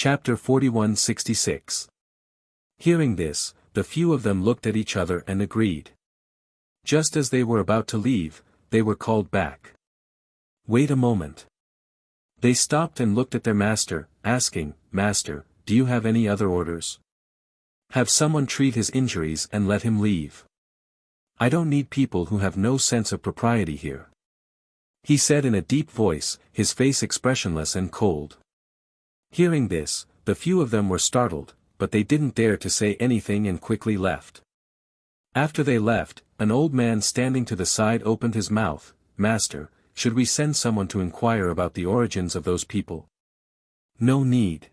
Chapter 4166. Hearing this, the few of them looked at each other and agreed. Just as they were about to leave, they were called back. Wait a moment. They stopped and looked at their master, asking, "Master, do you have any other orders? Have someone treat his injuries and let him leave. I don't need people who have no sense of propriety here," he said in a deep voice, his face expressionless and cold. Hearing this, the few of them were startled, but they didn't dare to say anything and quickly left. After they left, an old man standing to the side opened his mouth. "Master, should we send someone to inquire about the origins of those people?" "No need."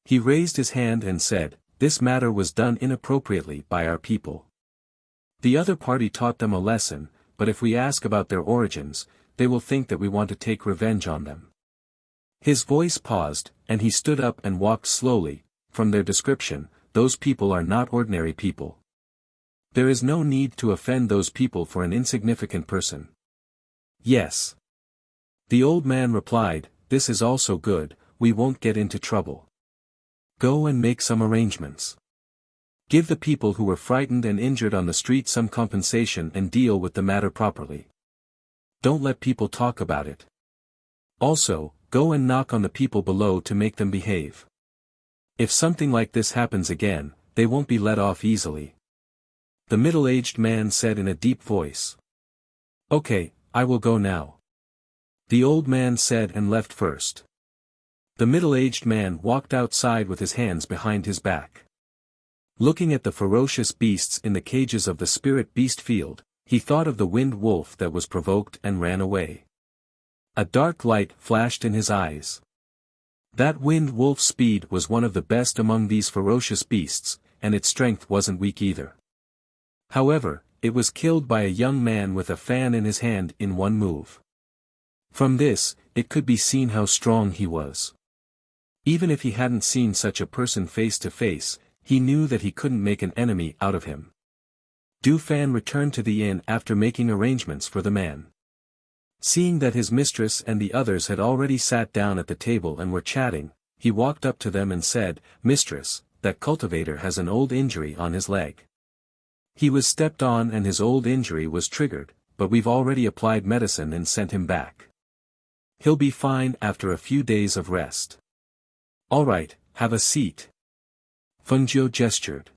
He raised his hand and said, "This matter was done inappropriately by our people. The other party taught them a lesson, but if we ask about their origins, they will think that we want to take revenge on them." His voice paused, and he stood up and walked slowly. From their description, those people are not ordinary people. There is no need to offend those people for an insignificant person. "Yes." The old man replied, "This is also good, we won't get into trouble. Go and make some arrangements. Give the people who were frightened and injured on the street some compensation and deal with the matter properly. Don't let people talk about it. Also, go and knock on the people below to make them behave. If something like this happens again, they won't be let off easily." The middle-aged man said in a deep voice. "Okay, I will go now." The old man said and left first. The middle-aged man walked outside with his hands behind his back. Looking at the ferocious beasts in the cages of the spirit beast field, he thought of the wind wolf that was provoked and ran away. A dark light flashed in his eyes. That wind wolf's speed was one of the best among these ferocious beasts, and its strength wasn't weak either. However, it was killed by a young man with a fan in his hand in one move. From this, it could be seen how strong he was. Even if he hadn't seen such a person face to face, he knew that he couldn't make an enemy out of him. Du Fan returned to the inn after making arrangements for the man. Seeing that his mistress and the others had already sat down at the table and were chatting, he walked up to them and said, "Mistress, that cultivator has an old injury on his leg. He was stepped on and his old injury was triggered, but we've already applied medicine and sent him back. He'll be fine after a few days of rest." "All right, have a seat." Fengjiu gestured.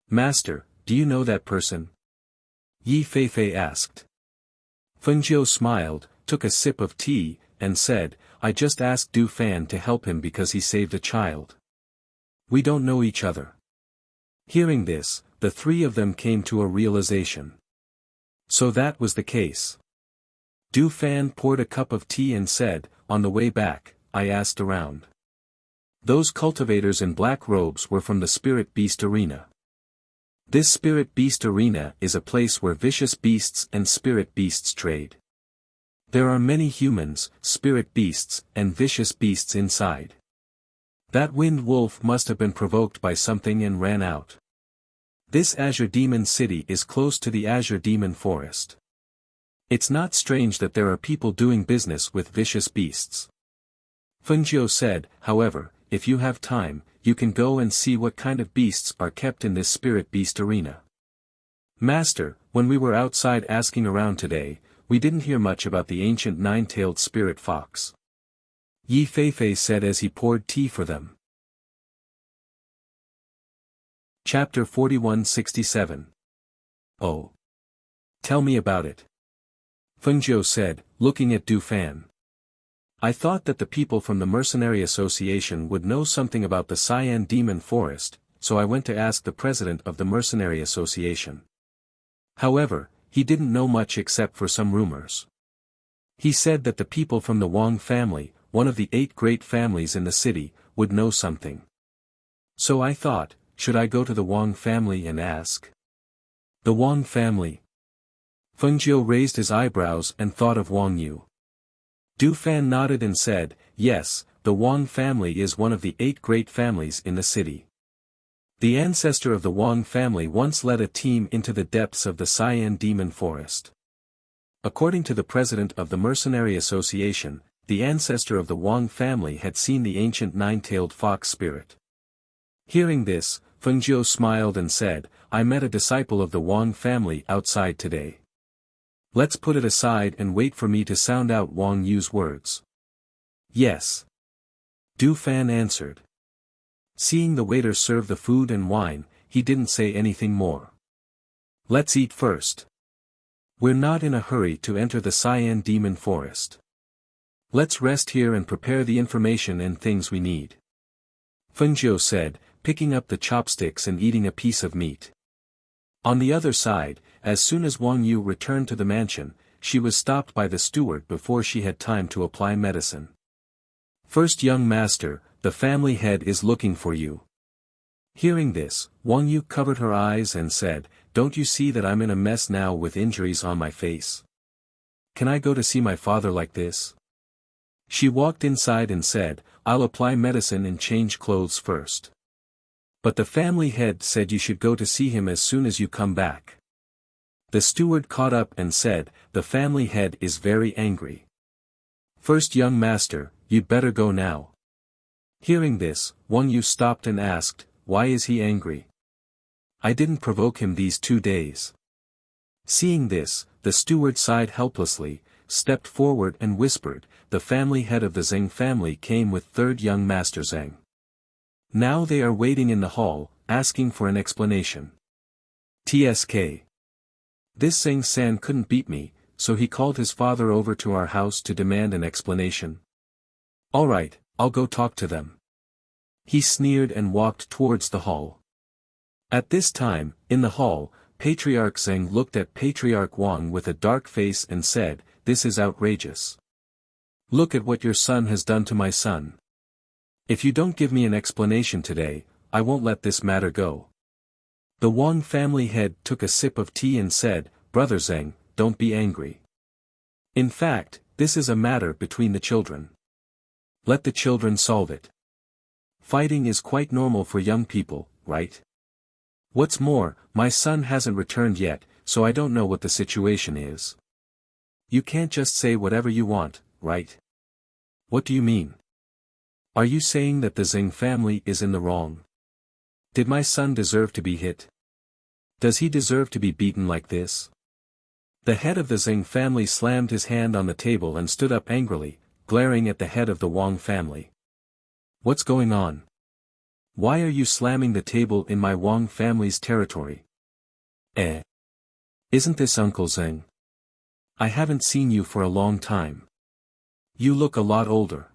"Master, do you know that person?" Yi Feifei asked. Fengjiu smiled, took a sip of tea, and said, "I just asked Du Fan to help him because he saved a child. We don't know each other." Hearing this, the three of them came to a realization. So that was the case. Du Fan poured a cup of tea and said, "On the way back, I asked around. Those cultivators in black robes were from the Spirit Beast Arena. This Spirit Beast Arena is a place where vicious beasts and spirit beasts trade. There are many humans, spirit beasts, and vicious beasts inside. That wind wolf must have been provoked by something and ran out. This Azure Demon City is close to the Azure Demon Forest. It's not strange that there are people doing business with vicious beasts." Fengjiu said, "However, if you have time, you can go and see what kind of beasts are kept in this spirit beast arena." "Master, when we were outside asking around today, we didn't hear much about the ancient nine-tailed spirit fox," Yi Feifei said as he poured tea for them. Chapter 4167. "Oh. Tell me about it," Fengjiu said, looking at Du Fan. "I thought that the people from the Mercenary Association would know something about the Cyan Demon Forest, so I went to ask the president of the Mercenary Association. However, he didn't know much except for some rumors. He said that the people from the Wang family, one of the 8 great families in the city, would know something. So I thought, should I go to the Wang family and ask?" "The Wang family?" Fengjiu raised his eyebrows and thought of Wang Yu. Du Fan nodded and said, "Yes, the Wang family is one of the 8 great families in the city. The ancestor of the Wang family once led a team into the depths of the Cyan Demon Forest. According to the president of the Mercenary Association, the ancestor of the Wang family had seen the ancient nine-tailed fox spirit. Hearing this, Fengjiu smiled and said, I met a disciple of the Wang family outside today. Let's put it aside and wait for me to sound out Wang Yu's words. Yes. Du Fan answered. Seeing the waiter serve the food and wine, he didn't say anything more. Let's eat first. We're not in a hurry to enter the Cyan Demon Forest. Let's rest here and prepare the information and things we need. Fengjiu said, picking up the chopsticks and eating a piece of meat. On the other side, as soon as Wang Yu returned to the mansion, she was stopped by the steward before she had time to apply medicine. First young master, the family head is looking for you. Hearing this, Wang Yu covered her eyes and said, don't you see that I'm in a mess now with injuries on my face? Can I go to see my father like this? She walked inside and said, I'll apply medicine and change clothes first. But the family head said you should go to see him as soon as you come back. The steward caught up and said, the family head is very angry. First young master, you'd better go now. Hearing this, Wang Yu stopped and asked, why is he angry? I didn't provoke him these 2 days. Seeing this, the steward sighed helplessly, stepped forward and whispered, the family head of the Zheng family came with third young master Zheng. Now they are waiting in the hall, asking for an explanation. TSK. This Zheng San couldn't beat me, so he called his father over to our house to demand an explanation. Alright, I'll go talk to them. He sneered and walked towards the hall. At this time, in the hall, Patriarch Zheng looked at Patriarch Wang with a dark face and said, this is outrageous. Look at what your son has done to my son. If you don't give me an explanation today, I won't let this matter go. The Wang family head took a sip of tea and said, Brother Zheng, don't be angry. In fact, this is a matter between the children. Let the children solve it. Fighting is quite normal for young people, right? What's more, my son hasn't returned yet, so I don't know what the situation is. You can't just say whatever you want, right? What do you mean? Are you saying that the Zheng family is in the wrong? Did my son deserve to be hit? Does he deserve to be beaten like this? The head of the Zheng family slammed his hand on the table and stood up angrily, glaring at the head of the Wang family. What's going on? Why are you slamming the table in my Wang family's territory? Isn't this Uncle Zheng? I haven't seen you for a long time. You look a lot older.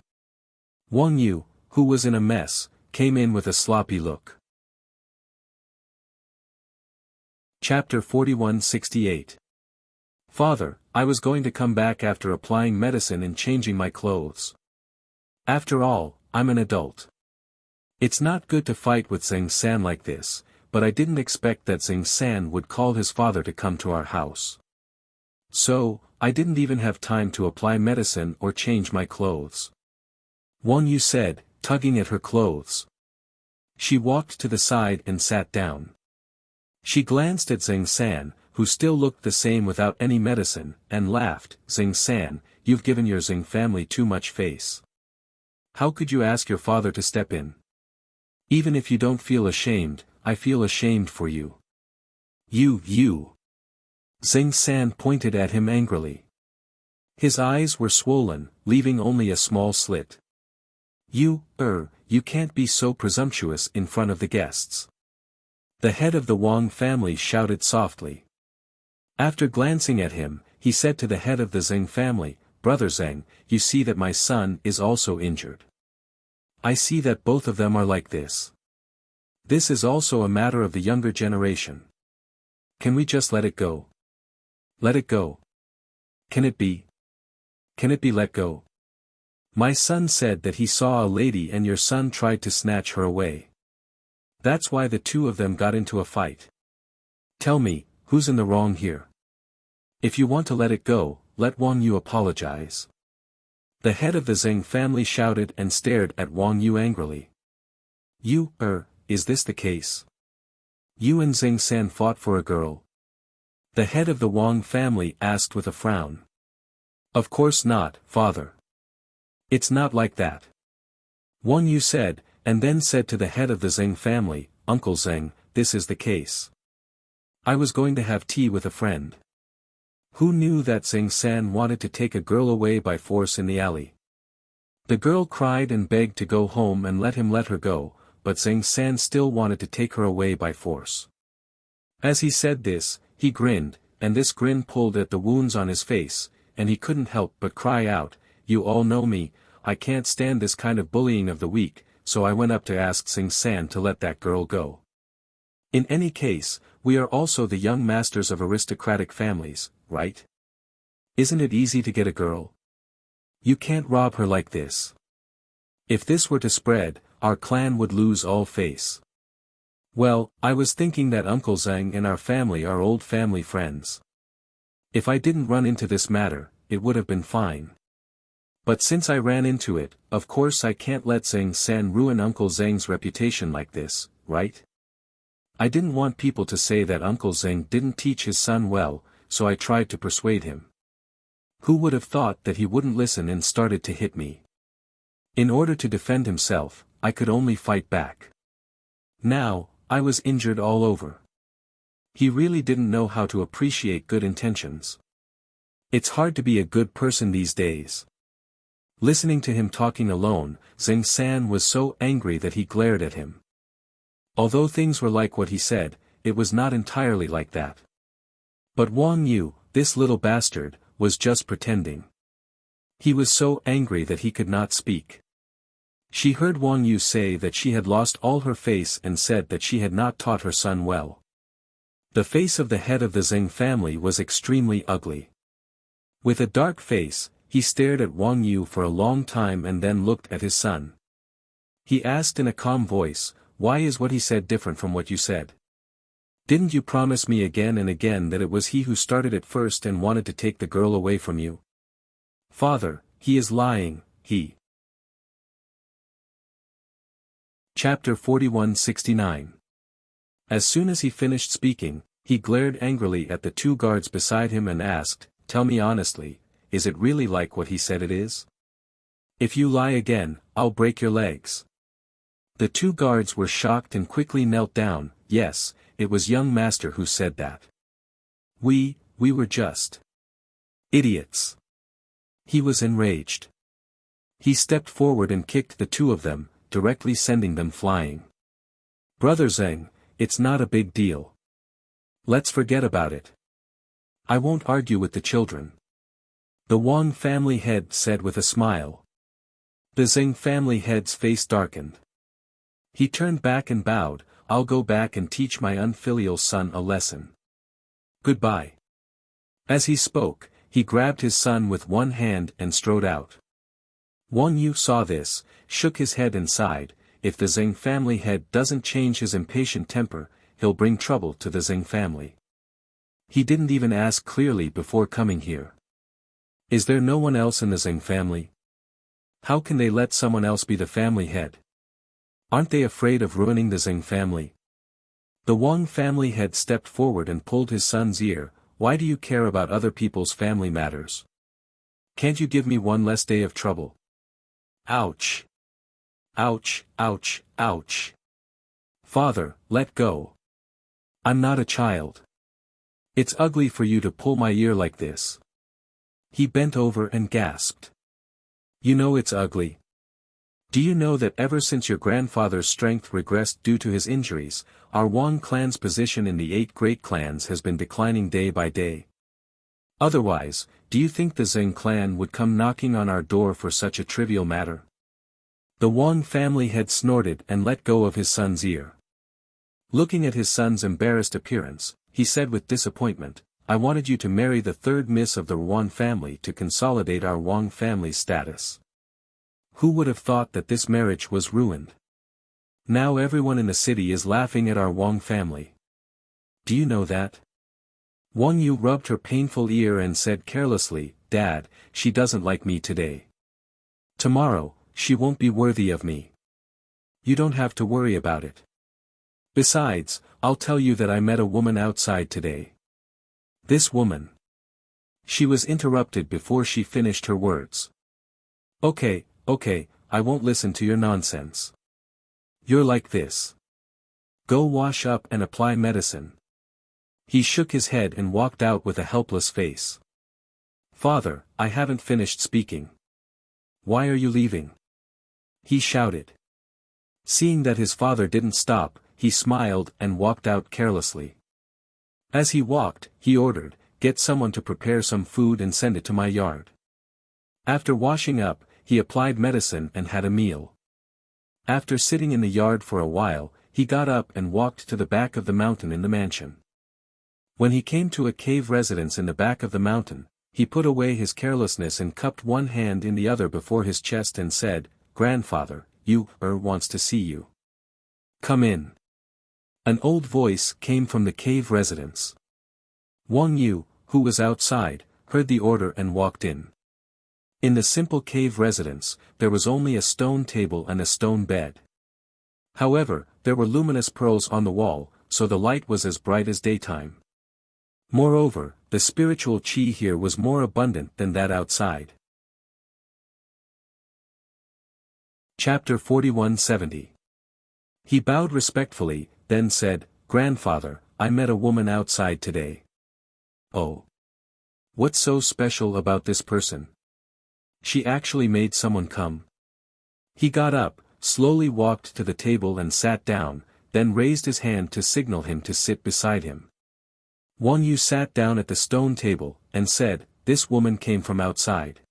Wang Yu, who was in a mess, came in with a sloppy look. Chapter 4168. Father, I was going to come back after applying medicine and changing my clothes. After all, I'm an adult. It's not good to fight with Zheng San like this, but I didn't expect that Zheng San would call his father to come to our house. So, I didn't even have time to apply medicine or change my clothes. Wang Yu said, tugging at her clothes. She walked to the side and sat down. She glanced at Zheng San, who still looked the same without any medicine, and laughed, Zheng San, you've given your Zheng family too much face. How could you ask your father to step in? Even if you don't feel ashamed, I feel ashamed for you. You. Zheng San pointed at him angrily. His eyes were swollen, leaving only a small slit. You can't be so presumptuous in front of the guests. The head of the Wang family shouted softly. After glancing at him, he said to the head of the Zheng family, Brother Zheng, you see that my son is also injured. I see that both of them are like this. This is also a matter of the younger generation. Can we just let it go? Let it go. Can it be? Can it be let go? My son said that he saw a lady and your son tried to snatch her away. That's why the two of them got into a fight. Tell me, who's in the wrong here? If you want to let it go, let Wang Yu apologize. The head of the Zheng family shouted and stared at Wang Yu angrily. Is this the case? You and Zheng San fought for a girl? The head of the Wang family asked with a frown. Of course not, father. It's not like that. Wang Yu said, and then said to the head of the Zeng family, Uncle Zeng, this is the case. I was going to have tea with a friend. Who knew that Zeng San wanted to take a girl away by force in the alley? The girl cried and begged to go home and let him let her go, but Zeng San still wanted to take her away by force. As he said this, he grinned, and this grin pulled at the wounds on his face, and he couldn't help but cry out, "You all know me, I can't stand this kind of bullying of the weak," so I went up to ask Zeng San to let that girl go. In any case, we are also the young masters of aristocratic families, right? Isn't it easy to get a girl? You can't rob her like this. If this were to spread, our clan would lose all face. Well, I was thinking that Uncle Zeng and our family are old family friends. If I didn't run into this matter, it would have been fine. But since I ran into it, of course I can't let Zeng San ruin Uncle Zeng's reputation like this, right? I didn't want people to say that Uncle Zeng didn't teach his son well, so I tried to persuade him. Who would have thought that he wouldn't listen and started to hit me? In order to defend himself, I could only fight back. Now, I was injured all over. He really didn't know how to appreciate good intentions. It's hard to be a good person these days. Listening to him talking alone, Zeng San was so angry that he glared at him. Although things were like what he said, it was not entirely like that. But Wang Yu, this little bastard, was just pretending. He was so angry that he could not speak. She heard Wang Yu say that she had lost all her face and said that she had not taught her son well. The face of the head of the Zeng family was extremely ugly. With a dark face, he stared at Wang Yu for a long time and then looked at his son. He asked in a calm voice, "Why is what he said different from what you said? Didn't you promise me again and again that it was he who started it first and wanted to take the girl away from you?" "Father, he is lying, he." Chapter 41-69. As soon as he finished speaking, he glared angrily at the two guards beside him and asked, "Tell me honestly, is it really like what he said it is? If you lie again, I'll break your legs." The two guards were shocked and quickly knelt down. Yes, it was young master who said that. We were just idiots. He was enraged. He stepped forward and kicked the two of them, directly sending them flying. "Brother Zeng, it's not a big deal. Let's forget about it. I won't argue with the children," the Wang family head said with a smile. The Zeng family head's face darkened. He turned back and bowed, "I'll go back and teach my unfilial son a lesson. Goodbye." As he spoke, he grabbed his son with one hand and strode out. Wang Yu saw this, shook his head and sighed, "If the Zeng family head doesn't change his impatient temper, he'll bring trouble to the Zeng family. He didn't even ask clearly before coming here. Is there no one else in the Zeng family? How can they let someone else be the family head? Aren't they afraid of ruining the Zeng family?" The Wang family head stepped forward and pulled his son's ear. "Why do you care about other people's family matters? Can't you give me one less day of trouble?" Ouch! Ouch, ouch, ouch. "Father, let go. I'm not a child. It's ugly for you to pull my ear like this." He bent over and gasped. "You know it's ugly. Do you know that ever since your grandfather's strength regressed due to his injuries, our Wang clan's position in the 8 great clans has been declining day by day? Otherwise, do you think the Zeng clan would come knocking on our door for such a trivial matter?" The Wang family head snorted and let go of his son's ear. Looking at his son's embarrassed appearance, he said with disappointment, "I wanted you to marry the third miss of the Wang family to consolidate our Wang family's status. Who would have thought that this marriage was ruined? Now everyone in the city is laughing at our Wang family. Do you know that?" Wang Yu rubbed her painful ear and said carelessly, "Dad, she doesn't like me today. Tomorrow, she won't be worthy of me. You don't have to worry about it. Besides, I'll tell you that I met a woman outside today." This woman. She was interrupted before she finished her words. "Okay, Okay, I won't listen to your nonsense. You're like this. Go wash up and apply medicine. He shook his head and walked out with a helpless face. Father, I haven't finished speaking. Why are you leaving? He shouted. Seeing that his father didn't stop, he smiled and walked out carelessly. As he walked, he ordered, "Get someone to prepare some food and send it to my yard." After washing up, he applied medicine and had a meal. After sitting in the yard for a while, he got up and walked to the back of the mountain in the mansion. When he came to a cave residence in the back of the mountain, he put away his carelessness and cupped one hand in the other before his chest and said, "Grandfather, wants to see you. Come in." An old voice came from the cave residence. Wang Yu, who was outside, heard the order and walked in. In the simple cave residence, there was only a stone table and a stone bed. However, there were luminous pearls on the wall, so the light was as bright as daytime. Moreover, the spiritual qi here was more abundant than that outside. Chapter 4170. He bowed respectfully, then said, "Grandfather, I met a woman outside today." "Oh. What's so special about this person? She actually made someone come." He got up, slowly walked to the table and sat down, then raised his hand to signal him to sit beside him. Wang Yu sat down at the stone table, and said, "This woman came from outside.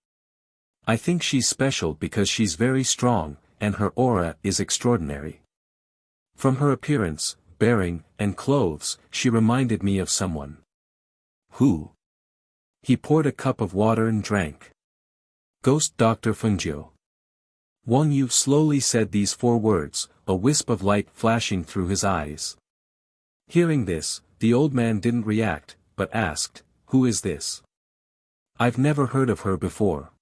I think she's special because she's very strong, and her aura is extraordinary. From her appearance, bearing, and clothes, she reminded me of someone." "Who?" He poured a cup of water and drank. "Ghost Dr. Fengjiu." Wang Yu slowly said these 4 words, a wisp of light flashing through his eyes. Hearing this, the old man didn't react, but asked, "Who is this? I've never heard of her before."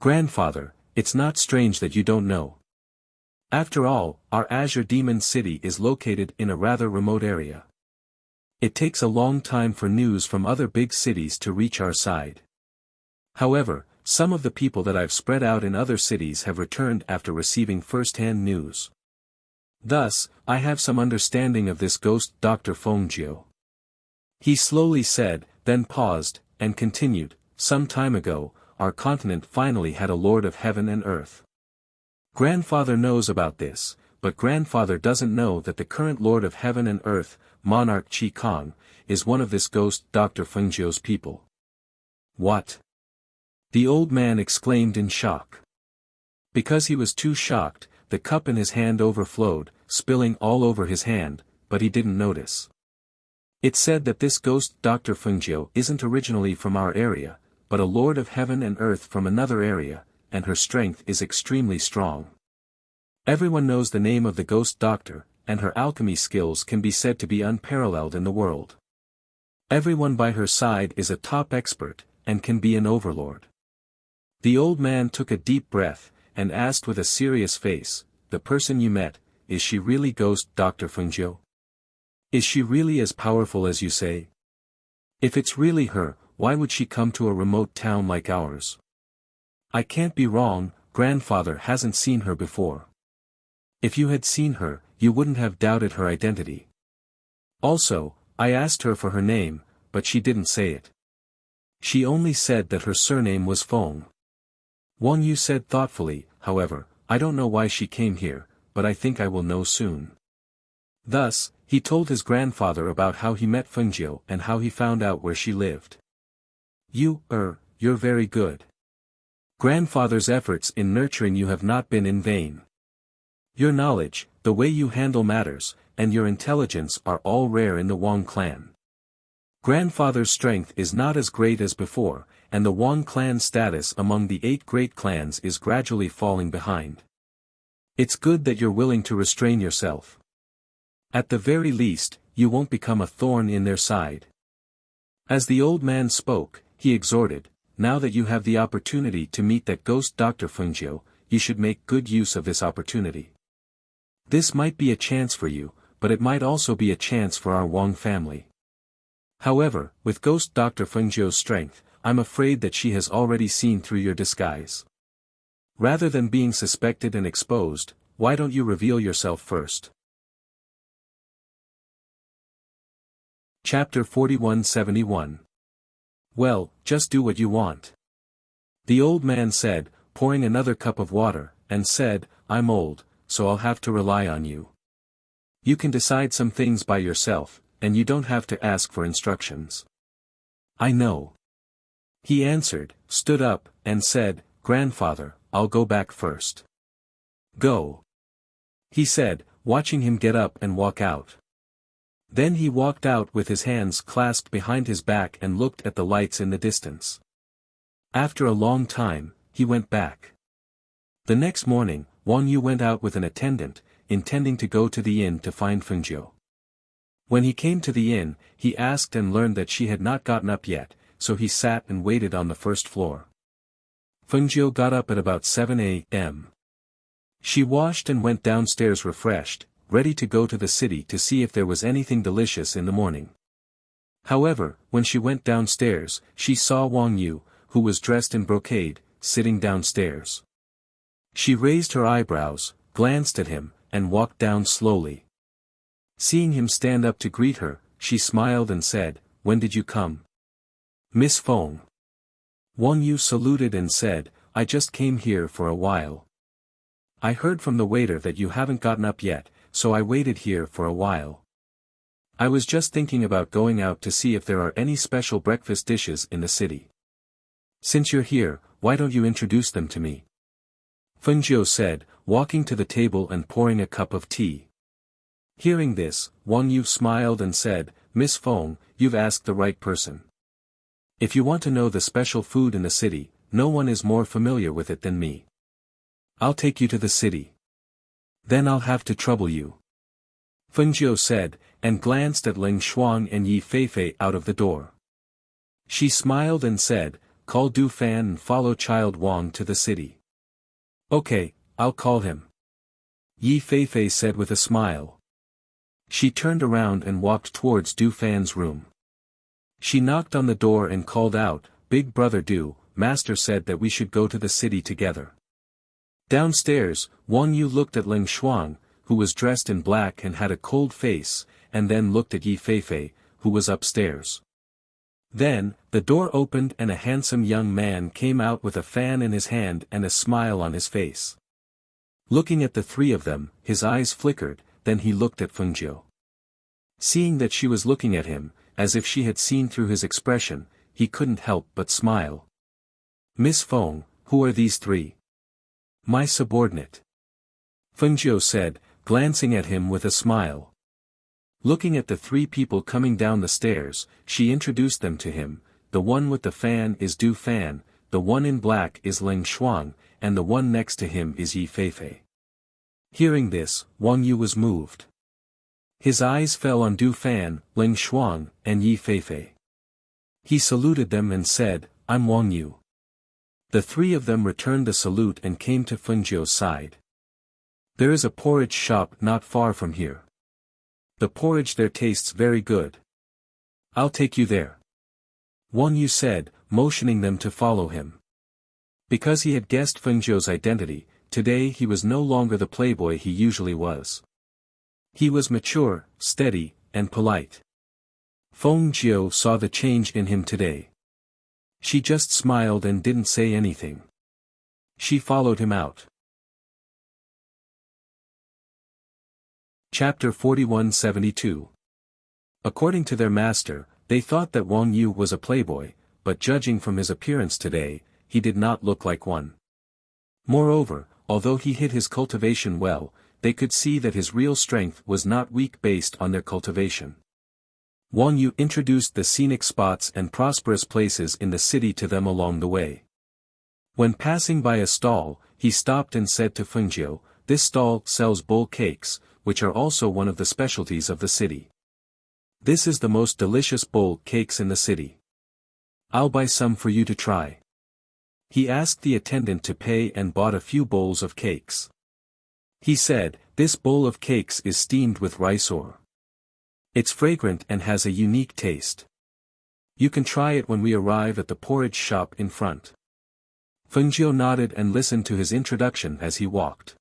"Grandfather, it's not strange that you don't know. After all, our Azure Demon City is located in a rather remote area. It takes a long time for news from other big cities to reach our side. However, some of the people that I've spread out in other cities have returned after receiving first-hand news. Thus, I have some understanding of this ghost Dr. Fengjiu." He slowly said, then paused, and continued, "Some time ago, our continent finally had a Lord of Heaven and Earth. Grandfather knows about this, but Grandfather doesn't know that the current Lord of Heaven and Earth, Monarch Qi Kong, is one of this ghost Dr. Fengjiu's people." "What?" the old man exclaimed in shock. Because he was too shocked, the cup in his hand overflowed, spilling all over his hand, but he didn't notice. "It's said that this ghost Dr. Fengjiu isn't originally from our area, but a Lord of Heaven and Earth from another area, and her strength is extremely strong. Everyone knows the name of the ghost doctor, and her alchemy skills can be said to be unparalleled in the world. Everyone by her side is a top expert, and can be an overlord." The old man took a deep breath, and asked with a serious face, "The person you met, is she really ghost Dr. Fengjiu? Is she really as powerful as you say? If it's really her, why would she come to a remote town like ours? I can't be wrong, Grandfather hasn't seen her before. If you had seen her, you wouldn't have doubted her identity. Also, I asked her for her name, but she didn't say it. She only said that her surname was Feng." Wang Yu said thoughtfully, "However, I don't know why she came here, but I think I will know soon." Thus, he told his grandfather about how he met Fengjiu and how he found out where she lived. You're very good. Grandfather's efforts in nurturing you have not been in vain. Your knowledge, the way you handle matters, and your intelligence are all rare in the Wang clan. Grandfather's strength is not as great as before, and the Wang clan status among the 8 great clans is gradually falling behind. It's good that you're willing to restrain yourself. At the very least, you won't become a thorn in their side." As the old man spoke, he exhorted, "Now that you have the opportunity to meet that ghost Dr. Fengjiu, you should make good use of this opportunity. This might be a chance for you, but it might also be a chance for our Wang family. However, with ghost Dr. Fengjiu's strength, I'm afraid that she has already seen through your disguise. Rather than being suspected and exposed, why don't you reveal yourself first? Chapter 4171. Well, just do what you want. The old man said, pouring another cup of water, and said, I'm old, so I'll have to rely on you. You can decide some things by yourself, and you don't have to ask for instructions. I know. He answered, stood up, and said, Grandfather, I'll go back first. Go. He said, watching him get up and walk out. Then he walked out with his hands clasped behind his back and looked at the lights in the distance. After a long time, he went back. The next morning, Wang Yu went out with an attendant, intending to go to the inn to find Fengjiu. When he came to the inn, he asked and learned that she had not gotten up yet, so he sat and waited on the first floor. Fengjiu got up at about 7 a.m. She washed and went downstairs refreshed, ready to go to the city to see if there was anything delicious in the morning. However, when she went downstairs, she saw Wang Yu, who was dressed in brocade, sitting downstairs. She raised her eyebrows, glanced at him, and walked down slowly. Seeing him stand up to greet her, she smiled and said, When did you come? Miss Feng. Wang Yu saluted and said, I just came here for a while. I heard from the waiter that you haven't gotten up yet, so I waited here for a while. I was just thinking about going out to see if there are any special breakfast dishes in the city. Since you're here, why don't you introduce them to me? Fengjiu said, walking to the table and pouring a cup of tea. Hearing this, Wang Yu smiled and said, Miss Feng, you've asked the right person. If you want to know the special food in the city, no one is more familiar with it than me. I'll take you to the city. Then I'll have to trouble you. Fengjiu said, and glanced at Ling Shuang and Yi Feifei out of the door. She smiled and said, Call Du Fan and follow Child Wang to the city. Okay, I'll call him. Yi Feifei said with a smile. She turned around and walked towards Du Fan's room. She knocked on the door and called out, Big brother Du, Master said that we should go to the city together. Downstairs, Wang Yu looked at Ling Shuang, who was dressed in black and had a cold face, and then looked at Yi Feifei, who was upstairs. Then, the door opened and a handsome young man came out with a fan in his hand and a smile on his face. Looking at the three of them, his eyes flickered, then he looked at Fengjiu. Seeing that she was looking at him, as if she had seen through his expression, he couldn't help but smile. Miss Feng, who are these three? My subordinate. Fengjiu said, glancing at him with a smile. Looking at the three people coming down the stairs, she introduced them to him. The one with the fan is Du Fan, the one in black is Ling Shuang, and the one next to him is Yi Feifei. Hearing this, Wang Yu was moved. His eyes fell on Du Fan, Ling Shuang, and Yi Feifei. He saluted them and said, I'm Wang Yu. The three of them returned the salute and came to Fengjiu's side. There is a porridge shop not far from here. The porridge there tastes very good. I'll take you there. Wang Yu said, motioning them to follow him. Because he had guessed Fengjiu's identity, today he was no longer the playboy he usually was. He was mature, steady, and polite. Fengjiu saw the change in him today. She just smiled and didn't say anything. She followed him out. Chapter 4172. According to their master, they thought that Wang Yu was a playboy, but judging from his appearance today, he did not look like one. Moreover, although he hid his cultivation well, they could see that his real strength was not weak based on their cultivation. Wang Yu introduced the scenic spots and prosperous places in the city to them along the way. When passing by a stall, he stopped and said to Fengjiu, This stall sells bowl cakes, which are also one of the specialties of the city. This is the most delicious bowl cakes in the city. I'll buy some for you to try. He asked the attendant to pay and bought a few bowls of cakes. He said, This bowl of cakes is steamed with rice ore. It's fragrant and has a unique taste. You can try it when we arrive at the porridge shop in front. Fengjiu nodded and listened to his introduction as he walked.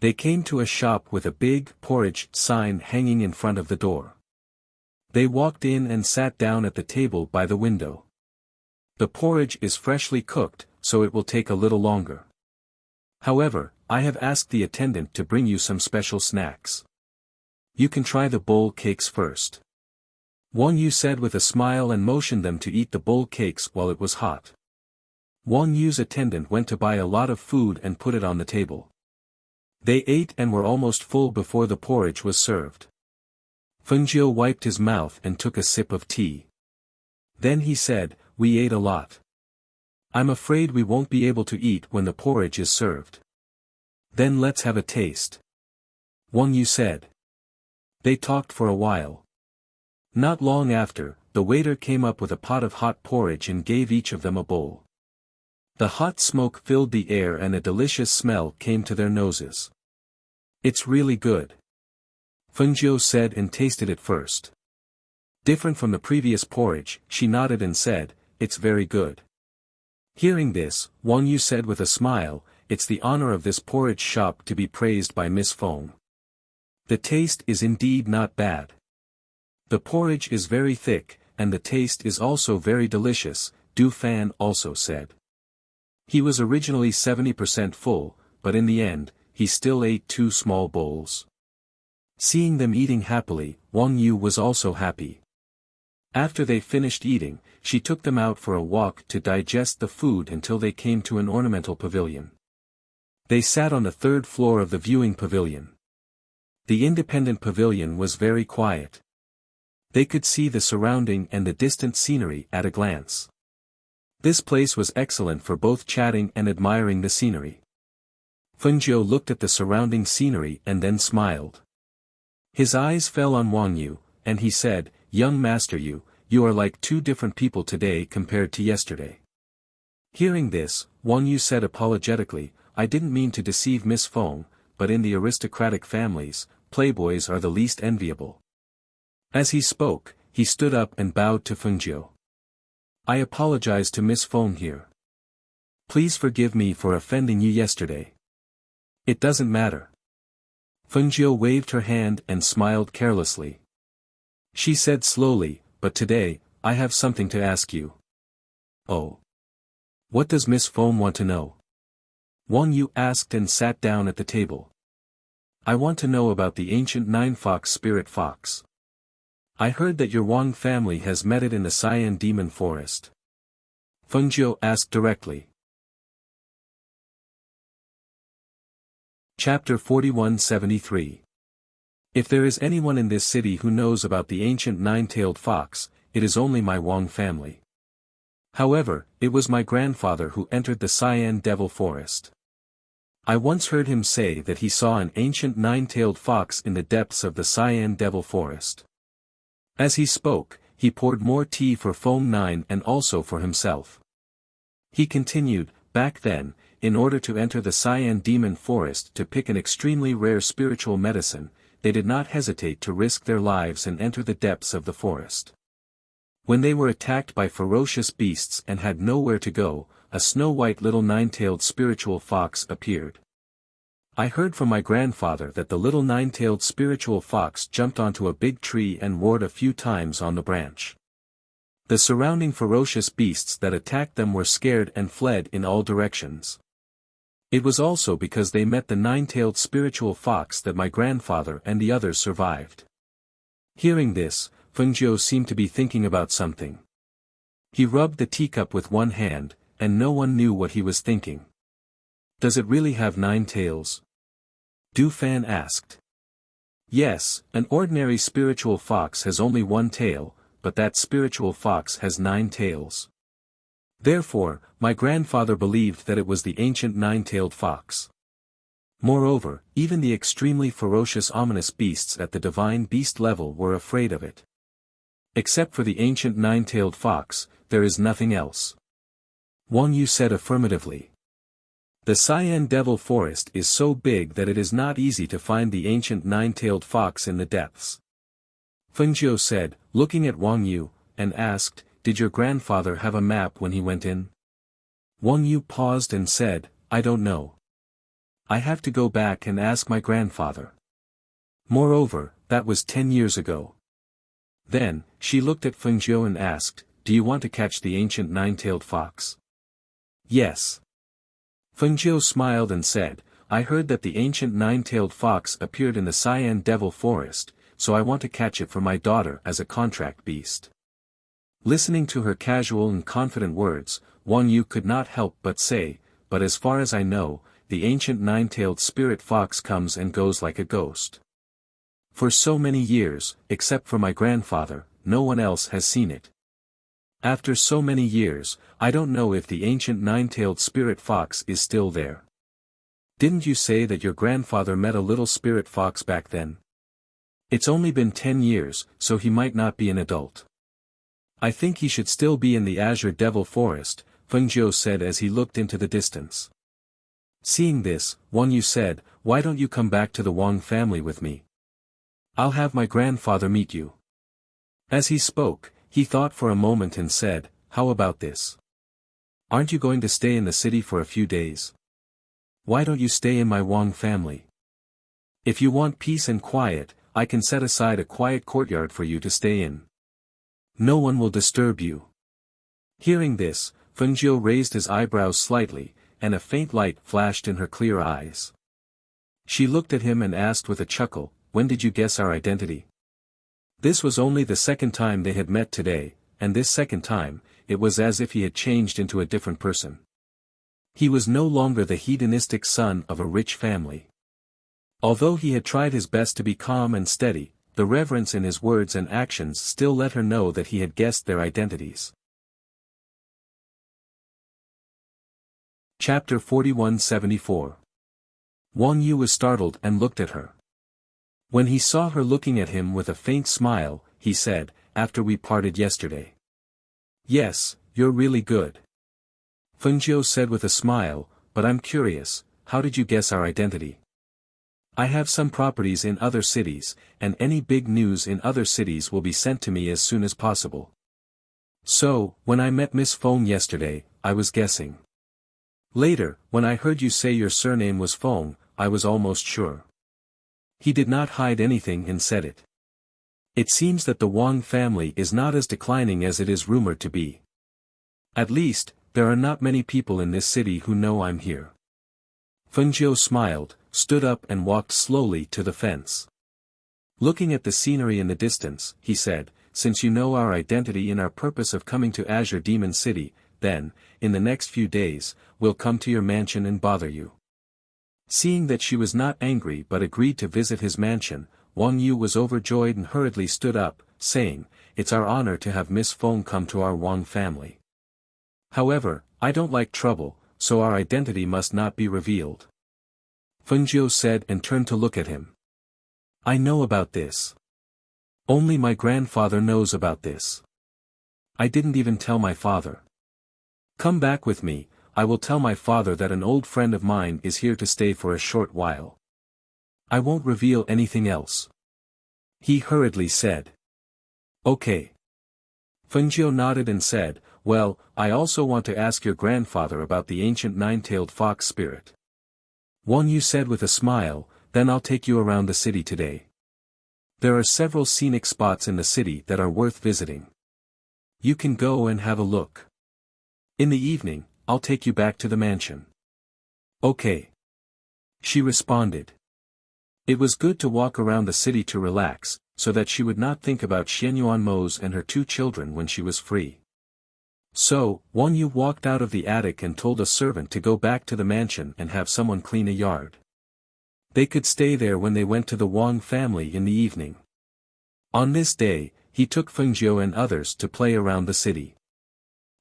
They came to a shop with a big porridge sign hanging in front of the door. They walked in and sat down at the table by the window. The porridge is freshly cooked, so it will take a little longer. However, I have asked the attendant to bring you some special snacks. You can try the bowl cakes first. Wang Yu said with a smile and motioned them to eat the bowl cakes while it was hot. Wang Yu's attendant went to buy a lot of food and put it on the table. They ate and were almost full before the porridge was served. Fengjiu wiped his mouth and took a sip of tea. Then he said, "We ate a lot. I'm afraid we won't be able to eat when the porridge is served." "Then let's have a taste," Wang Yu said. They talked for a while. Not long after, the waiter came up with a pot of hot porridge and gave each of them a bowl. The hot smoke filled the air and a delicious smell came to their noses. "It's really good," Fengjiu said and tasted it first. Different from the previous porridge, she nodded and said, "It's very good." Hearing this, Wang Yu said with a smile, "It's the honor of this porridge shop to be praised by Miss Feng. The taste is indeed not bad. The porridge is very thick, and the taste is also very delicious," Du Fan also said. He was originally 70% full, but in the end, he still ate 2 small bowls. Seeing them eating happily, Wang Yu was also happy. After they finished eating, she took them out for a walk to digest the food until they came to an ornamental pavilion. They sat on the 3rd floor of the viewing pavilion. The independent pavilion was very quiet. They could see the surrounding and the distant scenery at a glance. This place was excellent for both chatting and admiring the scenery. Fengjiu looked at the surrounding scenery and then smiled. His eyes fell on Wang Yu, and he said, "Young Master Yu, you are like 2 different people today compared to yesterday." Hearing this, Wang Yu said apologetically, "I didn't mean to deceive Miss Feng, but in the aristocratic families, playboys are the least enviable." As he spoke, he stood up and bowed to Fengjiu. "I apologize to Miss Feng here. Please forgive me for offending you yesterday." "It doesn't matter." Fengjiu waved her hand and smiled carelessly. She said slowly, "But today, I have something to ask you." "Oh. What does Miss Feng want to know?" Wang Yu asked and sat down at the table. "I want to know about the ancient 9-fox spirit fox. I heard that your Wang family has met it in the Cyan Demon Forest." Fengjiu asked directly. Chapter 4173. If there is anyone in this city who knows about the ancient 9-tailed fox, it is only my Wang family. However, it was my grandfather who entered the Cyan Devil Forest. I once heard him say that he saw an ancient 9-tailed fox in the depths of the Cyan Devil Forest. As he spoke, he poured more tea for Feng 9 and also for himself. He continued, "Back then, in order to enter the Cyan Demon Forest to pick an extremely rare spiritual medicine, they did not hesitate to risk their lives and enter the depths of the forest. When they were attacked by ferocious beasts and had nowhere to go, a snow-white little 9-tailed spiritual fox appeared. I heard from my grandfather that the little 9-tailed spiritual fox jumped onto a big tree and roared a few times on the branch. The surrounding ferocious beasts that attacked them were scared and fled in all directions. It was also because they met the 9-tailed spiritual fox that my grandfather and the others survived." Hearing this, Fengjiu seemed to be thinking about something. He rubbed the teacup with one hand, and no one knew what he was thinking. "Does it really have 9 tails?" Du Fan asked. "Yes, an ordinary spiritual fox has only 1 tail, but that spiritual fox has 9 tails. Therefore, my grandfather believed that it was the ancient 9-tailed fox. Moreover, even the extremely ferocious ominous beasts at the divine beast level were afraid of it. Except for the ancient 9-tailed fox, there is nothing else." Wang Yu said affirmatively. "The Cyan Devil Forest is so big that it is not easy to find the ancient 9-tailed fox in the depths." Fengjiu said, looking at Wang Yu, and asked, "Did your grandfather have a map when he went in?" Wang Yu paused and said, I don't know. I have to go back and ask my grandfather. Moreover, that was 10 years ago. Then, she looked at Feng Zhou and asked, do you want to catch the ancient nine-tailed fox? Yes. Feng Zhou smiled and said, I heard that the ancient nine-tailed fox appeared in the Cyan Devil Forest, so I want to catch it for my daughter as a contract beast. Listening to her casual and confident words, Wang Yu could not help but say, but as far as I know, the ancient nine-tailed spirit fox comes and goes like a ghost. For so many years, except for my grandfather, no one else has seen it. After so many years, I don't know if the ancient nine-tailed spirit fox is still there. Didn't you say that your grandfather met a little spirit fox back then? It's only been 10 years, so he might not be an adult. I think he should still be in the Azure Devil Forest, Feng Zhou said as he looked into the distance. Seeing this, Wang Yu said, why don't you come back to the Wang family with me? I'll have my grandfather meet you. As he spoke, he thought for a moment and said, how about this? Aren't you going to stay in the city for a few days? Why don't you stay in my Wang family? If you want peace and quiet, I can set aside a quiet courtyard for you to stay in. No one will disturb you. Hearing this, Feng Zhou raised his eyebrows slightly, and a faint light flashed in her clear eyes. She looked at him and asked with a chuckle, when did you guess our identity? This was only the second time they had met today, and this second time, it was as if he had changed into a different person. He was no longer the hedonistic son of a rich family. Although he had tried his best to be calm and steady, the reverence in his words and actions still let her know that he had guessed their identities. Chapter 41-74. Wang Yu was startled and looked at her. When he saw her looking at him with a faint smile, he said, after we parted yesterday. Yes, you're really good. Feng Zhou said with a smile, but I'm curious, how did you guess our identity? I have some properties in other cities, and any big news in other cities will be sent to me as soon as possible. So, when I met Miss Feng yesterday, I was guessing. Later, when I heard you say your surname was Feng, I was almost sure. He did not hide anything and said it. It seems that the Wang family is not as declining as it is rumored to be. At least, there are not many people in this city who know I'm here. Feng Zhou smiled, stood up and walked slowly to the fence. Looking at the scenery in the distance, he said, since you know our identity and our purpose of coming to Azure Demon City, then, in the next few days, we'll come to your mansion and bother you. Seeing that she was not angry but agreed to visit his mansion, Wang Yu was overjoyed and hurriedly stood up, saying, it's our honor to have Miss Feng come to our Wang family. However, I don't like trouble, so our identity must not be revealed. Feng Zhou said and turned to look at him. I know about this. Only my grandfather knows about this. I didn't even tell my father. Come back with me, I will tell my father that an old friend of mine is here to stay for a short while. I won't reveal anything else. He hurriedly said. Okay. Feng Zhou nodded and said, well, I also want to ask your grandfather about the ancient nine-tailed fox spirit. Wang Yu said with a smile, then I'll take you around the city today. There are several scenic spots in the city that are worth visiting. You can go and have a look. In the evening, I'll take you back to the mansion. Okay. She responded. It was good to walk around the city to relax, so that she would not think about Xianyuan Mose and her 2 children when she was free. So, Wang Yu walked out of the attic and told a servant to go back to the mansion and have someone clean a yard. They could stay there when they went to the Wang family in the evening. On this day, he took Feng Zhou and others to play around the city.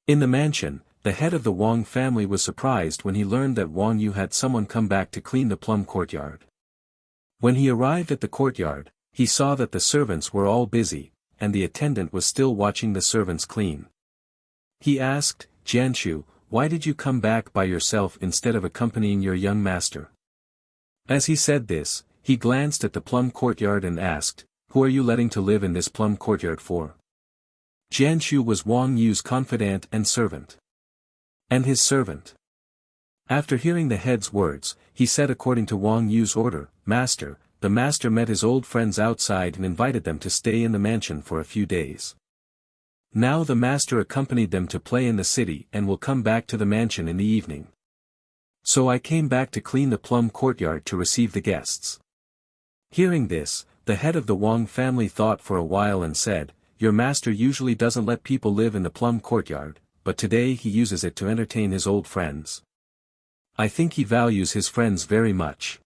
In the mansion, the head of the Wang family was surprised when he learned that Wang Yu had someone come back to clean the plum courtyard. When he arrived at the courtyard, he saw that the servants were all busy, and the attendant was still watching the servants clean. He asked, Jianshu, why did you come back by yourself instead of accompanying your young master? As he said this, he glanced at the plum courtyard and asked, who are you letting to live in this plum courtyard for? Jianshu was Wang Yu's confidant and servant. And his servant. After hearing the head's words, he said according to Wang Yu's order, Master, the master met his old friends outside and invited them to stay in the mansion for a few days. Now the master accompanied them to play in the city and will come back to the mansion in the evening. So I came back to clean the plum courtyard to receive the guests. Hearing this, the head of the Wang family thought for a while and said, Your master usually doesn't let people live in the plum courtyard, but today he uses it to entertain his old friends. I think he values his friends very much.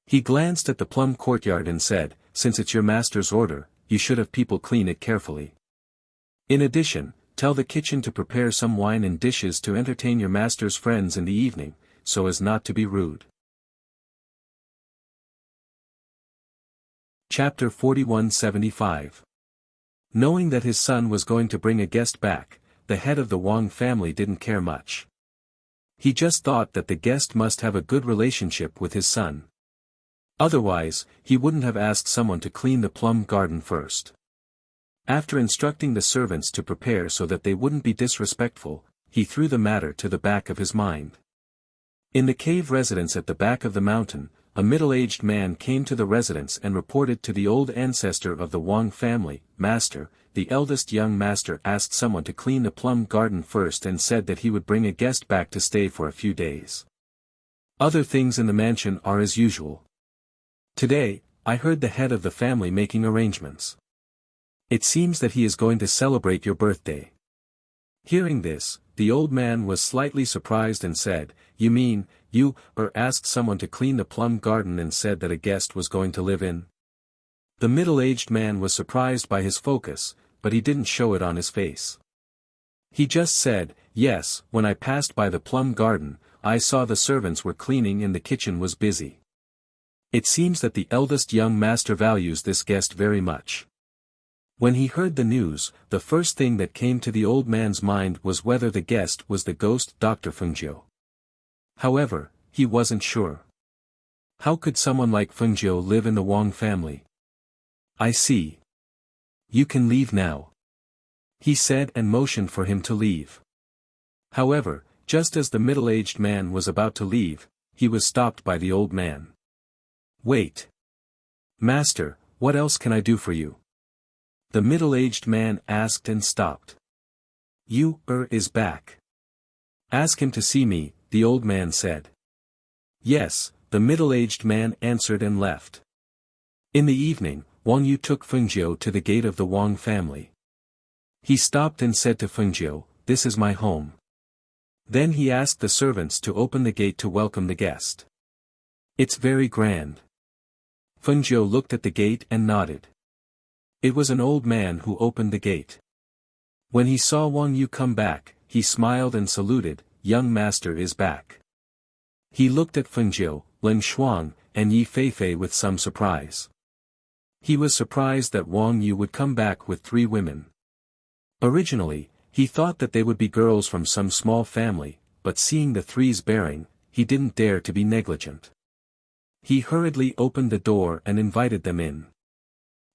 He glanced at the plum courtyard and said, Since it's your master's order, you should have people clean it carefully. In addition, tell the kitchen to prepare some wine and dishes to entertain your master's friends in the evening, so as not to be rude. Chapter 4175. Knowing that his son was going to bring a guest back, the head of the Wang family didn't care much. He just thought that the guest must have a good relationship with his son. Otherwise, he wouldn't have asked someone to clean the plum garden first. After instructing the servants to prepare so that they wouldn't be disrespectful, he threw the matter to the back of his mind. In the cave residence at the back of the mountain, a middle-aged man came to the residence and reported to the old ancestor of the Wang family, Master, the eldest young master asked someone to clean the plum garden first and said that he would bring a guest back to stay for a few days. Other things in the mansion are as usual. Today, I heard the head of the family making arrangements. It seems that he is going to celebrate your birthday. Hearing this, the old man was slightly surprised and said, You mean, you asked someone to clean the plum garden and said that a guest was going to live in? The middle-aged man was surprised by his focus, but he didn't show it on his face. He just said, Yes, when I passed by the plum garden, I saw the servants were cleaning and the kitchen was busy. It seems that the eldest young master values this guest very much. When he heard the news, the first thing that came to the old man's mind was whether the guest was the ghost Dr. Fengjiu. However, he wasn't sure. How could someone like Fengjiu live in the Wang family? I see. You can leave now, he said and motioned for him to leave. However, just as the middle-aged man was about to leave, he was stopped by the old man. Wait. Master, what else can I do for you? The middle-aged man asked and stopped. You, is back. Ask him to see me, the old man said. Yes, the middle-aged man answered and left. In the evening, Wang Yu took Fengjiu to the gate of the Wang family. He stopped and said to Fengjiu, This is my home. Then he asked the servants to open the gate to welcome the guest. It's very grand. Fengjiu looked at the gate and nodded. It was an old man who opened the gate. When he saw Wang Yu come back, he smiled and saluted, Young master is back. He looked at Fengjiu, Ling Shuang, and Yi Feifei with some surprise. He was surprised that Wang Yu would come back with 3 women. Originally, he thought that they would be girls from some small family, but seeing the 3's bearing, he didn't dare to be negligent. He hurriedly opened the door and invited them in.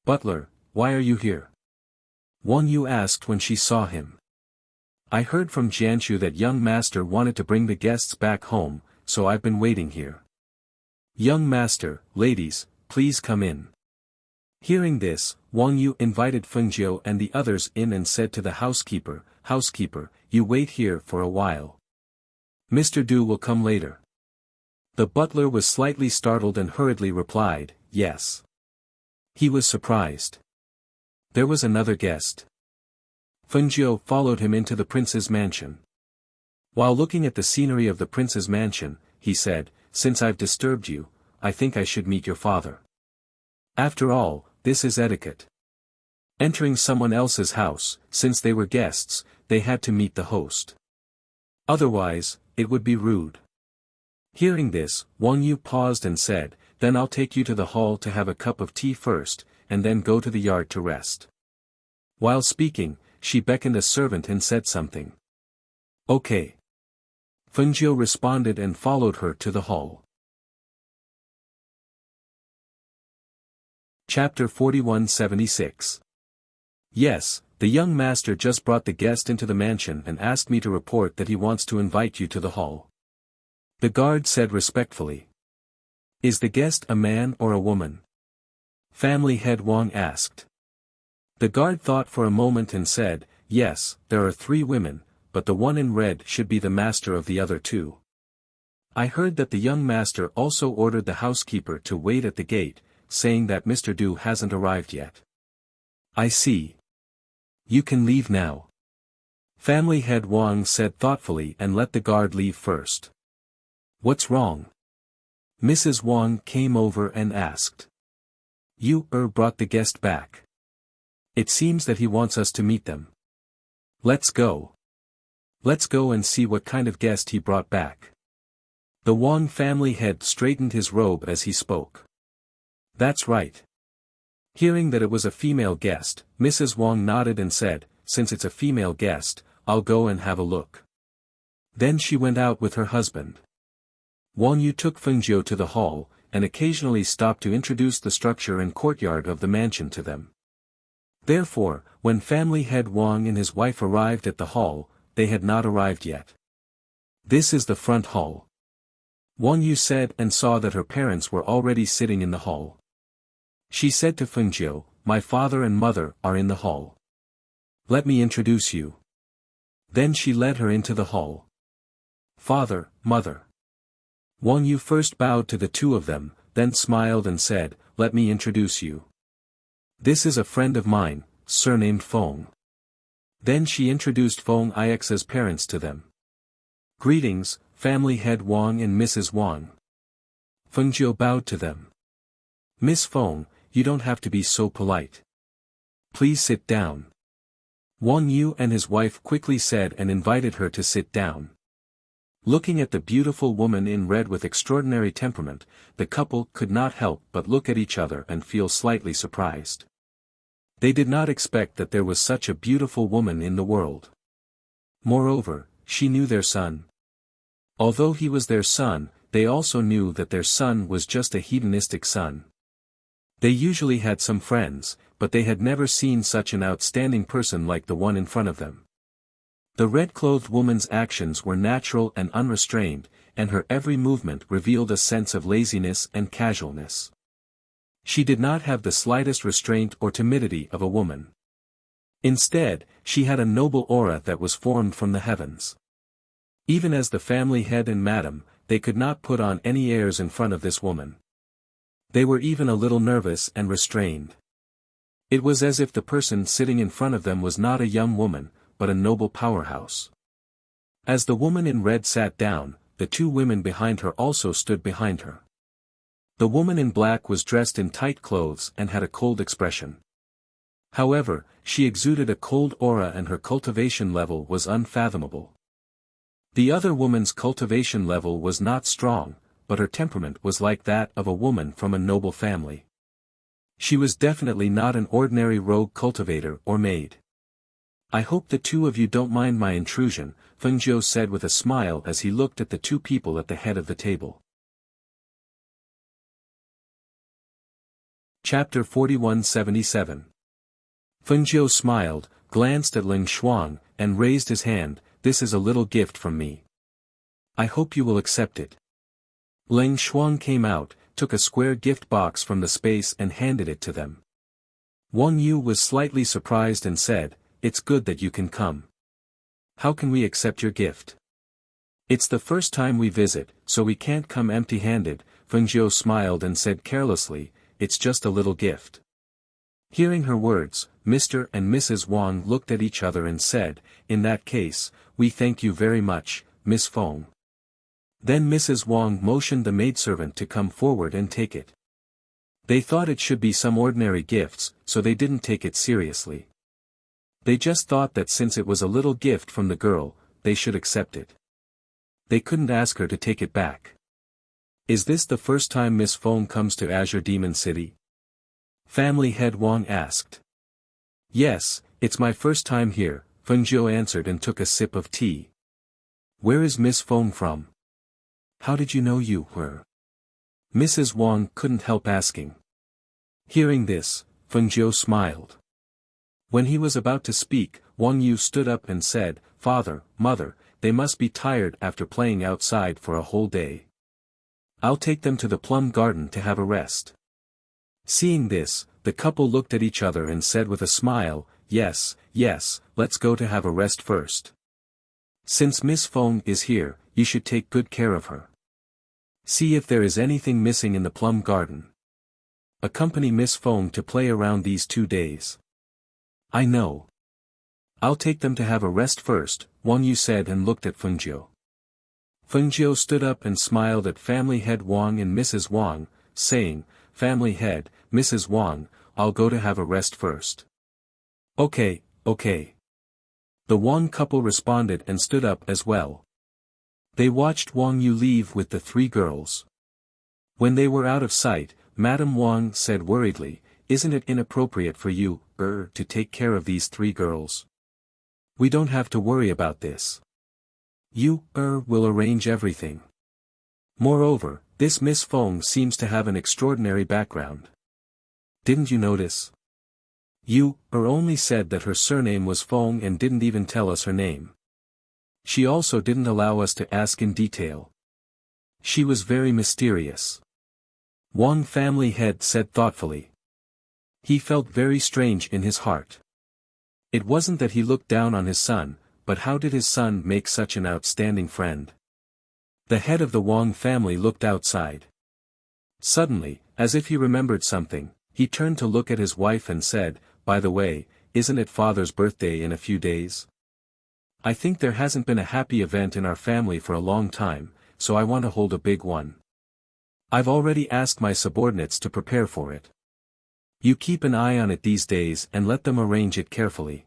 Butler, why are you here? Wang Yu asked when she saw him. I heard from Jianshu that young master wanted to bring the guests back home, so I've been waiting here. Young master, ladies, please come in. Hearing this, Wang Yu invited Fengjiu and the others in and said to the housekeeper, Housekeeper, you wait here for a while. Mr. Du will come later. The butler was slightly startled and hurriedly replied, Yes. He was surprised. There was another guest. Fengjiu followed him into the prince's mansion. While looking at the scenery of the prince's mansion, he said, Since I've disturbed you, I think I should meet your father. After all, this is etiquette. Entering someone else's house, since they were guests, they had to meet the host. Otherwise, it would be rude. Hearing this, Wang Yu paused and said, Then I'll take you to the hall to have a cup of tea first, and then go to the yard to rest. While speaking, she beckoned a servant and said something. Okay. Fengjiu responded and followed her to the hall. Chapter 4176. Yes, The young master just brought the guest into the mansion and asked me to report that he wants to invite you to the hall. The guard said respectfully. Is the guest a man or a woman? Family head Wang asked. The guard thought for a moment and said, yes, there are 3 women, but the one in red should be the master of the other 2. I heard that the young master also ordered the housekeeper to wait at the gate, saying that Mr. Du hasn't arrived yet. I see. You can leave now. Family head Wang said thoughtfully and let the guard leave first. What's wrong? Mrs. Wang came over and asked. You brought the guest back. It seems that he wants us to meet them. Let's go. Let's go and see what kind of guest he brought back. The Wang family head straightened his robe as he spoke. That's right. Hearing that it was a female guest, Mrs. Wang nodded and said, since it's a female guest, I'll go and have a look. Then she went out with her husband. Wang Yu took Fengjiu to the hall, and occasionally stopped to introduce the structure and courtyard of the mansion to them. Therefore, when family head Wang and his wife arrived at the hall, they had not arrived yet. This is the front hall. Wang Yu said and saw that her parents were already sitting in the hall. She said to Fengjiu, my father and mother are in the hall. Let me introduce you. Then she led her into the hall. Father, mother. Wang Yu first bowed to the 2 of them, then smiled and said, let me introduce you. This is a friend of mine, surnamed Feng. Then she introduced Feng Ix's parents to them. Greetings, family head Wang and Mrs. Wang. Fengjiu bowed to them. Miss Feng, you don't have to be so polite. Please sit down. Wang Yu and his wife quickly said and invited her to sit down. Looking at the beautiful woman in red with extraordinary temperament, the couple could not help but look at each other and feel slightly surprised. They did not expect that there was such a beautiful woman in the world. Moreover, she knew their son. Although he was their son, they also knew that their son was just a hedonistic son. They usually had some friends, but they had never seen such an outstanding person like the one in front of them. The red-clothed woman's actions were natural and unrestrained, and her every movement revealed a sense of laziness and casualness. She did not have the slightest restraint or timidity of a woman. Instead, she had a noble aura that was formed from the heavens. Even as the family head and madam, they could not put on any airs in front of this woman. They were even a little nervous and restrained. It was as if the person sitting in front of them was not a young woman, but a noble powerhouse. As the woman in red sat down, the 2 women behind her also stood behind her. The woman in black was dressed in tight clothes and had a cold expression. However, she exuded a cold aura and her cultivation level was unfathomable. The other woman's cultivation level was not strong, but her temperament was like that of a woman from a noble family. She was definitely not an ordinary rogue cultivator or maid. I hope the 2 of you don't mind my intrusion, Fengjiu said with a smile as he looked at the 2 people at the head of the table. Chapter 4177. Fengjiu smiled, glanced at Ling Xuang, and raised his hand. This is a little gift from me. I hope you will accept it. Ling Xuang came out, took a square gift box from the space and handed it to them. Wang Yu was slightly surprised and said, it's good that you can come. How can we accept your gift? It's the first time we visit, so we can't come empty-handed, Fengjiu smiled and said carelessly, it's just a little gift. Hearing her words, Mr. and Mrs. Wang looked at each other and said, in that case, we thank you very much, Miss Feng. Then Mrs. Wang motioned the maidservant to come forward and take it. They thought it should be some ordinary gifts, so they didn't take it seriously. They just thought that since it was a little gift from the girl, they should accept it. They couldn't ask her to take it back. Is this the first time Miss Feng comes to Azure Demon City? Family head Wang asked. Yes, it's my first time here, Fengjiu answered and took a sip of tea. Where is Miss Feng from? How did you know you were? Mrs. Wang couldn't help asking. Hearing this, Fengjiu smiled. When he was about to speak, Wang Yu stood up and said, "Father, Mother, they must be tired after playing outside for a whole day. I'll take them to the plum garden to have a rest." Seeing this, the couple looked at each other and said with a smile, "Yes, yes, let's go to have a rest first. Since Miss Feng is here, you should take good care of her. See if there is anything missing in the plum garden. Accompany Miss Feng to play around these 2 days." "I know. I'll take them to have a rest first," Wang Yu said and looked at Fengjiu. Fengjiu stood up and smiled at family head Wang and Mrs. Wang, saying, "Family head, Mrs. Wang, I'll go to have a rest first." "Okay, okay." The Wang couple responded and stood up as well. They watched Wang Yu leave with the 3 girls. When they were out of sight, Madame Wang said worriedly, "Isn't it inappropriate for you, to take care of these 3 girls? We don't have to worry about this. You, will arrange everything. Moreover, this Miss Feng seems to have an extraordinary background. Didn't you notice? You, only said that her surname was Feng and didn't even tell us her name. She also didn't allow us to ask in detail. She was very mysterious." Wang family head said thoughtfully. He felt very strange in his heart. It wasn't that he looked down on his son, but how did his son make such an outstanding friend? The head of the Wang family looked outside. Suddenly, as if he remembered something, he turned to look at his wife and said, "By the way, isn't it Father's birthday in a few days? I think there hasn't been a happy event in our family for a long time, so I want to hold a big one. I've already asked my subordinates to prepare for it. You keep an eye on it these days and let them arrange it carefully."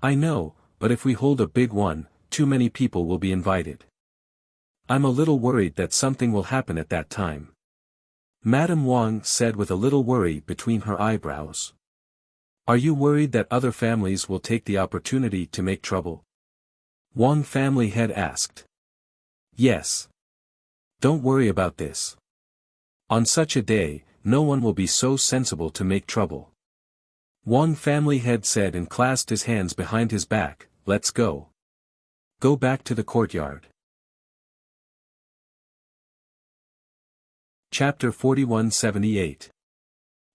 "I know, but if we hold a big one, too many people will be invited. I'm a little worried that something will happen at that time." Madame Wang said with a little worry between her eyebrows. "Are you worried that other families will take the opportunity to make trouble?" Wang family head asked. "Yes. Don't worry about this. On such a day, no one will be so sensible to make trouble." Wang family head said and clasped his hands behind his back, "Let's go. Go back to the courtyard." Chapter 4178.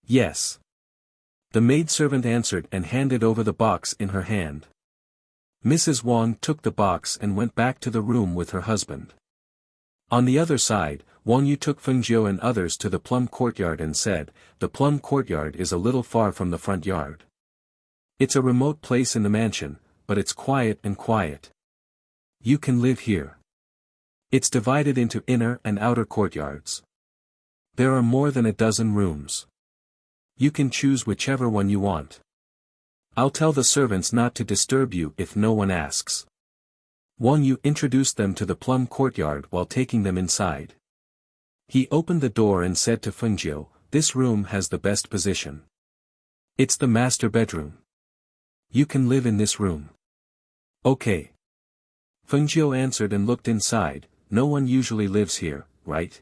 Yes. The maidservant answered and handed over the box in her hand. Mrs. Wang took the box and went back to the room with her husband. On the other side, Wang Yu took Fengjiu and others to the plum courtyard and said, "The plum courtyard is a little far from the front yard. It's a remote place in the mansion, but it's quiet and quiet. You can live here. It's divided into inner and outer courtyards. There are more than a dozen rooms. You can choose whichever one you want. I'll tell the servants not to disturb you if no one asks." Wang Yu introduced them to the plum courtyard while taking them inside. He opened the door and said to Fengjiu, "This room has the best position. It's the master bedroom. You can live in this room." "Okay." Fengjiu answered and looked inside. "No one usually lives here, right?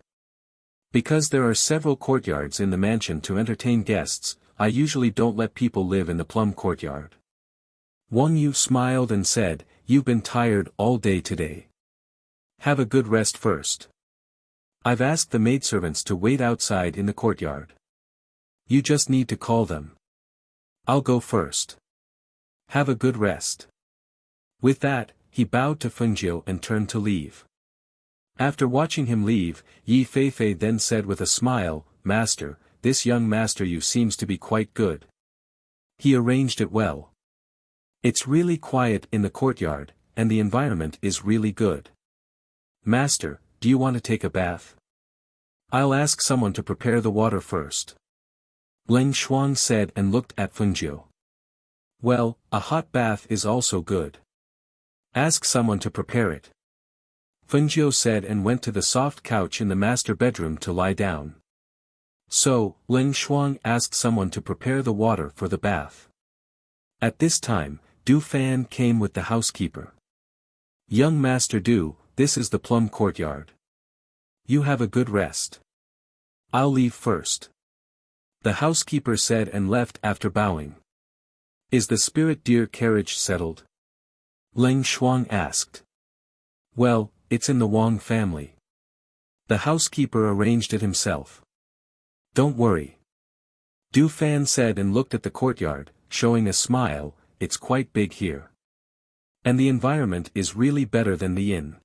Because there are several courtyards in the mansion to entertain guests, I usually don't let people live in the plum courtyard." Wang Yu smiled and said, "You've been tired all day today. Have a good rest first. I've asked the maidservants to wait outside in the courtyard. You just need to call them. I'll go first. Have a good rest." With that, he bowed to Fengjiu and turned to leave. After watching him leave, Yi Feifei then said with a smile, "Master, this young master Yu seems to be quite good. He arranged it well. It's really quiet in the courtyard, and the environment is really good. Master, do you want to take a bath? I'll ask someone to prepare the water first." Leng Shuang said and looked at Fengjiu. "Well, a hot bath is also good. Ask someone to prepare it." Fengjiu said and went to the soft couch in the master bedroom to lie down. So, Leng Shuang asked someone to prepare the water for the bath. At this time, Du Fan came with the housekeeper. "Young Master Du, this is the plum courtyard. You have a good rest. I'll leave first." The housekeeper said and left after bowing. Is the spirit deer carriage settled? Leng Shuang asked. Well, it's in the Wang family. The housekeeper arranged it himself. Don't worry. Du Fan said and looked at the courtyard, showing a smile. It's quite big here. And the environment is really better than the inn.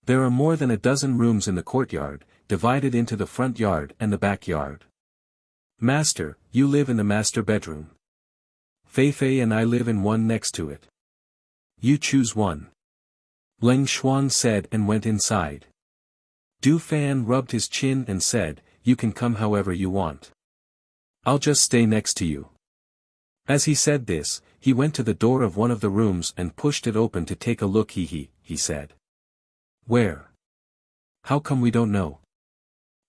There are more than a dozen rooms in the courtyard, divided into the front yard and the backyard. Master, you live in the master bedroom. Fei Fei and I live in one next to it. You choose one. Leng Shuang said and went inside. Du Fan rubbed his chin and said, You can come however you want. I'll just stay next to you. As he said this, he went to the door of one of the rooms and pushed it open to take a look. He said. Where? How come we don't know?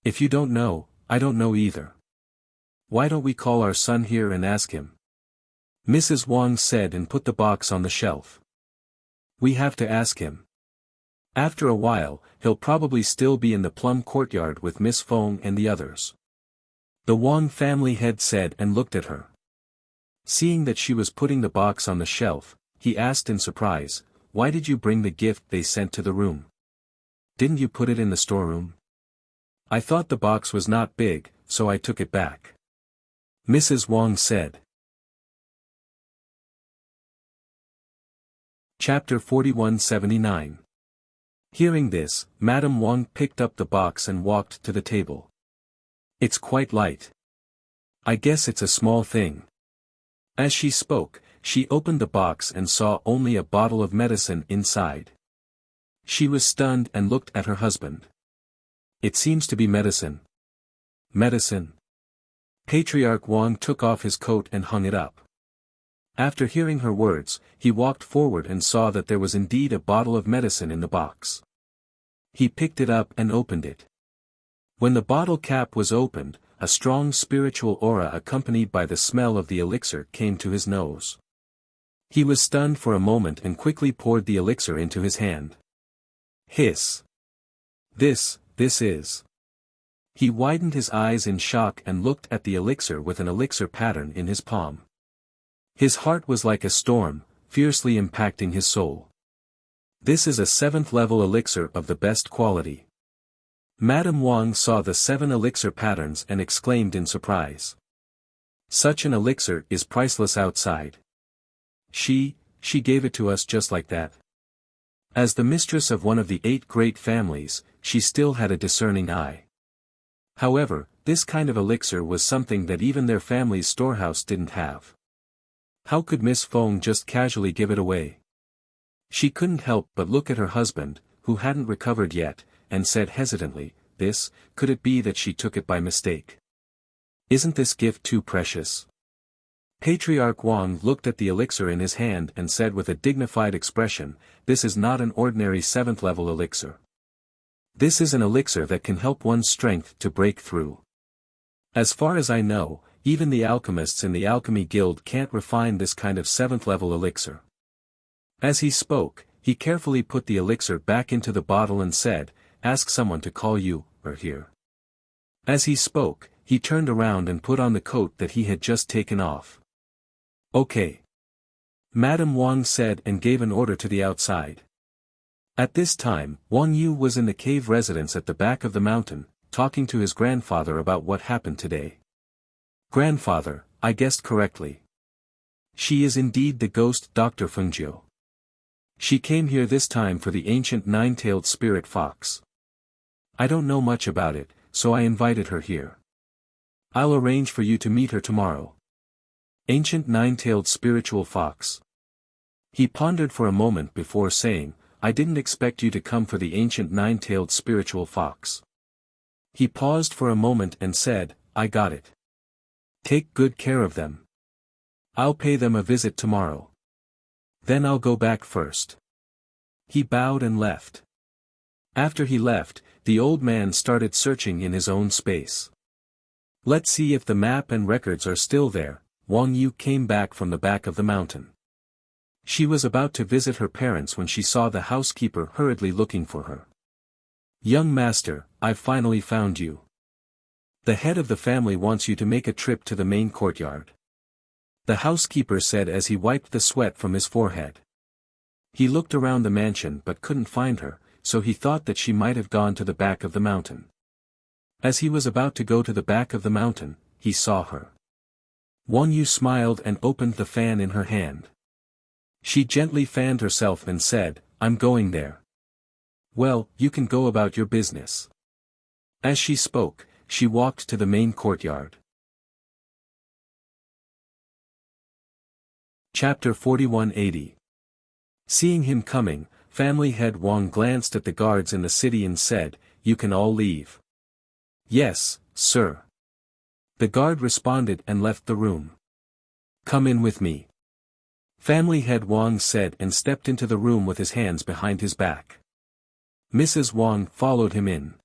If you don't know, I don't know either. Why don't we call our son here and ask him? Mrs. Wang said and put the box on the shelf. We have to ask him. After a while, he'll probably still be in the plum courtyard with Miss Feng and the others. The Wang family head said and looked at her. Seeing that she was putting the box on the shelf, he asked in surprise, Why did you bring the gift they sent to the room? Didn't you put it in the storeroom? I thought the box was not big, so I took it back. Mrs. Wang said. Chapter 4179. Hearing this, Madame Wang picked up the box and walked to the table. It's quite light. I guess it's a small thing. As she spoke, she opened the box and saw only a bottle of medicine inside. She was stunned and looked at her husband. It seems to be medicine. Medicine. Patriarch Wang took off his coat and hung it up. After hearing her words, he walked forward and saw that there was indeed a bottle of medicine in the box. He picked it up and opened it. When the bottle cap was opened, a strong spiritual aura accompanied by the smell of the elixir came to his nose. He was stunned for a moment and quickly poured the elixir into his hand. Hiss. This is. He widened his eyes in shock and looked at the elixir with an elixir pattern in his palm. His heart was like a storm, fiercely impacting his soul. This is a 7th level elixir of the best quality. Madame Wang saw the 7 elixir patterns and exclaimed in surprise. Such an elixir is priceless outside. She gave it to us just like that. As the mistress of one of the 8 great families, she still had a discerning eye. However, this kind of elixir was something that even their family's storehouse didn't have. How could Miss Feng just casually give it away? She couldn't help but look at her husband, who hadn't recovered yet, and said hesitantly, could it be that she took it by mistake? Isn't this gift too precious? Patriarch Wang looked at the elixir in his hand and said with a dignified expression, This is not an ordinary 7th level elixir. This is an elixir that can help one's strength to break through. As far as I know, even the alchemists in the Alchemy Guild can't refine this kind of 7th level elixir. As he spoke, he carefully put the elixir back into the bottle and said, Ask someone to call you, or here. As he spoke, he turned around and put on the coat that he had just taken off. Okay. Madame Wang said and gave an order to the outside. At this time, Wang Yu was in the cave residence at the back of the mountain, talking to his grandfather about what happened today. Grandfather, I guessed correctly. She is indeed the ghost Dr. Fengjiu. She came here this time for the ancient 9-tailed spirit fox. I don't know much about it, so I invited her here. I'll arrange for you to meet her tomorrow. Ancient 9-tailed spiritual fox. He pondered for a moment before saying, I didn't expect you to come for the ancient 9-tailed spiritual fox. He paused for a moment and said, I got it. Take good care of them. I'll pay them a visit tomorrow. Then I'll go back first. He bowed and left. After he left, the old man started searching in his own space. Let's see if the map and records are still there. Wang Yu came back from the back of the mountain. She was about to visit her parents when she saw the housekeeper hurriedly looking for her. Young master, I've finally found you. The head of the family wants you to make a trip to the main courtyard. the housekeeper said as he wiped the sweat from his forehead. He looked around the mansion but couldn't find her, so he thought that she might have gone to the back of the mountain. As he was about to go to the back of the mountain, he saw her. Wuxia smiled and opened the fan in her hand. She gently fanned herself and said, "I'm going there." "Well, you can go about your business." As she spoke, she walked to the main courtyard. Chapter 4180. Seeing him coming, family head Wang glanced at the guards in the city and said, "You can all leave." "Yes, sir." The guard responded and left the room. "Come in with me." Family head Wang said and stepped into the room with his hands behind his back. Mrs. Wang followed him in.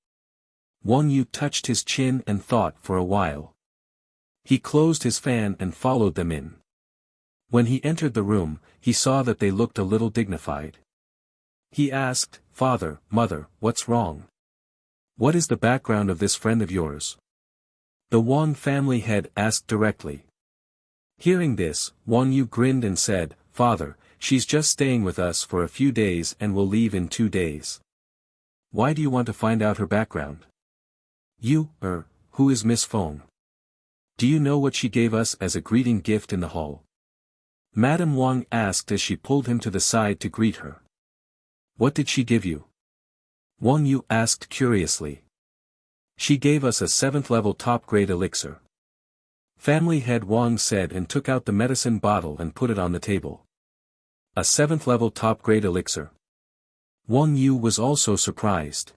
Wuxia touched his chin and thought for a while. He closed his fan and followed them in. When he entered the room, he saw that they looked a little dignified. He asked, "Father, Mother, what's wrong? What is the background of this friend of yours?" The Wang family head asked directly. Hearing this, Wuxia grinned and said, "Father, she's just staying with us for a few days and will leave in 2 days. Why do you want to find out her background? Who is Miss Feng? Do you know what she gave us as a greeting gift in the hall?" Madame Wang asked as she pulled him to the side to greet her. "What did she give you?" Wuxia asked curiously. "She gave us a 7th level top-grade elixir." Family head Wang said and took out the medicine bottle and put it on the table. A 7th level top-grade elixir. Wuxia was also surprised.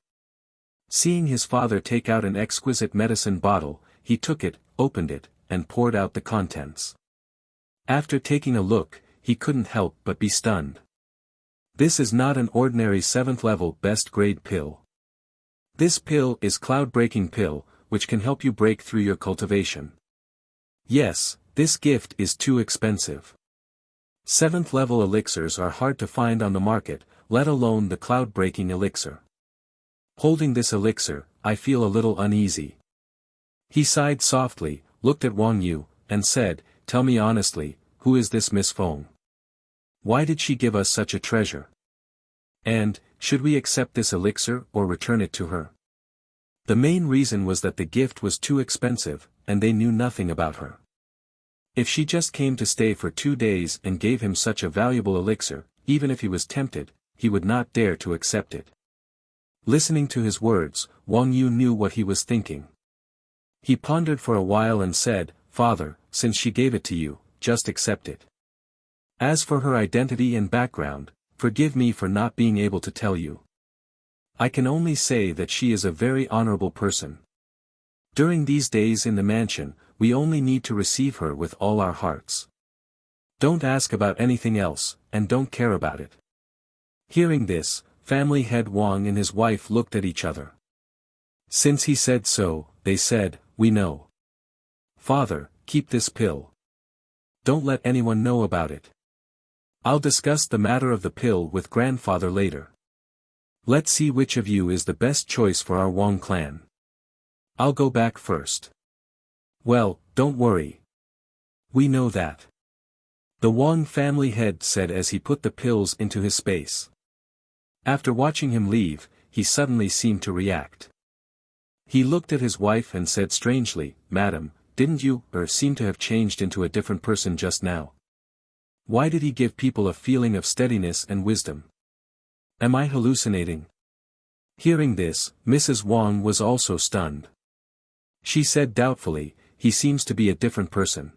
Seeing his father take out an exquisite medicine bottle, he took it, opened it, and poured out the contents. After taking a look, he couldn't help but be stunned. This is not an ordinary 7th level best grade pill. This pill is cloud-breaking pill, which can help you break through your cultivation. Yes, this gift is too expensive. 7th level elixirs are hard to find on the market, let alone the cloud-breaking elixir. Holding this elixir, I feel a little uneasy. He sighed softly, looked at Wuxia, and said, "Tell me honestly, who is this Miss Feng? Why did she give us such a treasure? And, should we accept this elixir or return it to her?" The main reason was that the gift was too expensive, and they knew nothing about her. If she just came to stay for 2 days and gave him such a valuable elixir, even if he was tempted, he would not dare to accept it. Listening to his words, Wuxia knew what he was thinking. He pondered for a while and said, "Father, since she gave it to you, just accept it. As for her identity and background, forgive me for not being able to tell you. I can only say that she is a very honorable person. During these days in the mansion, we only need to receive her with all our hearts. Don't ask about anything else, and don't care about it." Hearing this, family head Wang and his wife looked at each other. Since he said so, they said, "We know. Father, keep this pill. Don't let anyone know about it. I'll discuss the matter of the pill with grandfather later. Let's see which of you is the best choice for our Wang clan. I'll go back first." "Well, don't worry. We know that," the Wang family head said as he put the pills into his space. After watching him leave, he suddenly seemed to react. He looked at his wife and said strangely, "Madam, didn't you seem to have changed into a different person just now? Why did he give people a feeling of steadiness and wisdom? Am I hallucinating?" Hearing this, Mrs. Wang was also stunned. She said doubtfully, "He seems to be a different person.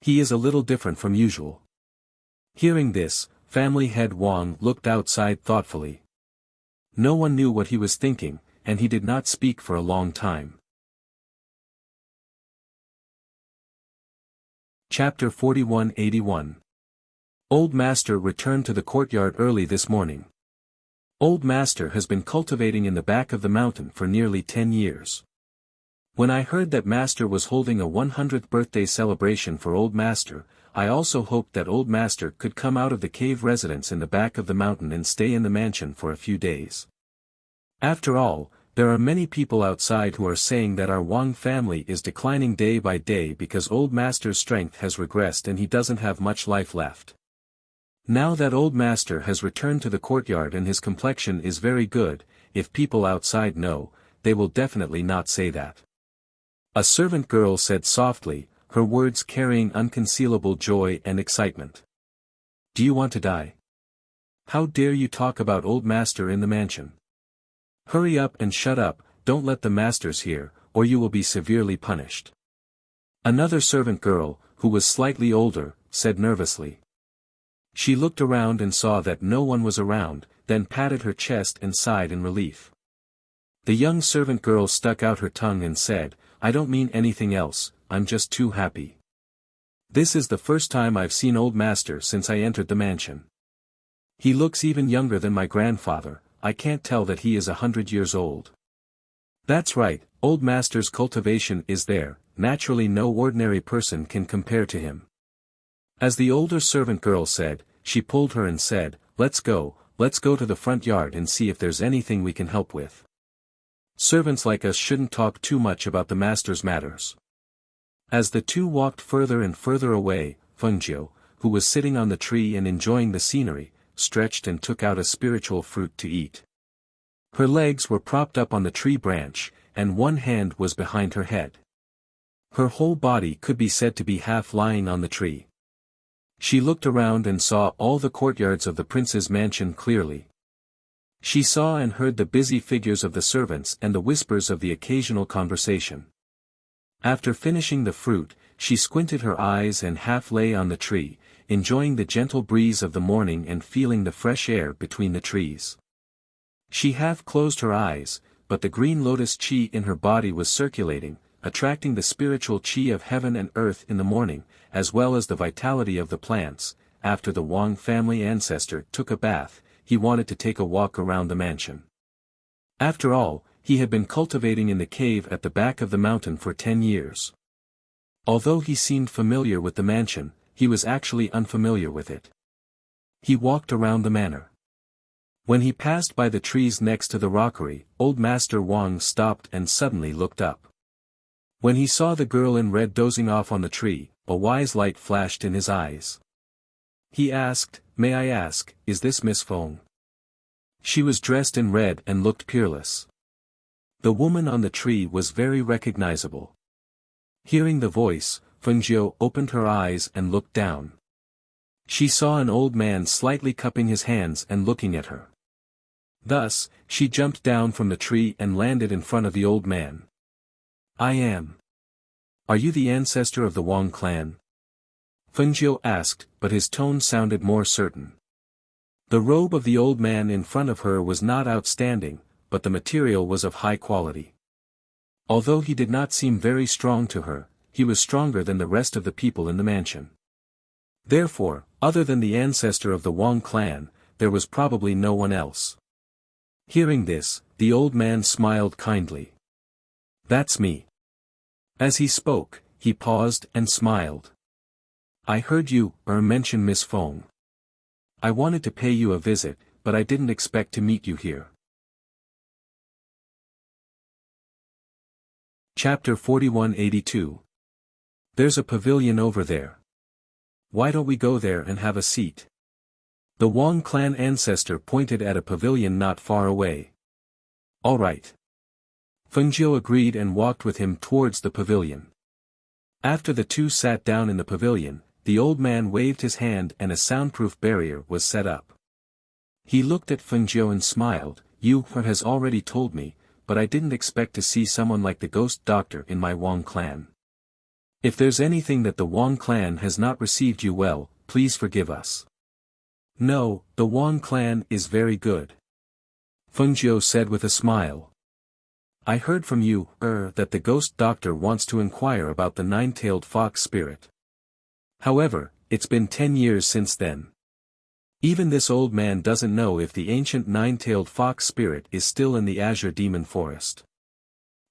He is a little different from usual." Hearing this, family head Wang looked outside thoughtfully. No one knew what he was thinking, and he did not speak for a long time. Chapter 4181. Old Master returned to the courtyard early this morning. Old Master has been cultivating in the back of the mountain for nearly 10 years. When I heard that Master was holding a 100th birthday celebration for Old Master, I also hoped that Old Master could come out of the cave residence in the back of the mountain and stay in the mansion for a few days. After all, There are many people outside who are saying that our Wang family is declining day by day because old master's strength has regressed and he doesn't have much life left. Now that old master has returned to the courtyard and his complexion is very good, if people outside know, they will definitely not say that. A servant girl said softly, her words carrying unconcealable joy and excitement. Do you want to die? How dare you talk about old master in the mansion? Hurry up and shut up, don't let the masters hear, or you will be severely punished. Another servant girl, who was slightly older, said nervously. She looked around and saw that no one was around, then patted her chest and sighed in relief. The young servant girl stuck out her tongue and said, I don't mean anything else, I'm just too happy. This is the first time I've seen old master since I entered the mansion. He looks even younger than my grandfather, I can't tell that he is 100 years old. That's right, old master's cultivation is there, naturally no ordinary person can compare to him. As the older servant girl said, she pulled her and said, let's go to the front yard and see if there's anything we can help with. Servants like us shouldn't talk too much about the master's matters. As the two walked further and further away, Fengjiu, who was sitting on the tree and enjoying the scenery, stretched and took out a spiritual fruit to eat. Her legs were propped up on the tree branch, and one hand was behind her head. Her whole body could be said to be half lying on the tree. She looked around and saw all the courtyards of the prince's mansion clearly. She saw and heard the busy figures of the servants and the whispers of the occasional conversation. After finishing the fruit, she squinted her eyes and half lay on the tree, enjoying the gentle breeze of the morning and feeling the fresh air between the trees. She half closed her eyes, but the green lotus qi in her body was circulating, attracting the spiritual qi of heaven and earth in the morning, as well as the vitality of the plants. After the Wang family ancestor took a bath, he wanted to take a walk around the mansion. After all, he had been cultivating in the cave at the back of the mountain for 10 years. Although he seemed familiar with the mansion, he was actually unfamiliar with it. He walked around the manor. When he passed by the trees next to the rockery, old Master Wang stopped and suddenly looked up. When he saw the girl in red dozing off on the tree, a wise light flashed in his eyes. He asked, May I ask, is this Miss Feng? She was dressed in red and looked peerless. The woman on the tree was very recognizable. Hearing the voice, Fengjiu opened her eyes and looked down. She saw an old man slightly cupping his hands and looking at her. Thus, she jumped down from the tree and landed in front of the old man. I am. Are you the ancestor of the Wang clan? Fengjiu asked, but his tone sounded more certain. The robe of the old man in front of her was not outstanding, but the material was of high quality. Although he did not seem very strong to her, he was stronger than the rest of the people in the mansion. Therefore, other than the ancestor of the Wang clan, there was probably no one else. Hearing this, the old man smiled kindly. That's me. As he spoke, he paused and smiled. I heard you mention Miss Feng. I wanted to pay you a visit, but I didn't expect to meet you here. Chapter 4182. There's a pavilion over there. Why don't we go there and have a seat? The Wang clan ancestor pointed at a pavilion not far away. All right. Fengjiu agreed and walked with him towards the pavilion. After the two sat down in the pavilion, the old man waved his hand and a soundproof barrier was set up. He looked at Fengjiu and smiled, You has already told me, but I didn't expect to see someone like the ghost doctor in my Wang clan. If there's anything that the Wang clan has not received you well, please forgive us. No, the Wang clan is very good. Fengjiu said with a smile. I heard from you, that the ghost doctor wants to inquire about the nine-tailed fox spirit. However, it's been 10 years since then. Even this old man doesn't know if the ancient nine-tailed fox spirit is still in the Azure Demon Forest.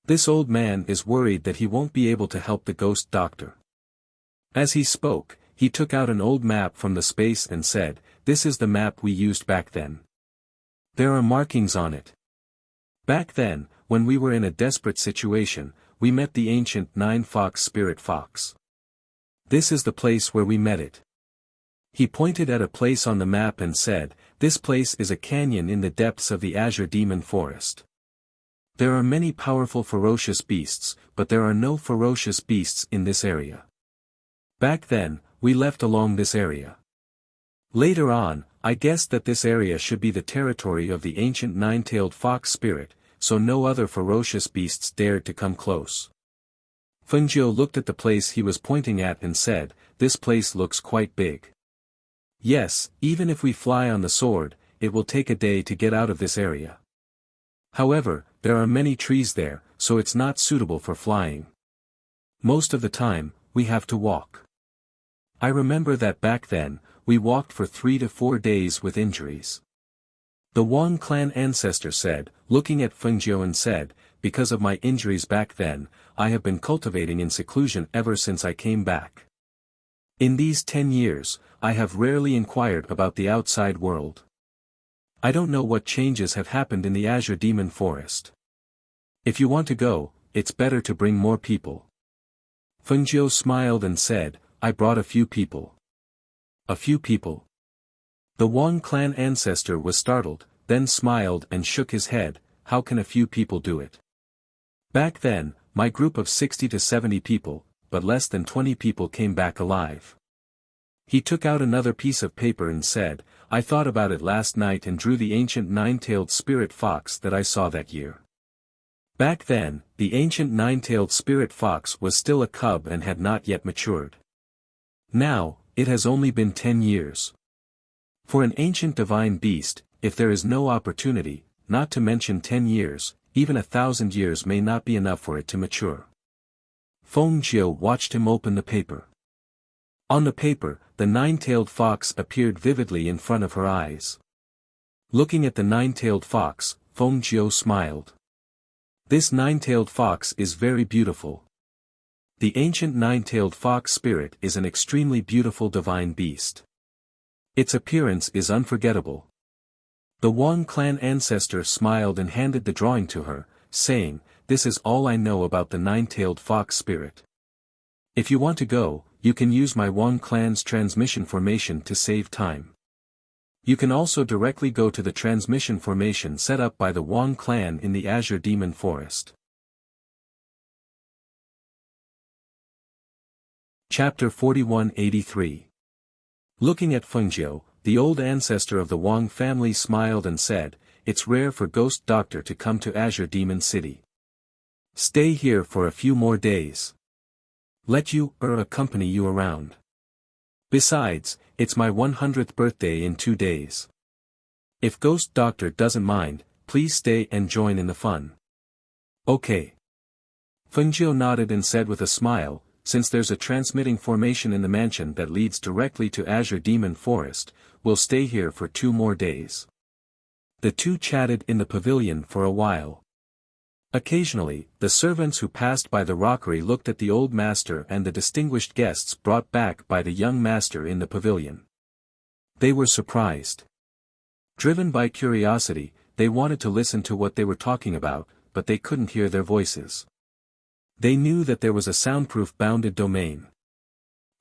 This old man is worried that he won't be able to help the ghost doctor. As he spoke, he took out an old map from the space and said, This is the map we used back then. There are markings on it. Back then, when we were in a desperate situation, we met the ancient 9-fox spirit fox. This is the place where we met it. He pointed at a place on the map and said, "This place is a canyon in the depths of the Azure Demon Forest. There are many powerful ferocious beasts, but there are no ferocious beasts in this area. Back then, we left along this area. Later on, I guessed that this area should be the territory of the ancient 9-tailed fox spirit, so no other ferocious beasts dared to come close." Fengjiu looked at the place he was pointing at and said, "This place looks quite big. Yes, even if we fly on the sword, it will take a day to get out of this area. However, there are many trees there, so it's not suitable for flying. Most of the time, we have to walk. I remember that back then, we walked for 3 to 4 days with injuries." The Wang clan ancestor said, looking at Fengjiu and said, "Because of my injuries back then, I have been cultivating in seclusion ever since I came back. In these 10 years, I have rarely inquired about the outside world. I don't know what changes have happened in the Azure Demon Forest. If you want to go, it's better to bring more people." Fengjiu smiled and said, "I brought a few people." "A few people?" The Wang clan ancestor was startled, then smiled and shook his head. "How can a few people do it? Back then, my group of 60 to 70 people, but less than 20 people came back alive." He took out another piece of paper and said, "I thought about it last night and drew the ancient 9-tailed spirit fox that I saw that year. Back then, the ancient 9-tailed spirit fox was still a cub and had not yet matured. Now, it has only been 10 years. For an ancient divine beast, if there is no opportunity, not to mention 10 years, even 1,000 years may not be enough for it to mature." Fengjiu watched him open the paper. On the paper, the 9-tailed fox appeared vividly in front of her eyes. Looking at the 9-tailed fox, Fengjiu smiled. "This 9-tailed fox is very beautiful. The ancient 9-tailed fox spirit is an extremely beautiful divine beast. Its appearance is unforgettable." The Wang clan ancestor smiled and handed the drawing to her, saying, "This is all I know about the 9-tailed fox spirit. If you want to go, you can use my Wang clan's transmission formation to save time. You can also directly go to the transmission formation set up by the Wang clan in the Azure Demon Forest." Chapter 4183. Looking at Fengjiu, the old ancestor of the Wang family smiled and said, "It's rare for Ghost Doctor to come to Azure Demon City. Stay here for a few more days. Let you accompany you around. Besides, it's my 100th birthday in 2 days. If Ghost Doctor doesn't mind, please stay and join in the fun." "Okay." Fengjiu nodded and said with a smile, "Since there's a transmitting formation in the mansion that leads directly to Azure Demon Forest, we'll stay here for 2 more days." The two chatted in the pavilion for a while. Occasionally, the servants who passed by the rockery looked at the old master and the distinguished guests brought back by the young master in the pavilion. They were surprised. Driven by curiosity, they wanted to listen to what they were talking about, but they couldn't hear their voices. They knew that there was a soundproof bounded domain.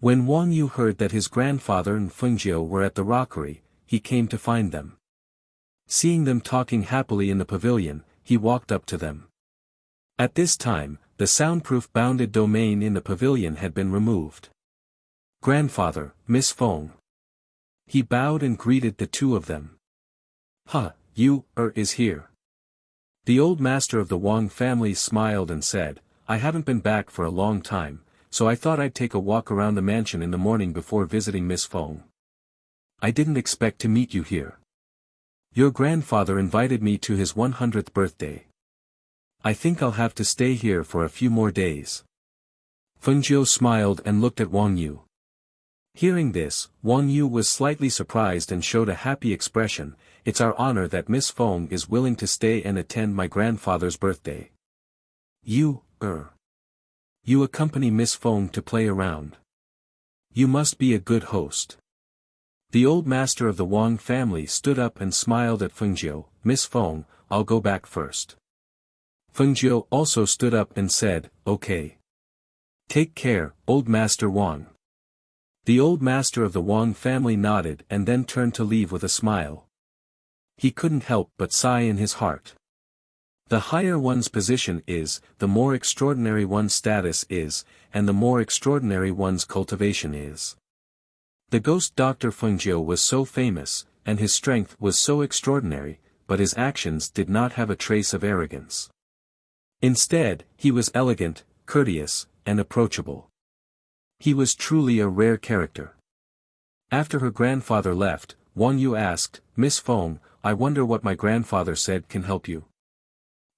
When Wang Yu heard that his grandfather and Fengjiu were at the rockery, he came to find them. Seeing them talking happily in the pavilion, he walked up to them. At this time, the soundproof bounded domain in the pavilion had been removed. "Grandfather, Miss Feng." He bowed and greeted the two of them. You is here." The old master of the Wang family smiled and said, "I haven't been back for a long time, so I thought I'd take a walk around the mansion in the morning before visiting Miss Feng. I didn't expect to meet you here. Your grandfather invited me to his 100th birthday. I think I'll have to stay here for a few more days." Fengjiu smiled and looked at Wang Yu. Hearing this, Wang Yu was slightly surprised and showed a happy expression. "It's our honor that Miss Feng is willing to stay and attend my grandfather's birthday. You accompany Miss Feng to play around. You must be a good host." The old master of the Wang family stood up and smiled at Fengjiu. "Miss Feng, I'll go back first." Fengjiu also stood up and said, "Okay. Take care, old Master Wang." The old master of the Wang family nodded and then turned to leave with a smile. He couldn't help but sigh in his heart. The higher one's position is, the more extraordinary one's status is, and the more extraordinary one's cultivation is. The ghost doctor Fengjiu was so famous, and his strength was so extraordinary, but his actions did not have a trace of arrogance. Instead, he was elegant, courteous, and approachable. He was truly a rare character. After her grandfather left, Wang Yu asked, "Miss Feng, I wonder what my grandfather said can help you."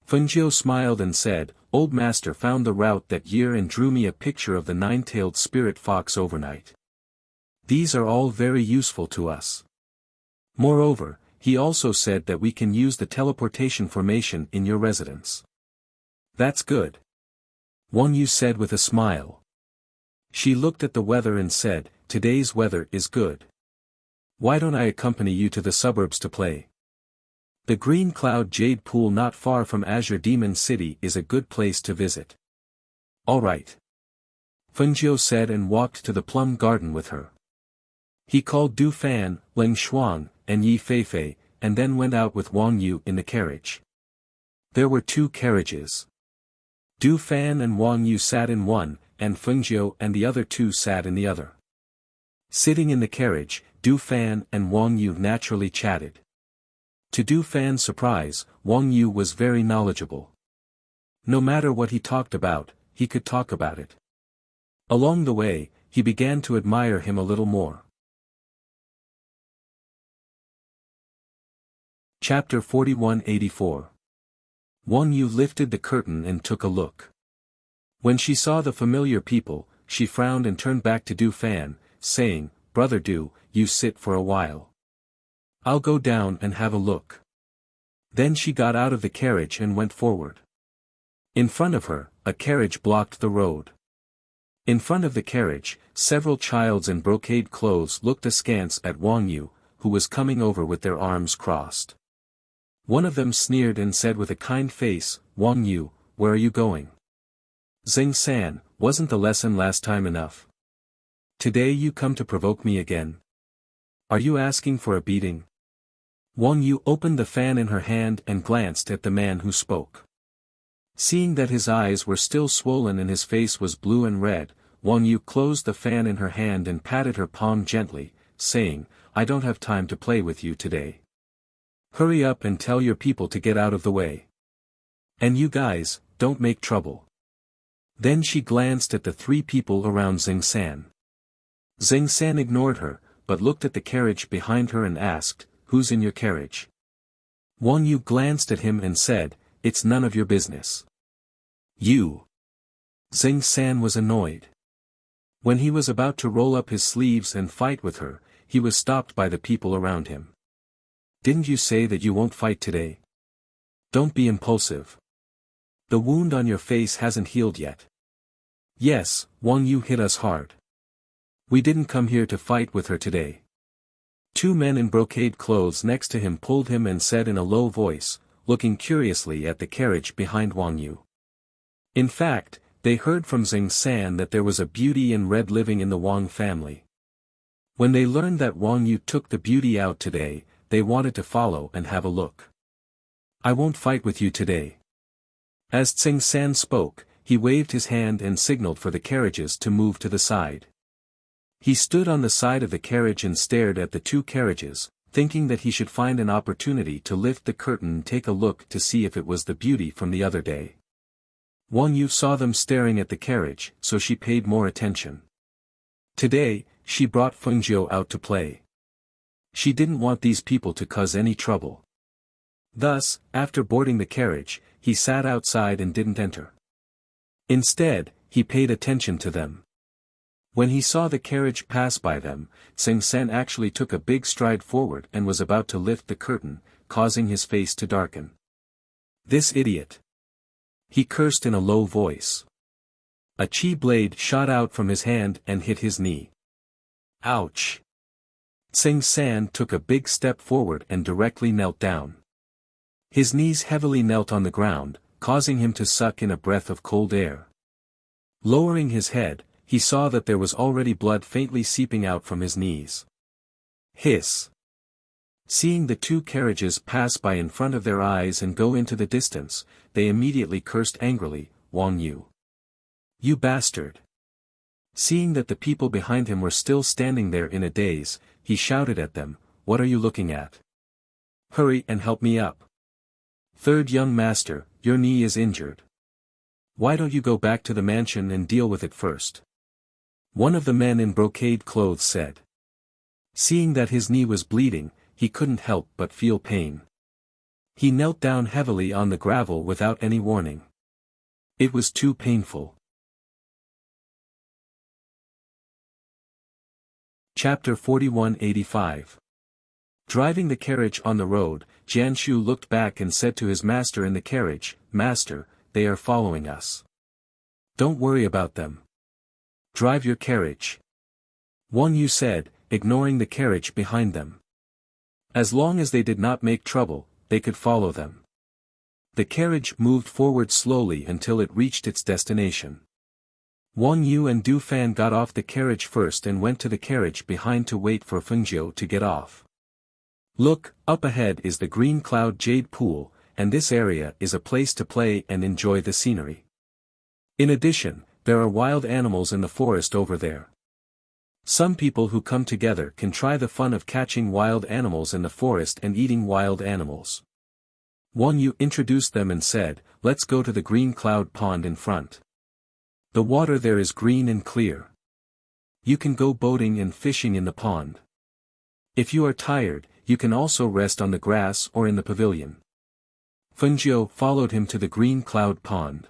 Fengjiu smiled and said, "Old master found the route that year and drew me a picture of the nine-tailed spirit fox overnight. These are all very useful to us. Moreover, he also said that we can use the teleportation formation in your residence." "That's good," Wang Yu said with a smile. She looked at the weather and said, "Today's weather is good. Why don't I accompany you to the suburbs to play? The Green Cloud Jade Pool not far from Azure Demon City is a good place to visit." "All right," Fengjiu said and walked to the plum garden with her. He called Du Fan, Leng Shuang, and Yi Feifei, and then went out with Wang Yu in the carriage. There were 2 carriages. Du Fan and Wang Yu sat in one, and Fengjiu and the other 2 sat in the other. Sitting in the carriage, Du Fan and Wang Yu naturally chatted. To Du Fan's surprise, Wang Yu was very knowledgeable. No matter what he talked about, he could talk about it. Along the way, he began to admire him a little more. Chapter 4184. Wang Yu lifted the curtain and took a look. When she saw the familiar people, she frowned and turned back to Du Fan, saying, "Brother Du, you sit for a while. I'll go down and have a look." Then she got out of the carriage and went forward. In front of her, a carriage blocked the road. In front of the carriage, several childs in brocade clothes looked askance at Wang Yu, who was coming over with their arms crossed. One of them sneered and said with a kind face, "Wang Yu, where are you going? Xing-san, wasn't the lesson last time enough? Today you come to provoke me again. Are you asking for a beating?" Wang Yu opened the fan in her hand and glanced at the man who spoke. Seeing that his eyes were still swollen and his face was blue and red, Wang Yu closed the fan in her hand and patted her palm gently, saying, "I don't have time to play with you today. Hurry up and tell your people to get out of the way. And you guys, don't make trouble." Then she glanced at the 3 people around Xing-san. Xing-san ignored her, but looked at the carriage behind her and asked, "Who's in your carriage?" Wang Yu glanced at him and said, "It's none of your business." "You." Xing-san was annoyed. When he was about to roll up his sleeves and fight with her, he was stopped by the people around him. "Didn't you say that you won't fight today? Don't be impulsive. The wound on your face hasn't healed yet." "Yes, Wang Yu hit us hard. We didn't come here to fight with her today." 2 men in brocade clothes next to him pulled him and said in a low voice, looking curiously at the carriage behind Wang Yu. In fact, they heard from Xing-san that there was a beauty in red living in the Wang family. When they learned that Wang Yu took the beauty out today, they wanted to follow and have a look. "I won't fight with you today." As Xing-san spoke, he waved his hand and signaled for the carriages to move to the side. He stood on the side of the carriage and stared at the 2 carriages, thinking that he should find an opportunity to lift the curtain and take a look to see if it was the beauty from the other day. Wang Yu saw them staring at the carriage, so she paid more attention. Today, she brought Fengjiu out to play. She didn't want these people to cause any trouble. Thus, after boarding the carriage, he sat outside and didn't enter. Instead, he paid attention to them. When he saw the carriage pass by them, Xing-san actually took a big stride forward and was about to lift the curtain, causing his face to darken. "This idiot!" he cursed in a low voice. A chi blade shot out from his hand and hit his knee. "Ouch!" Xing-san took a big step forward and directly knelt down. His knees heavily knelt on the ground, causing him to suck in a breath of cold air. Lowering his head, he saw that there was already blood faintly seeping out from his knees. Hiss! Seeing the two carriages pass by in front of their eyes and go into the distance, they immediately cursed angrily, "Wang Yu! You bastard!" Seeing that the people behind him were still standing there in a daze, he shouted at them, "What are you looking at? Hurry and help me up. Third young master, your knee is injured. Why don't you go back to the mansion and deal with it first?" One of the men in brocade clothes said. Seeing that his knee was bleeding, he couldn't help but feel pain. He knelt down heavily on the gravel without any warning. It was too painful. Chapter 4185. Driving the carriage on the road, Jianshu looked back and said to his master in the carriage, "Master, they are following us. Don't worry about them. Drive your carriage." Wang Yu said, ignoring the carriage behind them. As long as they did not make trouble, they could follow them. The carriage moved forward slowly until it reached its destination. Wang Yu and Du Fan got off the carriage first and went to the carriage behind to wait for Fengjiu to get off. "Look, up ahead is the Green Cloud Jade Pool, and this area is a place to play and enjoy the scenery. In addition, there are wild animals in the forest over there. Some people who come together can try the fun of catching wild animals in the forest and eating wild animals." Wang Yu introduced them and said, "Let's go to the Green Cloud Pond in front. The water there is green and clear. You can go boating and fishing in the pond. If you are tired, you can also rest on the grass or in the pavilion." Fengjiu followed him to the Green Cloud Pond.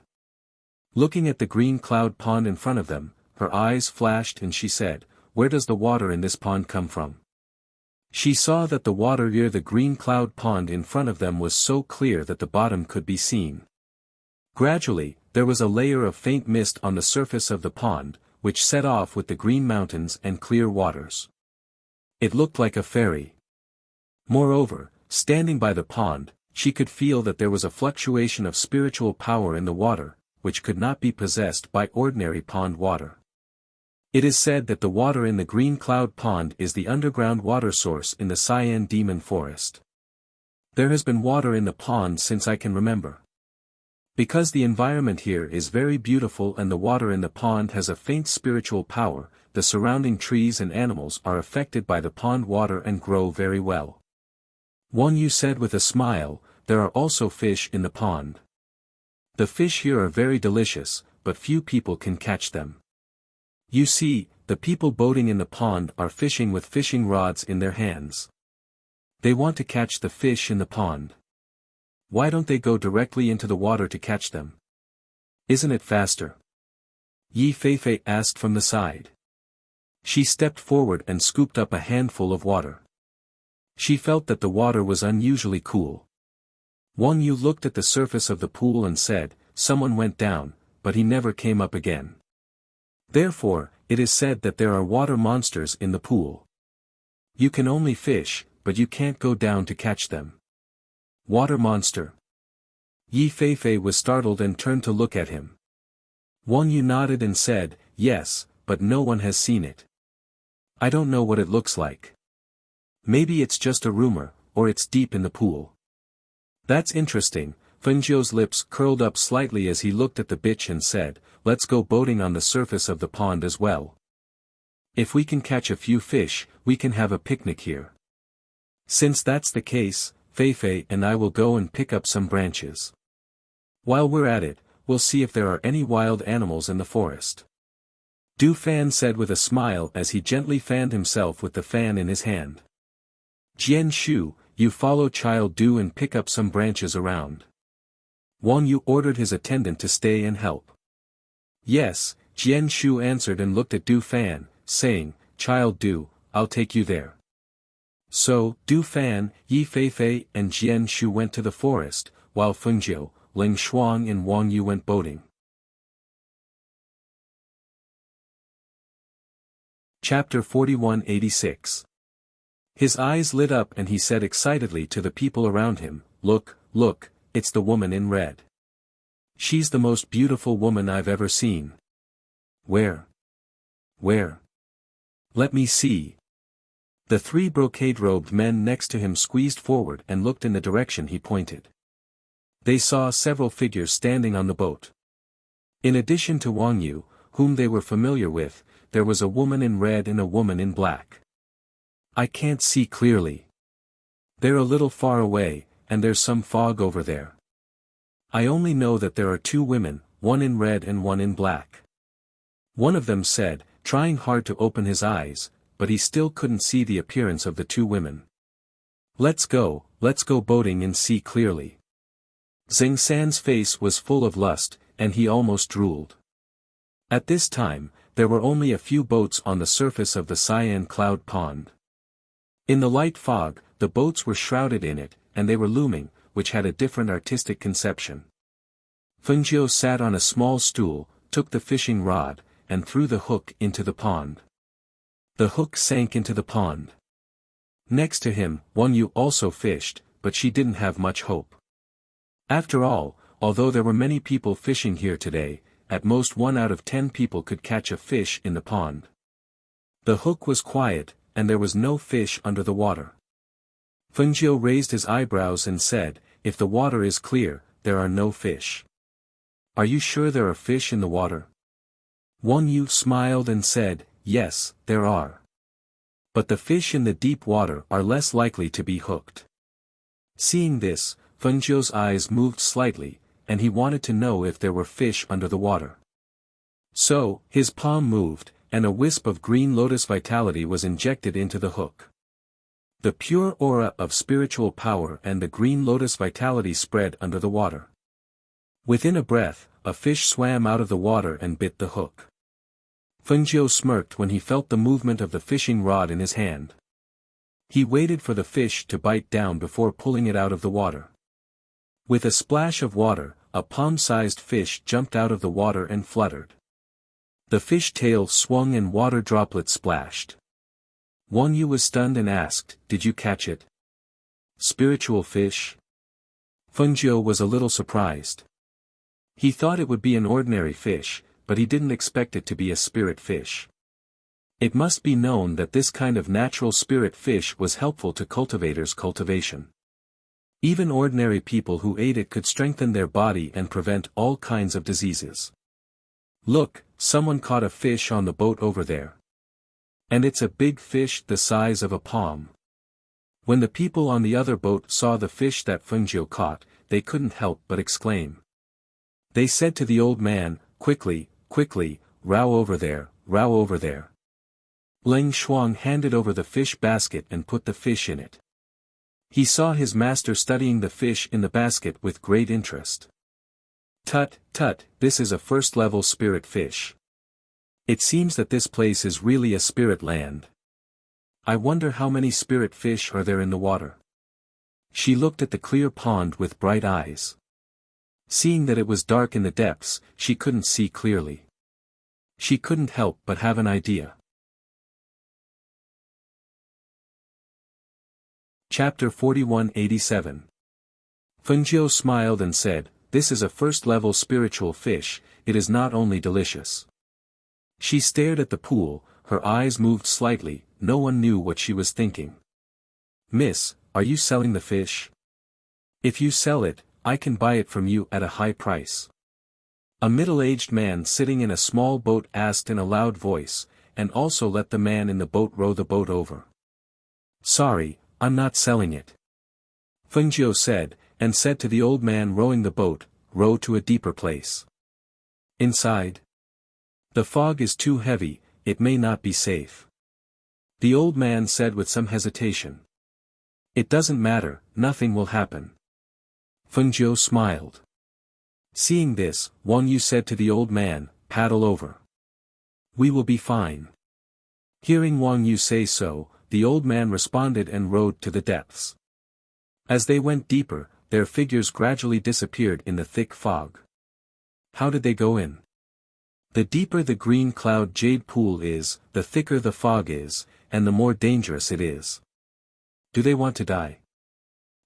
Looking at the Green Cloud Pond in front of them, her eyes flashed and she said, "Where does the water in this pond come from?" She saw that the water near the Green Cloud Pond in front of them was so clear that the bottom could be seen. Gradually, there was a layer of faint mist on the surface of the pond, which set off with the green mountains and clear waters. It looked like a fairy. Moreover, standing by the pond, she could feel that there was a fluctuation of spiritual power in the water, which could not be possessed by ordinary pond water. It is said that the water in the Green Cloud Pond is the underground water source in the Cyan Demon Forest. There has been water in the pond since I can remember. Because the environment here is very beautiful and the water in the pond has a faint spiritual power, the surrounding trees and animals are affected by the pond water and grow very well." Wang Yu said with a smile, "There are also fish in the pond. The fish here are very delicious, but few people can catch them. You see, the people boating in the pond are fishing with fishing rods in their hands. They want to catch the fish in the pond. Why don't they go directly into the water to catch them? Isn't it faster?" Yi Feifei asked from the side. She stepped forward and scooped up a handful of water. She felt that the water was unusually cool. Wang Yu looked at the surface of the pool and said, "Someone went down, but he never came up again. Therefore, it is said that there are water monsters in the pool. You can only fish, but you can't go down to catch them." "Water monster?" Yi Feifei was startled and turned to look at him. Wang Yu nodded and said, "Yes, but no one has seen it. I don't know what it looks like. Maybe it's just a rumor, or it's deep in the pool." "That's interesting." Fengjiu's lips curled up slightly as he looked at the bitch and said, "Let's go boating on the surface of the pond as well. If we can catch a few fish, we can have a picnic here. Since that's the case, Feifei and I will go and pick up some branches. While we're at it, we'll see if there are any wild animals in the forest." Du Fan said with a smile as he gently fanned himself with the fan in his hand. "Jianshu, you follow Child Du and pick up some branches around." Wang Yu ordered his attendant to stay and help. "Yes," Jianshu answered and looked at Du Fan, saying, "Child Du, I'll take you there." So, Du Fan, Yi Feifei and Jianshu went to the forest, while Fengjiu, Ling Shuang and Wang Yu went boating. Chapter 4186. His eyes lit up and he said excitedly to the people around him, "Look, look, it's the woman in red. She's the most beautiful woman I've ever seen. Where? Where? Let me see. The three brocade-robed men next to him squeezed forward and looked in the direction he pointed. They saw several figures standing on the boat. In addition to Wang Yu, whom they were familiar with, there was a woman in red and a woman in black. I can't see clearly. They're a little far away, and there's some fog over there. I only know that there are two women, one in red and one in black. One of them said, trying hard to open his eyes, but he still couldn't see the appearance of the two women. Let's go boating and see clearly. Zheng San's face was full of lust, and he almost drooled. At this time, there were only a few boats on the surface of the cyan cloud pond. In the light fog, the boats were shrouded in it, and they were looming, which had a different artistic conception. Fengjiu sat on a small stool, took the fishing rod, and threw the hook into the pond. The hook sank into the pond. Next to him, Wang Yu also fished, but she didn't have much hope. After all, although there were many people fishing here today, at most 1 out of 10 people could catch a fish in the pond. The hook was quiet, and there was no fish under the water. Fengjiu raised his eyebrows and said, if the water is clear, there are no fish. Are you sure there are fish in the water? Wang Yu smiled and said, yes, there are. But the fish in the deep water are less likely to be hooked. Seeing this, Fengjiu's eyes moved slightly, and he wanted to know if there were fish under the water. So, his palm moved, and a wisp of green lotus vitality was injected into the hook. The pure aura of spiritual power and the green lotus vitality spread under the water. Within a breath, a fish swam out of the water and bit the hook. Fengjiu smirked when he felt the movement of the fishing rod in his hand. He waited for the fish to bite down before pulling it out of the water. With a splash of water, a palm-sized fish jumped out of the water and fluttered. The fish tail swung and water droplets splashed. Wang Yu was stunned and asked, did you catch it? Spiritual fish? Fengjiu was a little surprised. He thought it would be an ordinary fish, but he didn't expect it to be a spirit fish. It must be known that this kind of natural spirit fish was helpful to cultivators' cultivation. Even ordinary people who ate it could strengthen their body and prevent all kinds of diseases. Look, someone caught a fish on the boat over there. And it's a big fish the size of a palm. When the people on the other boat saw the fish that Fengjiu caught, they couldn't help but exclaim. They said to the old man, quickly, row over there, row over there. Leng Shuang handed over the fish basket and put the fish in it. He saw his master studying the fish in the basket with great interest. Tut, this is a first-level spirit fish. It seems that this place is really a spirit land. I wonder how many spirit fish are there in the water. She looked at the clear pond with bright eyes. Seeing that it was dark in the depths, she couldn't see clearly. She couldn't help but have an idea. Chapter 4187. Fengjiu smiled and said, this is a first-level spiritual fish, it is not only delicious. She stared at the pool, her eyes moved slightly, no one knew what she was thinking. Miss, are you selling the fish? If you sell it, I can buy it from you at a high price. A middle-aged man sitting in a small boat asked in a loud voice, and also let the man in the boat row the boat over. Sorry, I'm not selling it. Fengjiu said, and said to the old man rowing the boat, row to a deeper place. Inside? The fog is too heavy, it may not be safe. The old man said with some hesitation. It doesn't matter, nothing will happen. Fengjiu smiled. Seeing this, Wang Yu said to the old man, paddle over. We will be fine. Hearing Wang Yu say so, the old man responded and rowed to the depths. As they went deeper, their figures gradually disappeared in the thick fog. How did they go in? The deeper the green cloud jade pool is, the thicker the fog is, and the more dangerous it is. Do they want to die?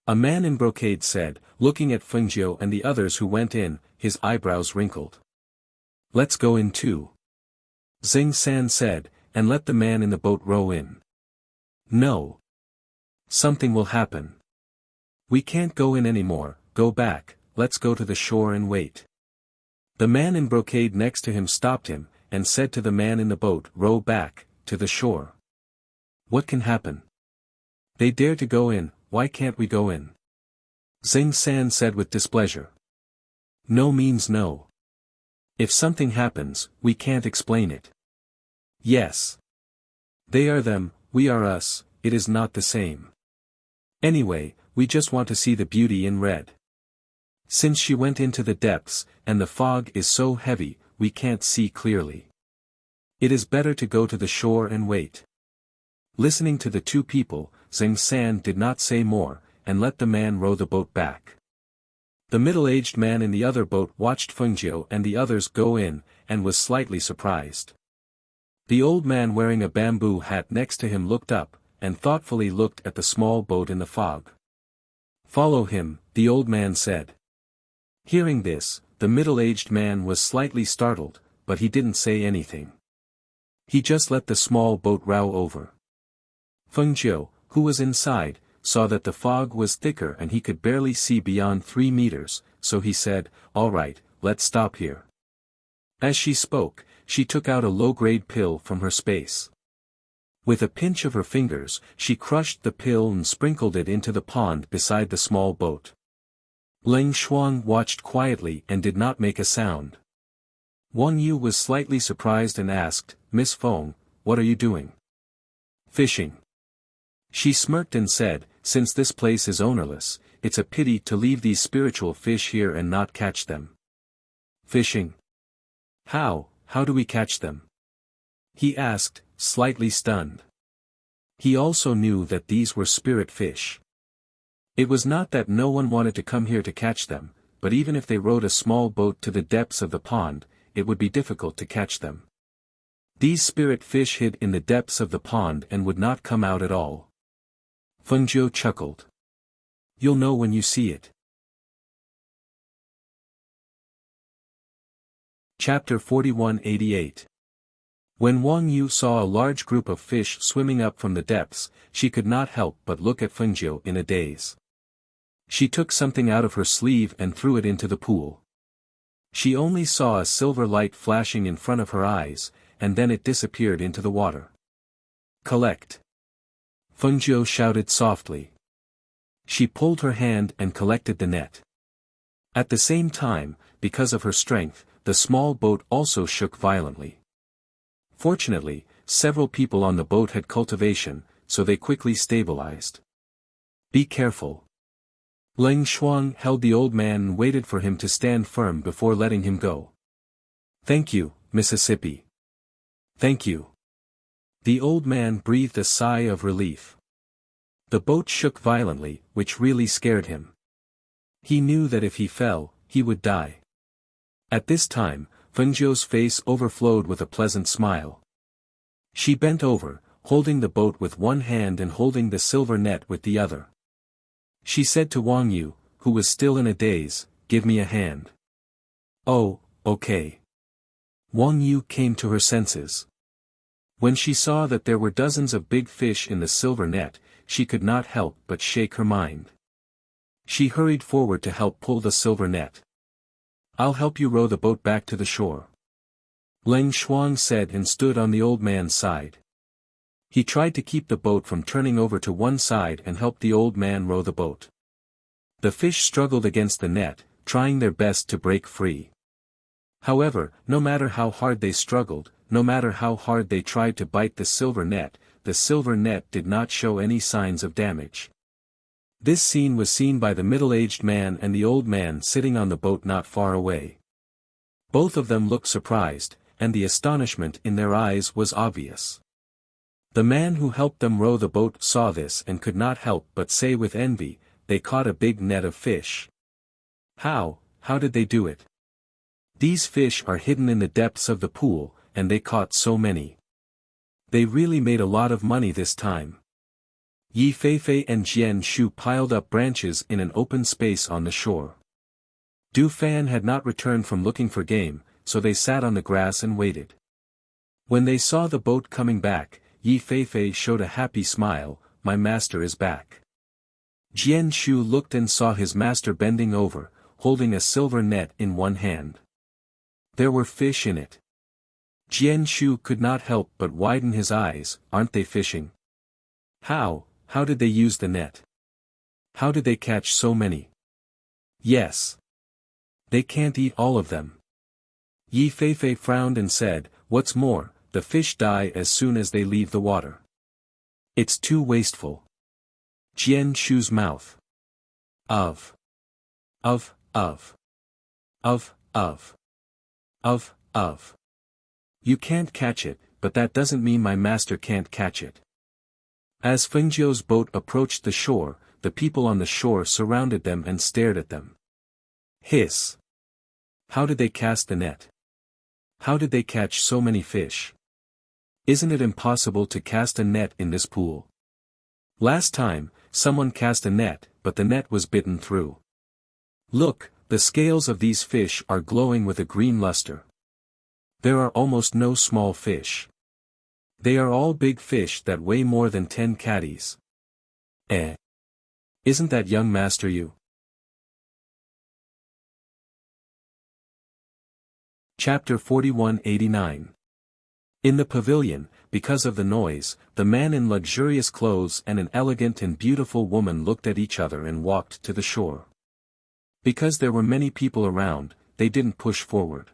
A man in brocade said, looking at Fengjiu and the others who went in, his eyebrows wrinkled. Let's go in too. Xing San said, and let the man in the boat row in. No. Something will happen. We can't go in anymore, go back, let's go to the shore and wait. The man in brocade next to him stopped him, and said to the man in the boat, row back, to the shore. What can happen? They dare to go in, why can't we go in? Xing San said with displeasure. No means no. If something happens, we can't explain it. Yes. They are them, we are us, it is not the same. Anyway, we just want to see the beauty in red. Since she went into the depths, and the fog is so heavy, we can't see clearly. It is better to go to the shore and wait. Listening to the two people, Xing San did not say more, and let the man row the boat back. The middle-aged man in the other boat watched Fengjiu and the others go in, and was slightly surprised. The old man wearing a bamboo hat next to him looked up, and thoughtfully looked at the small boat in the fog. Follow him, the old man said. Hearing this, the middle-aged man was slightly startled, but he didn't say anything. He just let the small boat row over. Fengjiu, who was inside, saw that the fog was thicker and he could barely see beyond 3 meters, so he said, all right, let's stop here. As she spoke, she took out a low-grade pill from her space. With a pinch of her fingers, she crushed the pill and sprinkled it into the pond beside the small boat. Leng Shuang watched quietly and did not make a sound. Wang Yu was slightly surprised and asked, Miss Feng, what are you doing? Fishing. She smirked and said, since this place is ownerless, it's a pity to leave these spiritual fish here and not catch them. Fishing? How do we catch them? He asked, slightly stunned. He also knew that these were spirit fish. It was not that no one wanted to come here to catch them, but even if they rowed a small boat to the depths of the pond, it would be difficult to catch them. These spirit fish hid in the depths of the pond and would not come out at all. Fengjiu chuckled. You'll know when you see it. Chapter 4188. When Wang Yu saw a large group of fish swimming up from the depths, she could not help but look at Fengjiu in a daze. She took something out of her sleeve and threw it into the pool. She only saw a silver light flashing in front of her eyes, and then it disappeared into the water. Collect. Fengjiu shouted softly. She pulled her hand and collected the net. At the same time, because of her strength, the small boat also shook violently. Fortunately, several people on the boat had cultivation, so they quickly stabilized. Be careful. Leng Shuang held the old man and waited for him to stand firm before letting him go. Thank you, Mississippi. Thank you. The old man breathed a sigh of relief. The boat shook violently, which really scared him. He knew that if he fell, he would die. At this time, Fengjiu's face overflowed with a pleasant smile. She bent over, holding the boat with one hand and holding the silver net with the other. She said to Wang Yu, who was still in a daze, give me a hand. Oh, okay. Wang Yu came to her senses. When she saw that there were dozens of big fish in the silver net, she could not help but shake her mind. She hurried forward to help pull the silver net. I'll help you row the boat back to the shore. Leng Shuang said and stood on the old man's side. He tried to keep the boat from turning over to one side and helped the old man row the boat. The fish struggled against the net, trying their best to break free. However, no matter how hard they struggled, no matter how hard they tried to bite the silver net did not show any signs of damage. This scene was seen by the middle-aged man and the old man sitting on the boat not far away. Both of them looked surprised, and the astonishment in their eyes was obvious. The man who helped them row the boat saw this and could not help but say with envy, they caught a big net of fish. How did they do it? These fish are hidden in the depths of the pool, and they caught so many. They really made a lot of money this time. Yi Feifei and Jian Shu piled up branches in an open space on the shore. Du Fan had not returned from looking for game, so they sat on the grass and waited. When they saw the boat coming back, Yi Feifei showed a happy smile. "My master is back." Jian Shu looked and saw his master bending over, holding a silver net in one hand. There were fish in it. Jian Shu could not help but widen his eyes. "Aren't they fishing? How did they use the net? How did they catch so many?" "Yes. They can't eat all of them." Yi Feifei frowned and said, "What's more, the fish die as soon as they leave the water. It's too wasteful." Jian Shu's mouth. Of. You can't catch it, but that doesn't mean my master can't catch it. As Fengjiu's boat approached the shore, the people on the shore surrounded them and stared at them. Hiss. How did they cast the net? How did they catch so many fish? Isn't it impossible to cast a net in this pool? Last time, someone cast a net, but the net was bitten through. Look, the scales of these fish are glowing with a green luster. There are almost no small fish. They are all big fish that weigh more than 10 caddies. Isn't that young master you? Chapter 4189. In the pavilion, because of the noise, the man in luxurious clothes and an elegant and beautiful woman looked at each other and walked to the shore. Because there were many people around, they didn't push forward.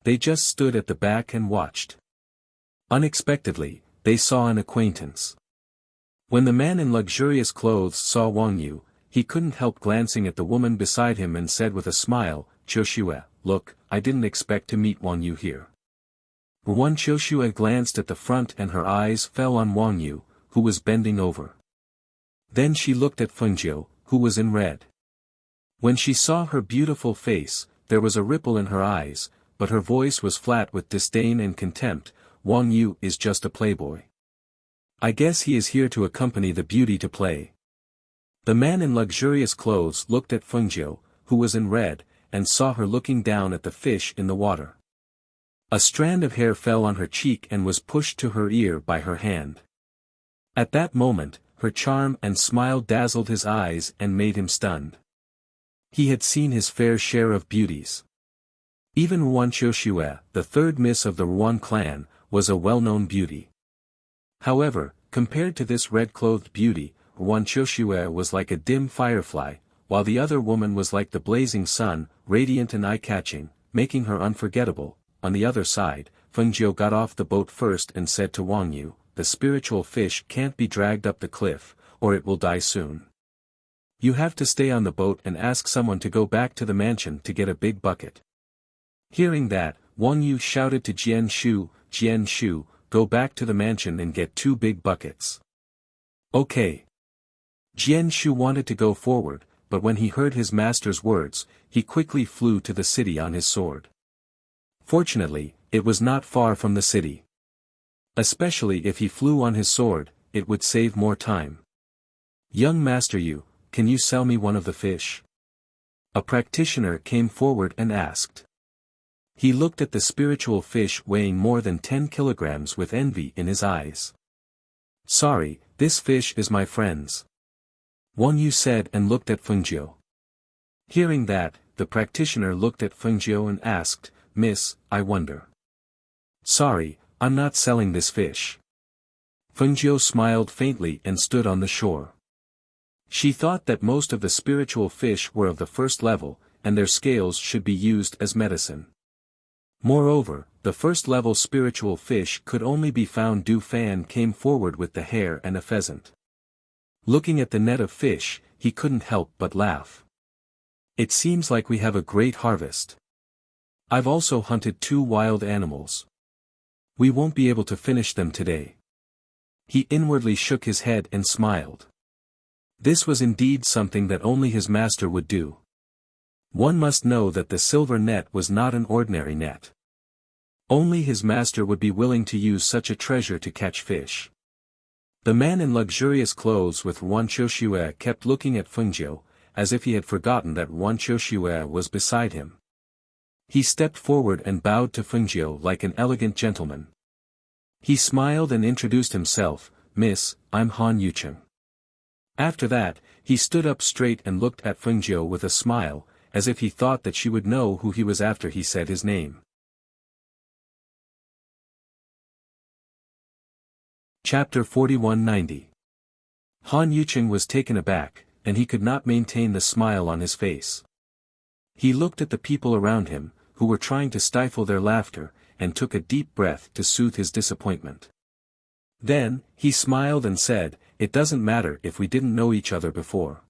They just stood at the back and watched. Unexpectedly, they saw an acquaintance. When the man in luxurious clothes saw Wang Yu, he couldn't help glancing at the woman beside him and said with a smile, "Qiushue, look, I didn't expect to meet Wang Yu here." Wan Qiushue glanced at the front and her eyes fell on Wang Yu, who was bending over. Then she looked at Fengjiu, who was in red. When she saw her beautiful face, there was a ripple in her eyes, but her voice was flat with disdain and contempt. "Wang Yu is just a playboy. I guess he is here to accompany the beauty to play." The man in luxurious clothes looked at Fengjiu, who was in red, and saw her looking down at the fish in the water. A strand of hair fell on her cheek and was pushed to her ear by her hand. At that moment, her charm and smile dazzled his eyes and made him stunned. He had seen his fair share of beauties. Even Ruan Qiushue, the third miss of the Ruan clan, was a well-known beauty. However, compared to this red-clothed beauty, Ruan Qiushue was like a dim firefly, while the other woman was like the blazing sun, radiant and eye-catching, making her unforgettable. On the other side, Fengjiu got off the boat first and said to Wang Yu, "The spiritual fish can't be dragged up the cliff, or it will die soon. You have to stay on the boat and ask someone to go back to the mansion to get a big bucket." Hearing that, Wang Yu shouted to Jian Shu, "Go back to the mansion and get 2 big buckets." "Okay." Jian Shu wanted to go forward, but when he heard his master's words, he quickly flew to the city on his sword. Fortunately, it was not far from the city. Especially if he flew on his sword, it would save more time. "Young Master Yu, can you sell me one of the fish?" A practitioner came forward and asked. He looked at the spiritual fish weighing more than 10 kilograms with envy in his eyes. "Sorry, this fish is my friend's," Wang Yu said and looked at Fengjiu. Hearing that, the practitioner looked at Fengjiu and asked, "Miss, I wonder." "Sorry, I'm not selling this fish." Fengjiu smiled faintly and stood on the shore. She thought that most of the spiritual fish were of the first level, and their scales should be used as medicine. Moreover, the first-level spiritual fish could only be found. Du Fan came forward with the hare and a pheasant. Looking at the net of fish, he couldn't help but laugh. "It seems like we have a great harvest. I've also hunted 2 wild animals. We won't be able to finish them today." He inwardly shook his head and smiled. This was indeed something that only his master would do. One must know that the silver net was not an ordinary net. Only his master would be willing to use such a treasure to catch fish. The man in luxurious clothes with Wan Qiushue kept looking at Fengjiu, as if he had forgotten that Wan Qiushue was beside him. He stepped forward and bowed to Fengjiu like an elegant gentleman. He smiled and introduced himself, "Miss, I'm Han Yucheng." After that, he stood up straight and looked at Fengjiu with a smile, as if he thought that she would know who he was after he said his name. Chapter 4190. Han Yucheng was taken aback, and he could not maintain the smile on his face. He looked at the people around him, who were trying to stifle their laughter, and took a deep breath to soothe his disappointment. Then, he smiled and said, "It doesn't matter if we didn't know each other before.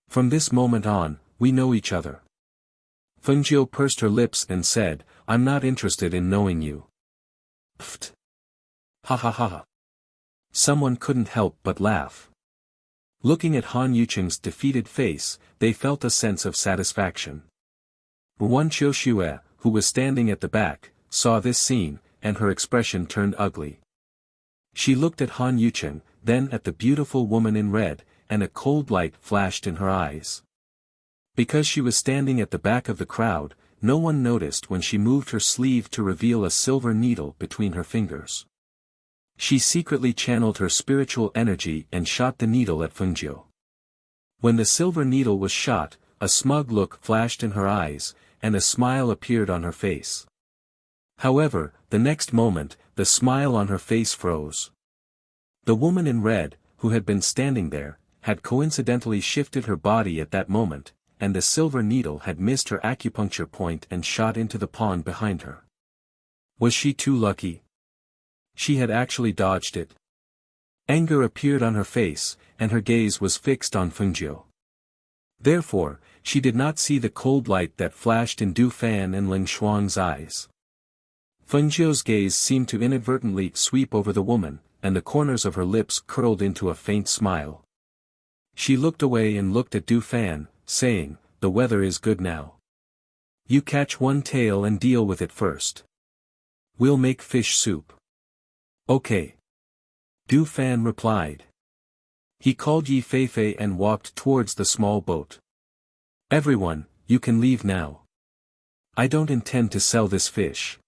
From this moment on, we know each other." Fengjiu pursed her lips and said, "I'm not interested in knowing you." Pfft. Ha ha ha ha. Someone couldn't help but laugh. Looking at Han Yucheng's defeated face, they felt a sense of satisfaction. Wan Qiushue, who was standing at the back, saw this scene, and her expression turned ugly. She looked at Han Yucheng, then at the beautiful woman in red, and a cold light flashed in her eyes. Because she was standing at the back of the crowd, no one noticed when she moved her sleeve to reveal a silver needle between her fingers. She secretly channeled her spiritual energy and shot the needle at Fengjiu. When the silver needle was shot, a smug look flashed in her eyes, and a smile appeared on her face. However, the next moment, the smile on her face froze. The woman in red, who had been standing there, had coincidentally shifted her body at that moment, and the silver needle had missed her acupuncture point and shot into the pond behind her. Was she too lucky? She had actually dodged it. Anger appeared on her face, and her gaze was fixed on Fengjiu. Therefore, she did not see the cold light that flashed in Du Fan and Ling Shuang's eyes. Fengjiu's gaze seemed to inadvertently sweep over the woman, and the corners of her lips curled into a faint smile. She looked away and looked at Du Fan, saying, "The weather is good now. You catch one tail and deal with it first. We'll make fish soup." "Okay." Du Fan replied. He called Yi Feifei and walked towards the small boat. "Everyone, you can leave now. I don't intend to sell this fish."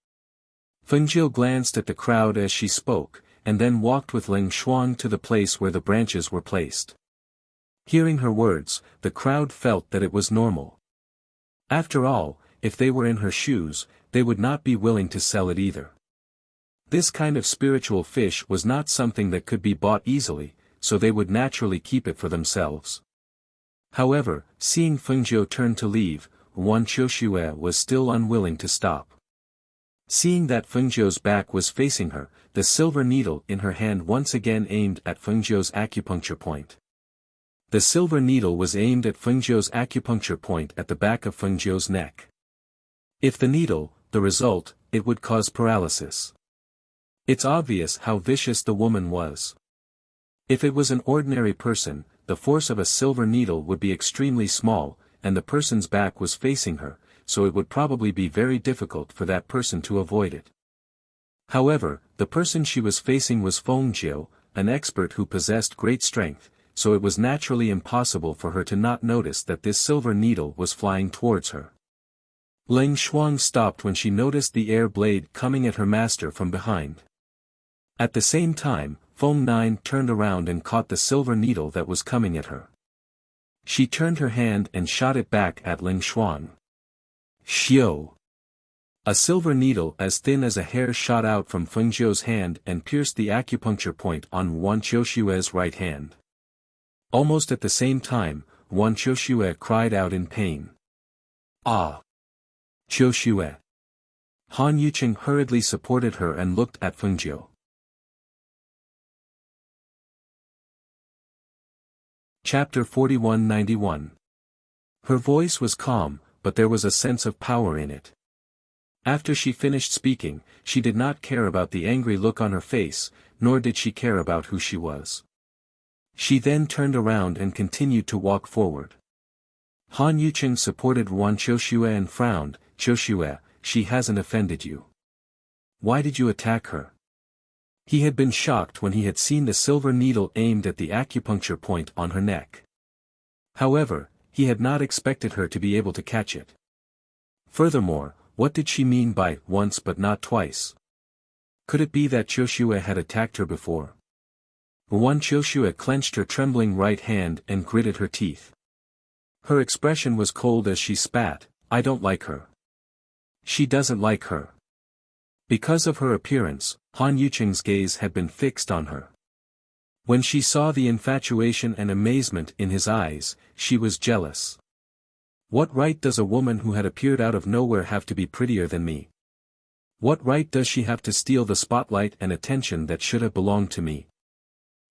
Fengjiu glanced at the crowd as she spoke, and then walked with Ling Shuang to the place where the branches were placed. Hearing her words, the crowd felt that it was normal. After all, if they were in her shoes, they would not be willing to sell it either. This kind of spiritual fish was not something that could be bought easily, so they would naturally keep it for themselves. However, seeing Fengjiu turn to leave, Wan Qiushue was still unwilling to stop. Seeing that Fengjiu's back was facing her, the silver needle in her hand once again aimed at Fengjiu's acupuncture point. The silver needle was aimed at Fengjiu's acupuncture point at the back of Fengjiu's neck. If the needle, the result, it would cause paralysis. It's obvious how vicious the woman was. If it was an ordinary person, the force of a silver needle would be extremely small, and the person's back was facing her, so it would probably be very difficult for that person to avoid it. However, the person she was facing was Fengjiu, an expert who possessed great strength, so it was naturally impossible for her to not notice that this silver needle was flying towards her. Ling Shuang stopped when she noticed the air blade coming at her master from behind. At the same time, Feng Nine turned around and caught the silver needle that was coming at her. She turned her hand and shot it back at Ling Shuang. Xiu! A silver needle as thin as a hair shot out from Fengjiu's hand and pierced the acupuncture point on Wan Qiushue's right hand. Almost at the same time, Wan Qiushue cried out in pain. "Ah! Qiushue!" Han Yucheng hurriedly supported her and looked at Fengjiu. Chapter 4191. Her voice was calm, but there was a sense of power in it. After she finished speaking, she did not care about the angry look on her face, nor did she care about who she was. She then turned around and continued to walk forward. Han Yucheng supported Wan Qiushue and frowned. "Qiushue, she hasn't offended you. Why did you attack her?" He had been shocked when he had seen the silver needle aimed at the acupuncture point on her neck. However, he had not expected her to be able to catch it. Furthermore, what did she mean by once but not twice? Could it be that Chioshue had attacked her before? Chioshue clenched her trembling right hand and gritted her teeth. Her expression was cold as she spat, "I don't like her. She doesn't like her." Because of her appearance, Han Yuqing's gaze had been fixed on her. When she saw the infatuation and amazement in his eyes, she was jealous. What right does a woman who had appeared out of nowhere have to be prettier than me? What right does she have to steal the spotlight and attention that should have belonged to me?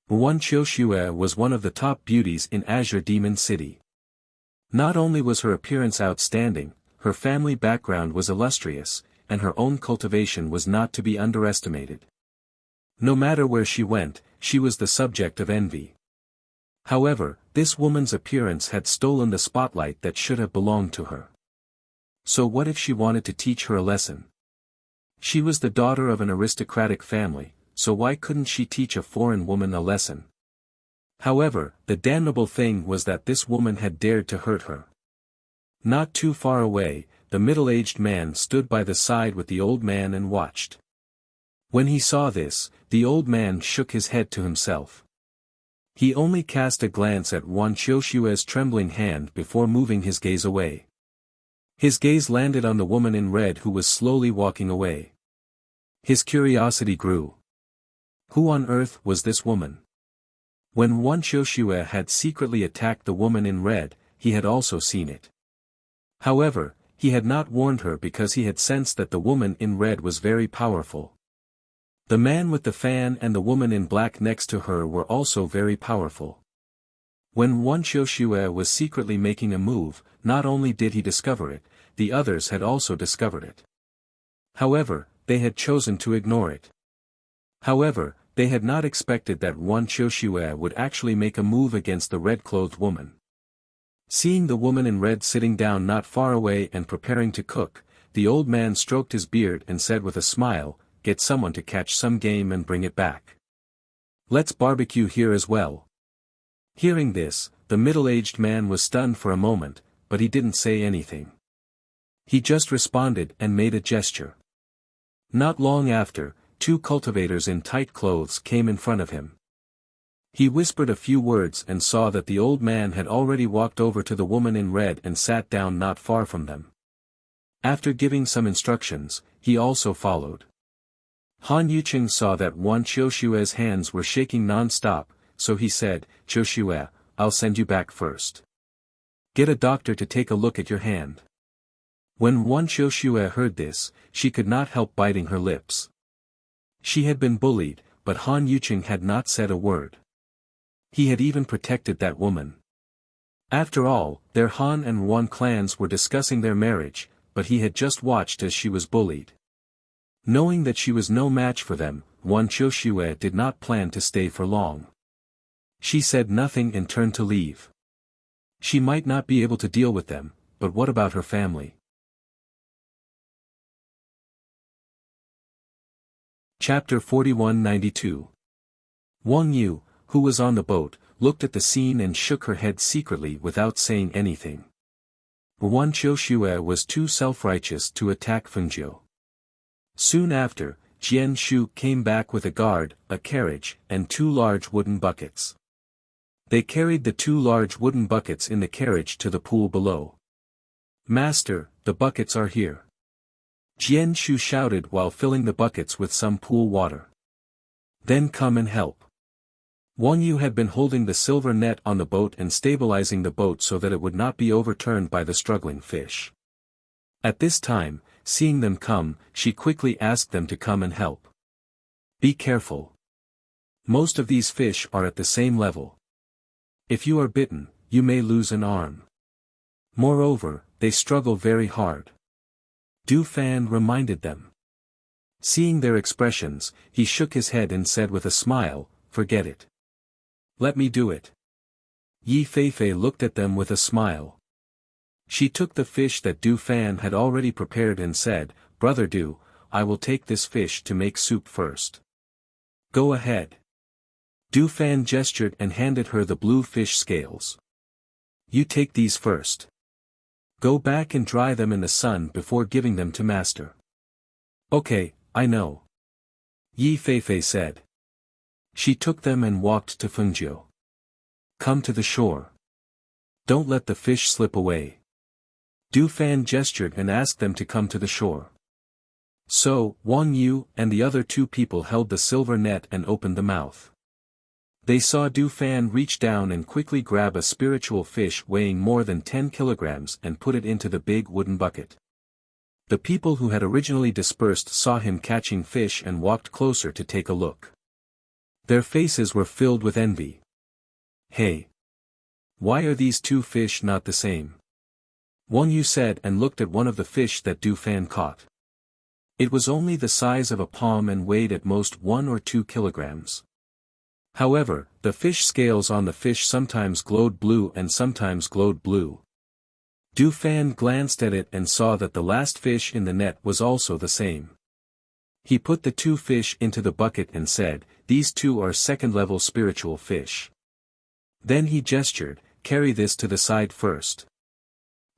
Chioshue was one of the top beauties in Azure Demon City. Not only was her appearance outstanding, her family background was illustrious, and her own cultivation was not to be underestimated. No matter where she went, she was the subject of envy. However, this woman's appearance had stolen the spotlight that should have belonged to her. So what if she wanted to teach her a lesson? She was the daughter of an aristocratic family, so why couldn't she teach a foreign woman a lesson? However, the damnable thing was that this woman had dared to hurt her. Not too far away, the middle-aged man stood by the side with the old man and watched. When he saw this, the old man shook his head to himself. He only cast a glance at Chioshue's trembling hand before moving his gaze away. His gaze landed on the woman in red who was slowly walking away. His curiosity grew. Who on earth was this woman? When Chioshue had secretly attacked the woman in red, he had also seen it. However, he had not warned her because he had sensed that the woman in red was very powerful. The man with the fan and the woman in black next to her were also very powerful. When Chioshue was secretly making a move, not only did he discover it, the others had also discovered it. However, they had chosen to ignore it. However, they had not expected that Chioshue would actually make a move against the red-clothed woman. Seeing the woman in red sitting down not far away and preparing to cook, the old man stroked his beard and said with a smile, "Get someone to catch some game and bring it back. Let's barbecue here as well." Hearing this, the middle-aged man was stunned for a moment, but he didn't say anything. He just responded and made a gesture. Not long after, two cultivators in tight clothes came in front of him. He whispered a few words and saw that the old man had already walked over to the woman in red and sat down not far from them. After giving some instructions, he also followed. Han Yuqing saw that Chioshue's hands were shaking non-stop, so he said, "Chioshue, I'll send you back first. Get a doctor to take a look at your hand." When Chioshue heard this, she could not help biting her lips. She had been bullied, but Han Yuqing had not said a word. He had even protected that woman. After all, their Han and Wan clans were discussing their marriage, but he had just watched as she was bullied. Knowing that she was no match for them, Chioshue did not plan to stay for long. She said nothing and turned to leave. She might not be able to deal with them, but what about her family? Chapter 4192. Wang Yu, who was on the boat, looked at the scene and shook her head secretly without saying anything. Chioshue was too self-righteous to attack Fengjiu. Soon after, Jian Shu came back with a guard, a carriage, and two large wooden buckets. They carried the two large wooden buckets in the carriage to the pool below. "Master, the buckets are here," Jian Shu shouted while filling the buckets with some pool water. "Then come and help." Wang Yu had been holding the silver net on the boat and stabilizing the boat so that it would not be overturned by the struggling fish. At this time, seeing them come, she quickly asked them to come and help. "Be careful. Most of these fish are at the same level. If you are bitten, you may lose an arm. Moreover, they struggle very hard." Du Fan reminded them. Seeing their expressions, he shook his head and said with a smile, "Forget it. Let me do it." Yi Feifei looked at them with a smile. She took the fish that Du Fan had already prepared and said, "Brother Du, I will take this fish to make soup first." Go ahead. Du Fan gestured and handed her the blue fish scales. You take these first. Go back and dry them in the sun before giving them to master. Okay, I know. Yi Feifei said. She took them and walked to Fengjiu. Come to the shore. Don't let the fish slip away. Du Fan gestured and asked them to come to the shore. So, Wang Yu and the other two people held the silver net and opened the mouth. They saw Du Fan reach down and quickly grab a spiritual fish weighing more than 10 kilograms and put it into the big wooden bucket. The people who had originally dispersed saw him catching fish and walked closer to take a look. Their faces were filled with envy. Hey! Why are these two fish not the same? Wang Yu said and looked at one of the fish that Du Fan caught. It was only the size of a palm and weighed at most 1 or 2 kilograms. However, the fish scales on the fish sometimes glowed blue and sometimes glowed blue. Du Fan glanced at it and saw that the last fish in the net was also the same. He put the two fish into the bucket and said, "These two are second-level spiritual fish." Then he gestured, "Carry this to the side first."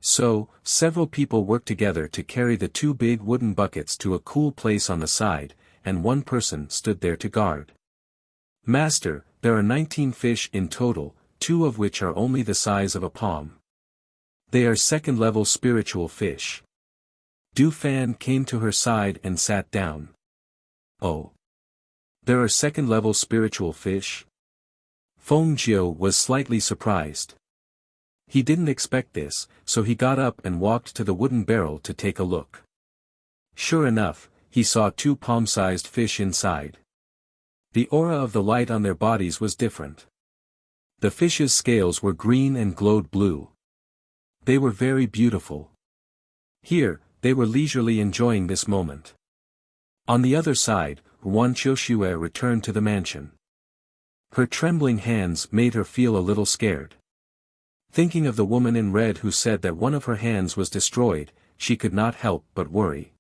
So, several people worked together to carry the two big wooden buckets to a cool place on the side, and one person stood there to guard. Master, there are 19 fish in total, 2 of which are only the size of a palm. They are second-level spiritual fish. Du Fan came to her side and sat down. Oh. There are second-level spiritual fish? Feng Jiu was slightly surprised. He didn't expect this, so he got up and walked to the wooden barrel to take a look. Sure enough, he saw 2 palm-sized fish inside. The aura of the light on their bodies was different. The fish's scales were green and glowed blue. They were very beautiful. Here, they were leisurely enjoying this moment. On the other side, Ruan Qiushue returned to the mansion. Her trembling hands made her feel a little scared. Thinking of the woman in red who said that one of her hands was destroyed, she could not help but worry.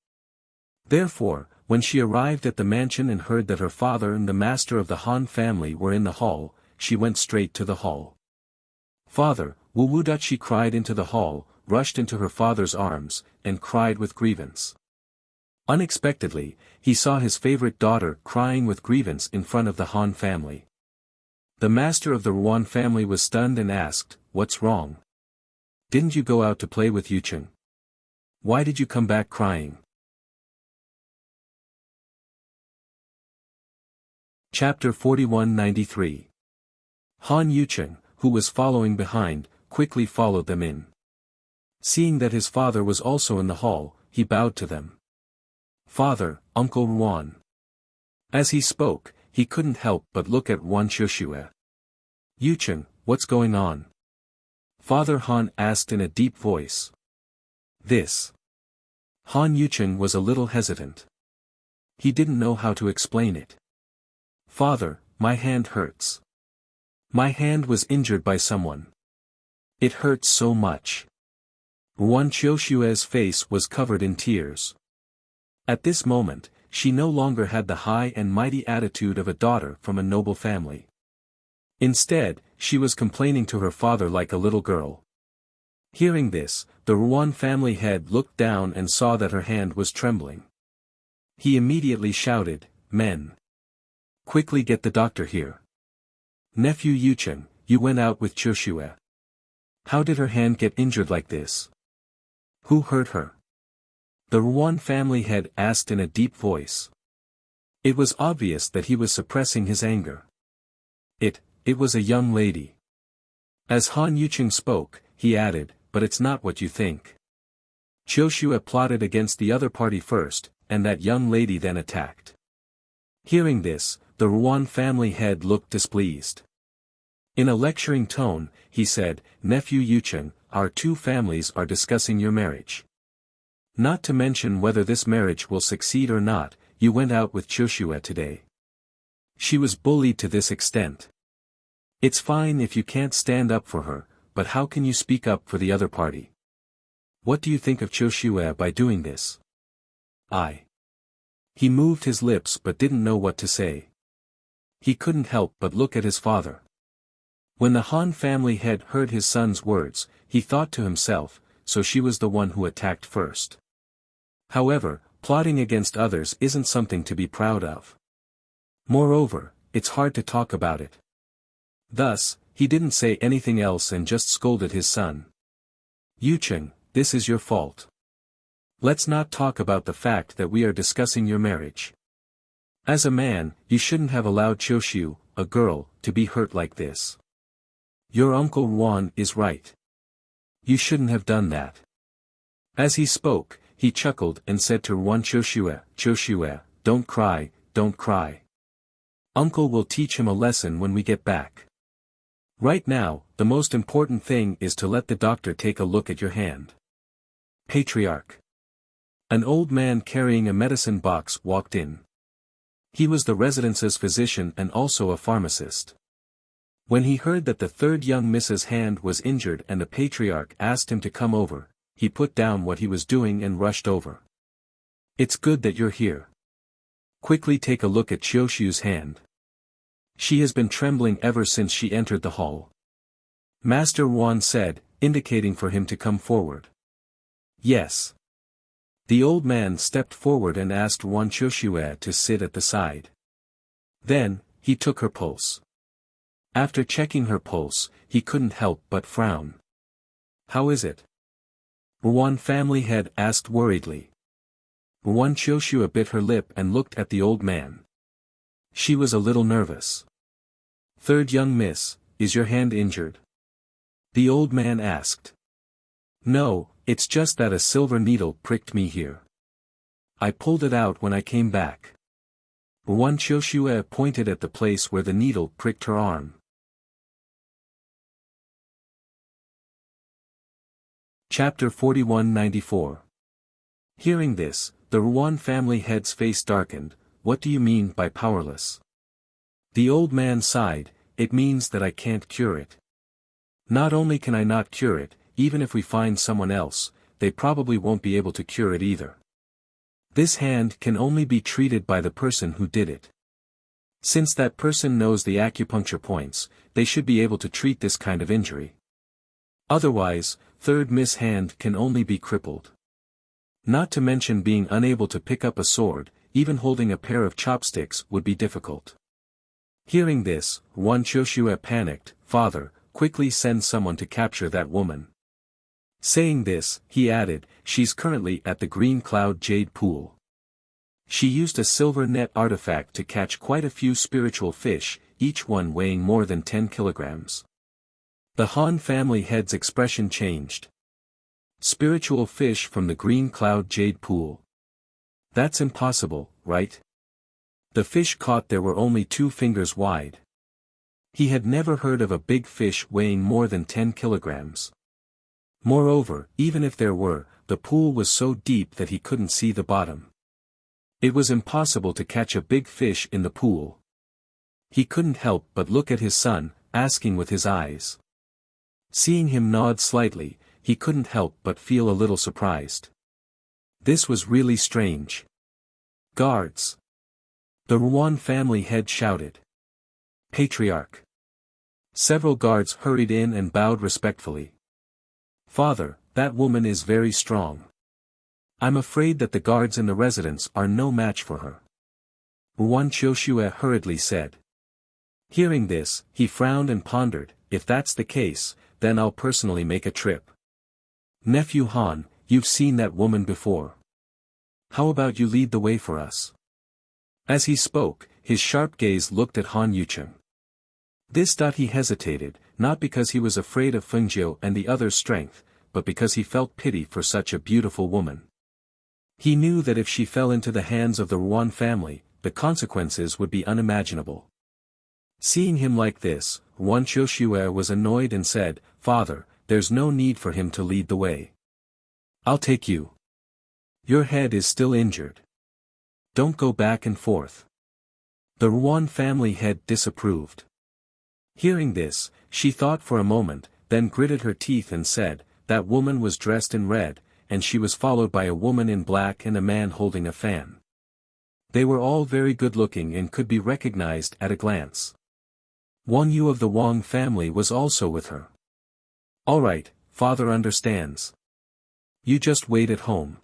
Therefore, when she arrived at the mansion and heard that her father and the master of the Han family were in the hall, she went straight to the hall. "Father," Wu Wudachi cried into the hall, rushed into her father's arms, and cried with grievance. Unexpectedly, he saw his favorite daughter crying with grievance in front of the Han family. The master of the Ruan family was stunned and asked, "What's wrong? Didn't you go out to play with Yucheng? Why did you come back crying?" Chapter 4193. Han Yucheng, who was following behind, quickly followed them in. Seeing that his father was also in the hall, he bowed to them. "Father, Uncle Ruan." As he spoke, he couldn't help but look at Ruan Qiushue. "Yucheng, what's going on?" Father Han asked in a deep voice. "This." Han Yucheng was a little hesitant. He didn't know how to explain it. "Father, my hand hurts. My hand was injured by someone. It hurts so much." Ruan Qiushue's face was covered in tears. At this moment, she no longer had the high and mighty attitude of a daughter from a noble family. Instead, she was complaining to her father like a little girl. Hearing this, the Ruan family head looked down and saw that her hand was trembling. He immediately shouted, "Men! Quickly get the doctor here. Nephew Yucheng, you went out with Qiushue. How did her hand get injured like this? Who hurt her?" The Ruan family head asked in a deep voice. It was obvious that he was suppressing his anger. It was a young lady. As Han Yucheng spoke, he added, "But it's not what you think." Qiushue plotted against the other party first, and that young lady then attacked. Hearing this, the Ruan family head looked displeased. In a lecturing tone, he said, "Nephew Yucheng, our two families are discussing your marriage. Not to mention whether this marriage will succeed or not, you went out with Qiushue today. She was bullied to this extent. It's fine if you can't stand up for her, but how can you speak up for the other party? What do you think of Qiushue by doing this?" He moved his lips but didn't know what to say. he couldn't help but look at his father. When the Han family head heard his son's words, he thought to himself, so she was the one who attacked first. However, plotting against others isn't something to be proud of. Moreover, it's hard to talk about it. Thus, he didn't say anything else and just scolded his son. Yucheng, this is your fault. Let's not talk about the fact that we are discussing your marriage. As a man, you shouldn't have allowed Qiuxiu, a girl, to be hurt like this. Your uncle Ruan is right. You shouldn't have done that. As he spoke, he chuckled and said to Ruan, Qiuxiu, don't cry, don't cry. Uncle will teach him a lesson when we get back. Right now, the most important thing is to let the doctor take a look at your hand. Patriarch. An old man carrying a medicine box walked in. He was the residence's physician and also a pharmacist. When he heard that the third young Mrs. Hand was injured and the patriarch asked him to come over, he put down what he was doing and rushed over. It's good that you're here. Quickly take a look at Qiuxiu's hand. She has been trembling ever since she entered the hall. Master Ruan said, indicating for him to come forward. Yes. The old man stepped forward and asked Ruan Qiuxiu to sit at the side. Then, he took her pulse. After checking her pulse, he couldn't help but frown. How is it? Ruan family head asked worriedly. Ruan Qiuxiu bit her lip and looked at the old man. She was a little nervous. Third young miss, is your hand injured? The old man asked. No, it's just that a silver needle pricked me here. I pulled it out when I came back. Ruan Qiuxiu pointed at the place where the needle pricked her arm. Chapter 4194. Hearing this, the Ruan family head's face darkened. What do you mean by powerless? The old man sighed, it means that I can't cure it. Not only can I not cure it, even if we find someone else, they probably won't be able to cure it either. This hand can only be treated by the person who did it. Since that person knows the acupuncture points, they should be able to treat this kind of injury. Otherwise, third miss hand can only be crippled. Not to mention being unable to pick up a sword, even holding a pair of chopsticks would be difficult. Hearing this, Ruan Qiuxiu panicked, Father, quickly send someone to capture that woman. Saying this, he added, she's currently at the Green Cloud Jade Pool. She used a silver net artifact to catch quite a few spiritual fish, each one weighing more than 10 kilograms. The Han family head's expression changed. Spiritual fish from the Green Cloud Jade Pool. That's impossible, right? The fish caught there were only 2 fingers wide. He had never heard of a big fish weighing more than 10 kilograms. Moreover, even if there were, the pool was so deep that he couldn't see the bottom. It was impossible to catch a big fish in the pool. He couldn't help but look at his son, asking with his eyes. Seeing him nod slightly, he couldn't help but feel a little surprised. This was really strange. Guards! The Ruan family head shouted. Patriarch! Several guards hurried in and bowed respectfully. Father, that woman is very strong. I'm afraid that the guards in the residence are no match for her. Ruan Qiuxiu hurriedly said. Hearing this, he frowned and pondered, if that's the case, then I'll personally make a trip. Nephew Han, you've seen that woman before. How about you lead the way for us? As he spoke, his sharp gaze looked at Han Yucheng. He hesitated, not because he was afraid of Fengjiu and the other's strength, but because he felt pity for such a beautiful woman. He knew that if she fell into the hands of the Ruan family, the consequences would be unimaginable. Seeing him like this, Ruan Qiuxiu was annoyed and said, Father, there's no need for him to lead the way. I'll take you. Your head is still injured. Don't go back and forth. The Ruan family head disapproved. Hearing this, she thought for a moment, then gritted her teeth and said, that woman was dressed in red, and she was followed by a woman in black and a man holding a fan. They were all very good-looking and could be recognized at a glance. Wang Yu of the Wang family was also with her. "All right, father understands. You just wait at home.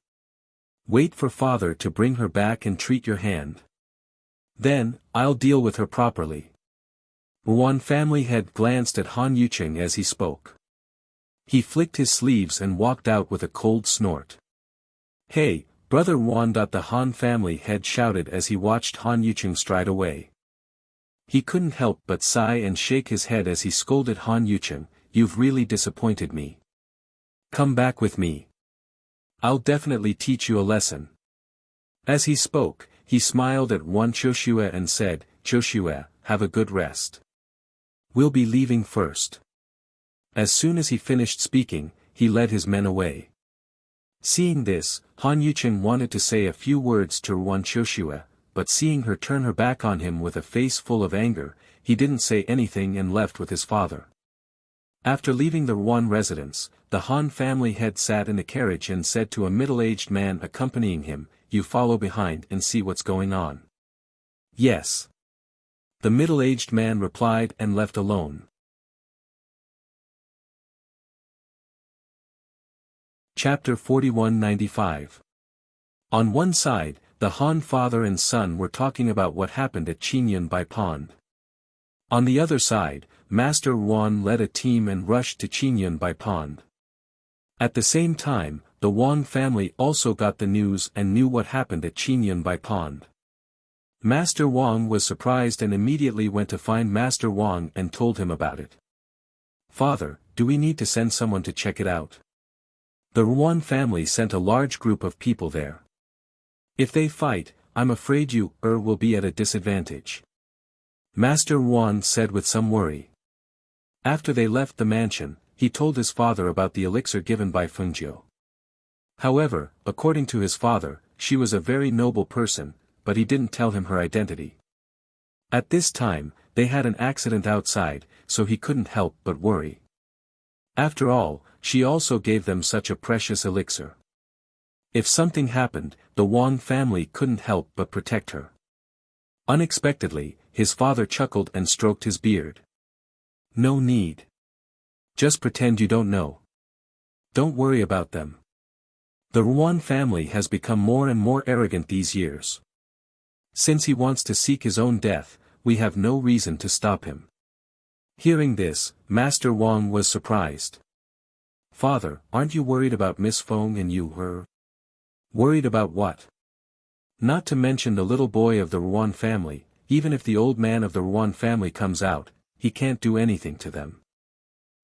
Wait for father to bring her back and treat your hand. Then, I'll deal with her properly." Wuan family head glanced at Han Yucheng as he spoke. He flicked his sleeves and walked out with a cold snort. "Hey, brother Wuan!" The Han family head shouted as he watched Han Yucheng stride away. He couldn't help but sigh and shake his head as he scolded Han Yucheng, "You've really disappointed me. Come back with me. I'll definitely teach you a lesson." As he spoke, he smiled at Wan Qiushue and said, "Qiushue, have a good rest. We'll be leaving first." As soon as he finished speaking, he led his men away. Seeing this, Han Yucheng wanted to say a few words to Wan Qiushue, but seeing her turn her back on him with a face full of anger, he didn't say anything and left with his father. After leaving the Wuan residence, the Han family head sat in a carriage and said to a middle-aged man accompanying him, "You follow behind and see what's going on." "Yes." The middle-aged man replied and left alone. Chapter 4195. On one side, the Han father and son were talking about what happened at Qingyun Bai Pond. On the other side, Master Wuan led a team and rushed to Qingyun Bai Pond. At the same time, the Wang family also got the news and knew what happened at Qingyun Bai Pond. Master Wang was surprised and immediately went to find Master Wang and told him about it. "Father, do we need to send someone to check it out?" The Wuan family sent a large group of people there. "If they fight, I'm afraid you will be at a disadvantage," Master Wuan said with some worry. After they left the mansion, he told his father about the elixir given by Fengjiu. However, according to his father, she was a very noble person, but he didn't tell him her identity. At this time, they had an accident outside, so he couldn't help but worry. After all, she also gave them such a precious elixir. If something happened, the Wang family couldn't help but protect her. Unexpectedly, his father chuckled and stroked his beard. "No need. Just pretend you don't know. Don't worry about them. The Wuan family has become more and more arrogant these years. Since he wants to seek his own death, we have no reason to stop him." Hearing this, Master Wang was surprised. "Father, aren't you worried about Miss Feng and you her?" "Worried about what?" "Not to mention the little boy of the Wuan family. Even if the old man of the Wuan family comes out, he can't do anything to them.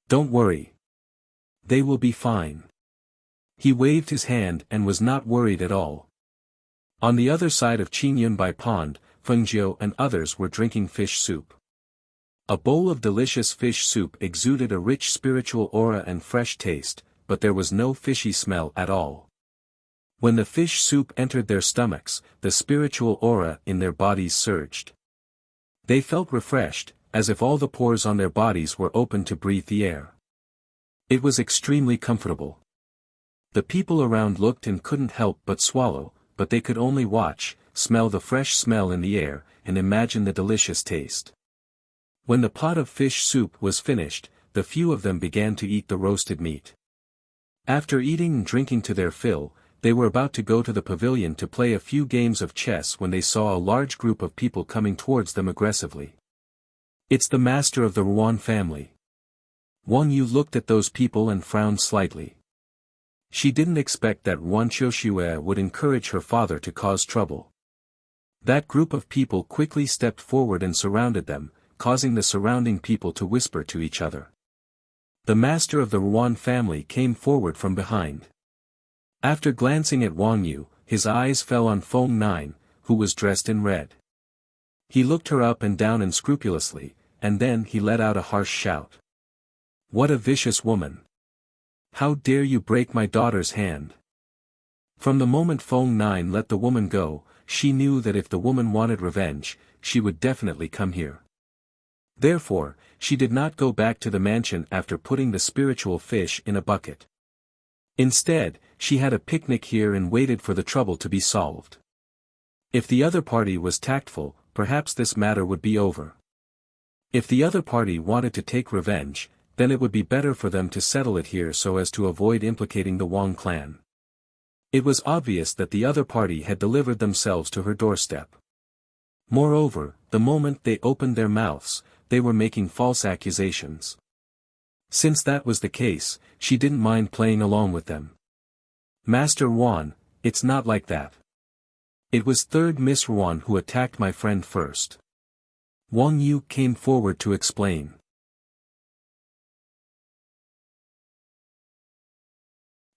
Don't worry. They will be fine." He waved his hand and was not worried at all. On the other side of Qingyun Bai Pond, Fengjiu and others were drinking fish soup. A bowl of delicious fish soup exuded a rich spiritual aura and fresh taste, but there was no fishy smell at all. When the fish soup entered their stomachs, the spiritual aura in their bodies surged. They felt refreshed, as if all the pores on their bodies were open to breathe the air. It was extremely comfortable. The people around looked and couldn't help but swallow, but they could only watch, smell the fresh smell in the air, and imagine the delicious taste. When the pot of fish soup was finished, the few of them began to eat the roasted meat. After eating and drinking to their fill, they were about to go to the pavilion to play a few games of chess when they saw a large group of people coming towards them aggressively. "It's the master of the Wuan family." Wang Yu looked at those people and frowned slightly. She didn't expect that Wan Qiushue would encourage her father to cause trouble. That group of people quickly stepped forward and surrounded them, causing the surrounding people to whisper to each other. The master of the Wuan family came forward from behind. After glancing at Wang Yu, his eyes fell on Feng Nine, who was dressed in red. He looked her up and down unscrupulously, and then he let out a harsh shout. "What a vicious woman! How dare you break my daughter's hand?" From the moment Feng Nine let the woman go, she knew that if the woman wanted revenge, she would definitely come here. Therefore, she did not go back to the mansion after putting the spiritual fish in a bucket. Instead, she had a picnic here and waited for the trouble to be solved. If the other party was tactful, perhaps this matter would be over. If the other party wanted to take revenge, then it would be better for them to settle it here so as to avoid implicating the Wang clan. It was obvious that the other party had delivered themselves to her doorstep. Moreover, the moment they opened their mouths, they were making false accusations. Since that was the case, she didn't mind playing along with them. Master Wan, it's not like that. It was third Miss Wan who attacked my friend first. Wang Yu came forward to explain.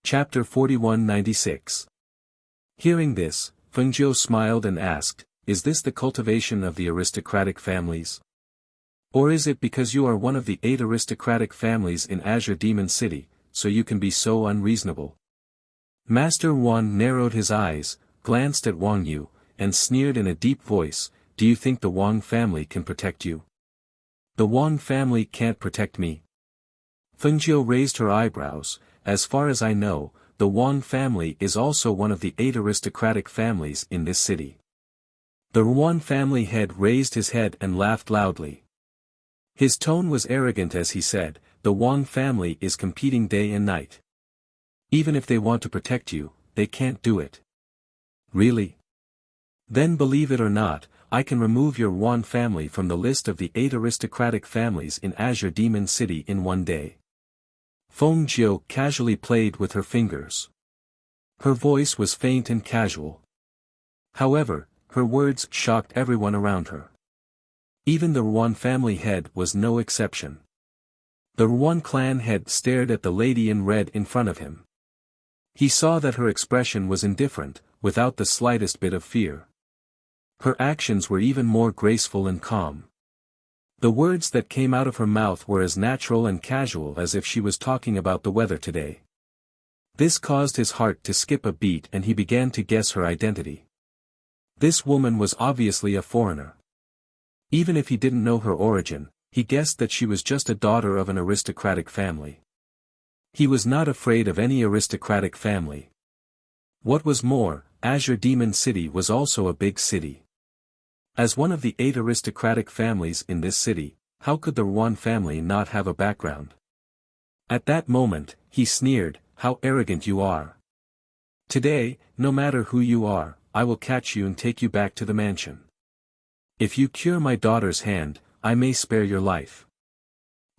Chapter 4196. Hearing this, Feng Jiu smiled and asked, "Is this the cultivation of the aristocratic families? Or is it because you are one of the 8 aristocratic families in Azure Demon City, so you can be so unreasonable?" Master Wan narrowed his eyes, glanced at Wang Yu, and sneered in a deep voice, "Do you think the Wang family can protect you? The Wang family can't protect me." Feng Jiu raised her eyebrows. "As far as I know, the Wang family is also one of the 8 aristocratic families in this city." The Wang family head raised his head and laughed loudly. His tone was arrogant as he said, "The Wang family is competing day and night. Even if they want to protect you, they can't do it." "Really? Then believe it or not, I can remove your Wang family from the list of the 8 aristocratic families in Azure Demon City in one day." Feng Jiu casually played with her fingers. Her voice was faint and casual. However, her words shocked everyone around her. Even the Ruan family head was no exception. The Ruan clan head stared at the lady in red in front of him. He saw that her expression was indifferent, without the slightest bit of fear. Her actions were even more graceful and calm. The words that came out of her mouth were as natural and casual as if she was talking about the weather today. This caused his heart to skip a beat and he began to guess her identity. This woman was obviously a foreigner. Even if he didn't know her origin, he guessed that she was just a daughter of an aristocratic family. He was not afraid of any aristocratic family. What was more, Azure Demon City was also a big city. As one of the 8 aristocratic families in this city, how could the Ruan family not have a background? At that moment, he sneered, "How arrogant you are. Today, no matter who you are, I will catch you and take you back to the mansion. If you cure my daughter's hand, I may spare your life.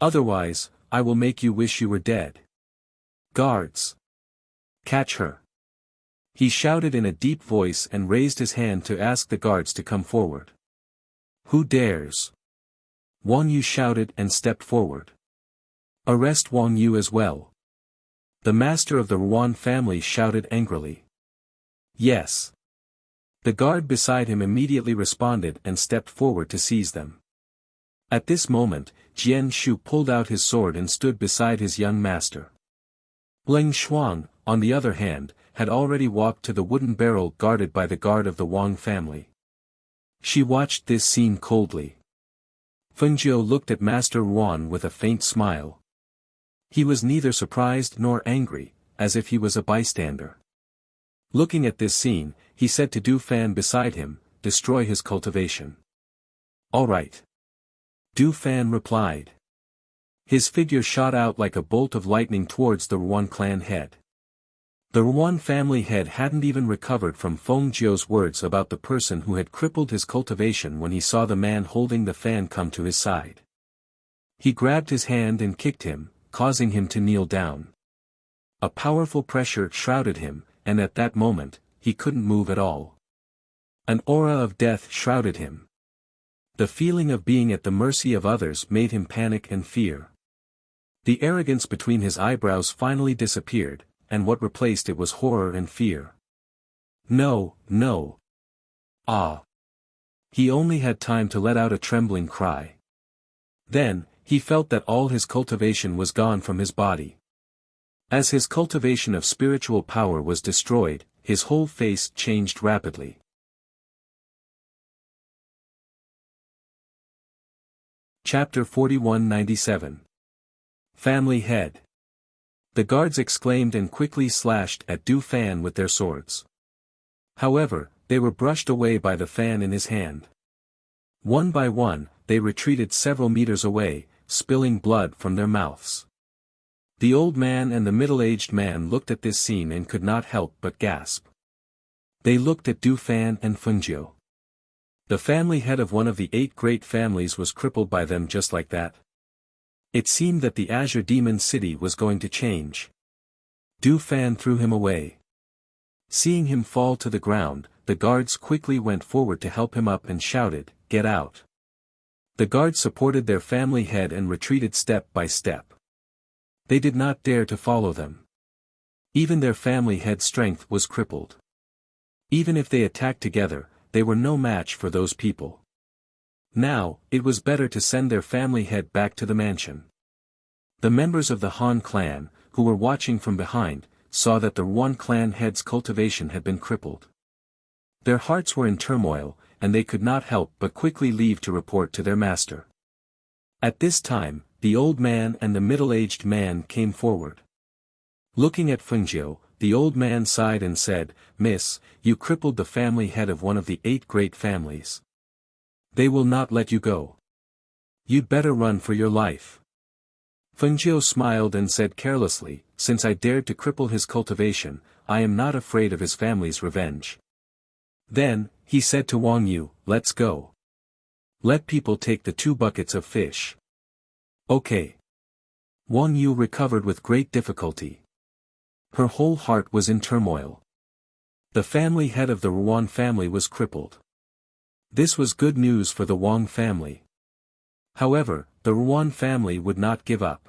Otherwise, I will make you wish you were dead. Guards! Catch her!" He shouted in a deep voice and raised his hand to ask the guards to come forward. "Who dares?" Wang Yu shouted and stepped forward. "Arrest Wang Yu as well." The master of the Ruan family shouted angrily. "Yes." The guard beside him immediately responded and stepped forward to seize them. At this moment, Jian Shu pulled out his sword and stood beside his young master. Leng Shuang, on the other hand, had already walked to the wooden barrel guarded by the guard of the Wang family. She watched this scene coldly. Feng Jiu looked at Master Ruan with a faint smile. He was neither surprised nor angry, as if he was a bystander. Looking at this scene, he said to Du Fan beside him, "Destroy his cultivation." "All right." Du Fan replied. His figure shot out like a bolt of lightning towards the Ruan clan head. The Ruan family head hadn't even recovered from Feng Jiu's words about the person who had crippled his cultivation when he saw the man holding the fan come to his side. He grabbed his hand and kicked him, causing him to kneel down. A powerful pressure shrouded him, and at that moment, he couldn't move at all. An aura of death shrouded him. The feeling of being at the mercy of others made him panic and fear. The arrogance between his eyebrows finally disappeared, and what replaced it was horror and fear. "No, no. Ah!" He only had time to let out a trembling cry. Then, he felt that all his cultivation was gone from his body. As his cultivation of spiritual power was destroyed, his whole face changed rapidly. Chapter 4197. Family Head. The guards exclaimed and quickly slashed at Du Fan with their swords. However, they were brushed away by the fan in his hand. One by one, they retreated several meters away, spilling blood from their mouths. The old man and the middle-aged man looked at this scene and could not help but gasp. They looked at Du Fan and Fengjiu. The family head of one of the 8 great families was crippled by them just like that. It seemed that the Azure Demon City was going to change. Du Fan threw him away. Seeing him fall to the ground, the guards quickly went forward to help him up and shouted, "Get out!" The guards supported their family head and retreated step by step. They did not dare to follow them. Even their family head strength was crippled. Even if they attacked together, they were no match for those people. Now, it was better to send their family head back to the mansion. The members of the Han clan, who were watching from behind, saw that the Ruan clan head's cultivation had been crippled. Their hearts were in turmoil, and they could not help but quickly leave to report to their master. At this time, the old man and the middle-aged man came forward. Looking at Fengjiu, the old man sighed and said, "Miss, you crippled the family head of one of the 8 great families. They will not let you go. You'd better run for your life." Fengjiu smiled and said carelessly, "Since I dared to cripple his cultivation, I am not afraid of his family's revenge." Then, he said to Wang Yu, "Let's go. Let people take the 2 buckets of fish." "Okay." Wang Yu recovered with great difficulty. Her whole heart was in turmoil. The family head of the Ruan family was crippled. This was good news for the Wang family. However, the Ruan family would not give up.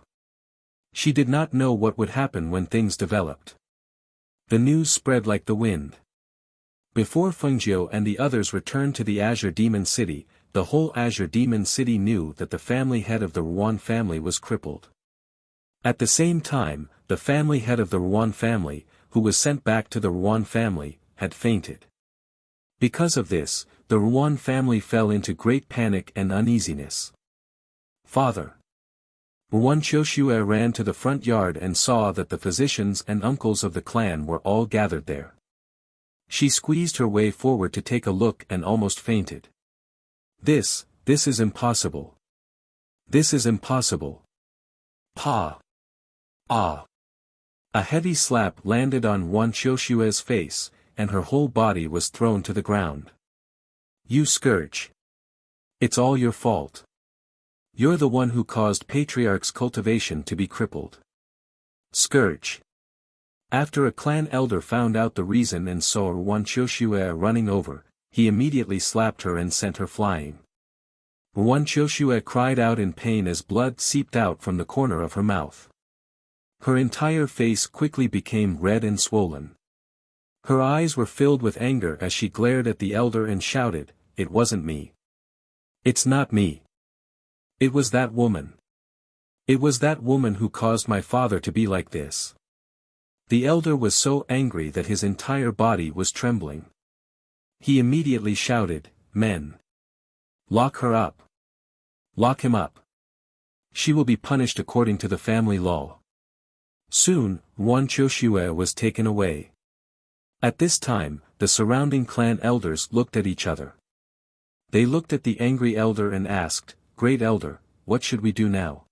She did not know what would happen when things developed. The news spread like the wind. Before Fengjiu and the others returned to the Azure Demon City, the whole Azure Demon City knew that the family head of the Ruan family was crippled. At the same time, the family head of the Ruan family, who was sent back to the Ruan family, had fainted. Because of this, the Ruan family fell into great panic and uneasiness. "Father!" Ruan Qiushue ran to the front yard and saw that the physicians and uncles of the clan were all gathered there. She squeezed her way forward to take a look and almost fainted. This is impossible. This is impossible. Pa! Ah! A heavy slap landed on Ruan Qiushue's face, and her whole body was thrown to the ground. "You scourge! It's all your fault. You're the one who caused Patriarch's cultivation to be crippled. Scourge!" After a clan elder found out the reason and saw Ruan Qiushue running over, he immediately slapped her and sent her flying. Ruan Qiushue cried out in pain as blood seeped out from the corner of her mouth. Her entire face quickly became red and swollen. Her eyes were filled with anger as she glared at the elder and shouted, "It wasn't me. It's not me. It was that woman. It was that woman who caused my father to be like this." The elder was so angry that his entire body was trembling. He immediately shouted, "Men! Lock her up. Lock him up. She will be punished according to the family law." Soon, Ruan Qiushue was taken away. At this time, the surrounding clan elders looked at each other. They looked at the angry elder and asked, "Great elder, what should we do now?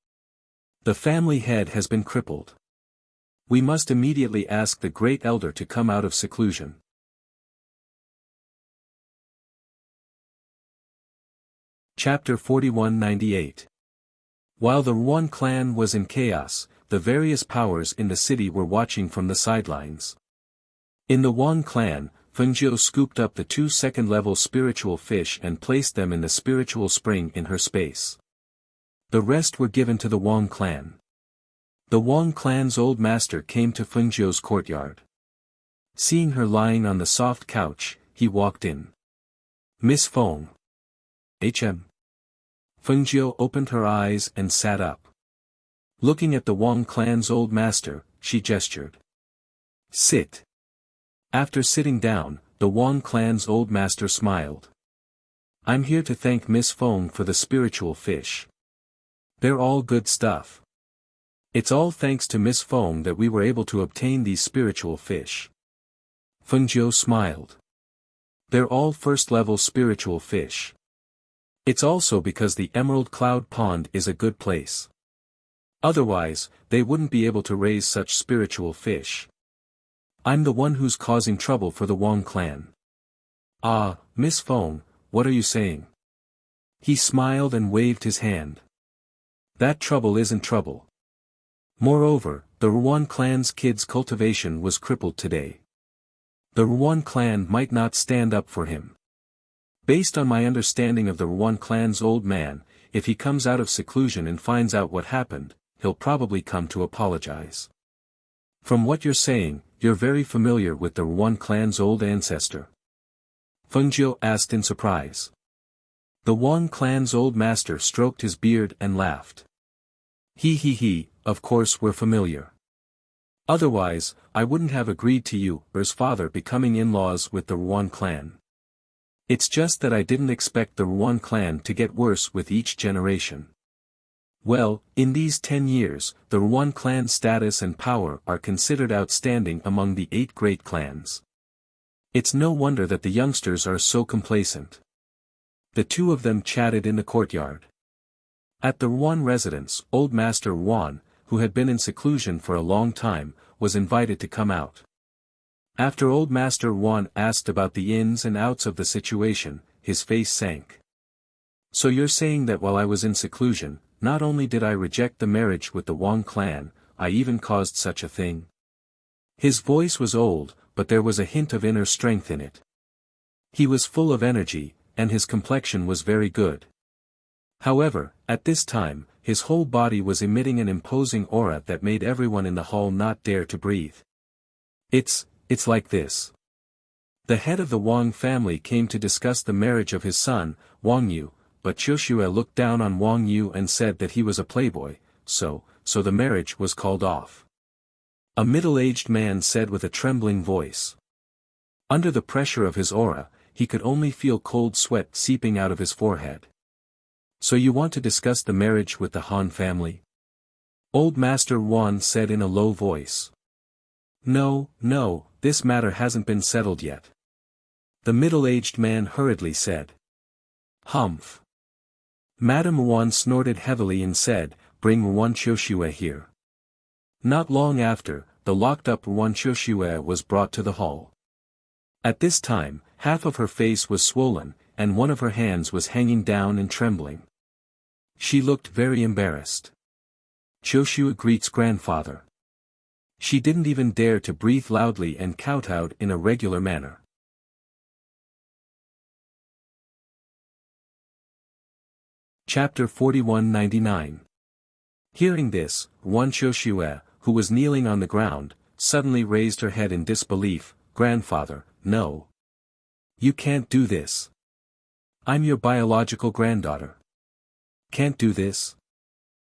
The family head has been crippled. We must immediately ask the great elder to come out of seclusion." Chapter 4198. While the Ruan clan was in chaos, the various powers in the city were watching from the sidelines. In the Wang clan, Fengjiu scooped up the 2 second-level spiritual fish and placed them in the spiritual spring in her space. The rest were given to the Wang clan. The Wang clan's old master came to Fengjiu's courtyard. Seeing her lying on the soft couch, he walked in. "Miss Feng." "Hm." Fengjiu opened her eyes and sat up. Looking at the Wang clan's old master, she gestured. "Sit." After sitting down, the Wang clan's old master smiled. "I'm here to thank Miss Feng for the spiritual fish. They're all good stuff. It's all thanks to Miss Feng that we were able to obtain these spiritual fish." Fengjiu smiled. They're all first-level spiritual fish. It's also because the Emerald Cloud Pond is a good place. Otherwise, they wouldn't be able to raise such spiritual fish. I'm the one who's causing trouble for the Wong clan. Ah, Miss Feng, what are you saying? He smiled and waved his hand. That trouble isn't trouble. Moreover, the Ruan clan's kids' cultivation was crippled today. The Ruan clan might not stand up for him. Based on my understanding of the Ruan clan's old man, if he comes out of seclusion and finds out what happened, he'll probably come to apologize. From what you're saying, you're very familiar with the Ruan clan's old ancestor. Feng Jiu asked in surprise. The Wang clan's old master stroked his beard and laughed. He, of course we're familiar. Otherwise, I wouldn't have agreed to you or his father becoming in-laws with the Ruan clan. It's just that I didn't expect the Ruan clan to get worse with each generation. Well, in these 10 years, the Ruan clan's status and power are considered outstanding among the 8 great clans. It's no wonder that the youngsters are so complacent. The two of them chatted in the courtyard. At the Ruan residence, Old Master Ruan, who had been in seclusion for a long time, was invited to come out. After Old Master Ruan asked about the ins and outs of the situation, his face sank. So you're saying that while I was in seclusion, not only did I reject the marriage with the Wang clan, I even caused such a thing? His voice was old, but there was a hint of inner strength in it. He was full of energy, and his complexion was very good. However, at this time, his whole body was emitting an imposing aura that made everyone in the hall not dare to breathe. It's like this. The head of the Wang family came to discuss the marriage of his son, Wang Yu, but Qiushue looked down on Wang Yu and said that he was a playboy, so the marriage was called off. A middle-aged man said with a trembling voice. Under the pressure of his aura, he could only feel cold sweat seeping out of his forehead. So you want to discuss the marriage with the Han family? Old Master Ruan said in a low voice. No, this matter hasn't been settled yet. The middle-aged man hurriedly said. Humph. Madame Ruan snorted heavily and said, bring Ruan Qiushue here. Not long after, the locked-up Ruan Qiushue was brought to the hall. At this time, half of her face was swollen, and one of her hands was hanging down and trembling. She looked very embarrassed. Qiushue greets grandfather. She didn't even dare to breathe loudly and kowtowed in a regular manner. Chapter 4199. Hearing this, Ruan Qiushue, who was kneeling on the ground, suddenly raised her head in disbelief. Grandfather, no. You can't do this. I'm your biological granddaughter. Can't do this?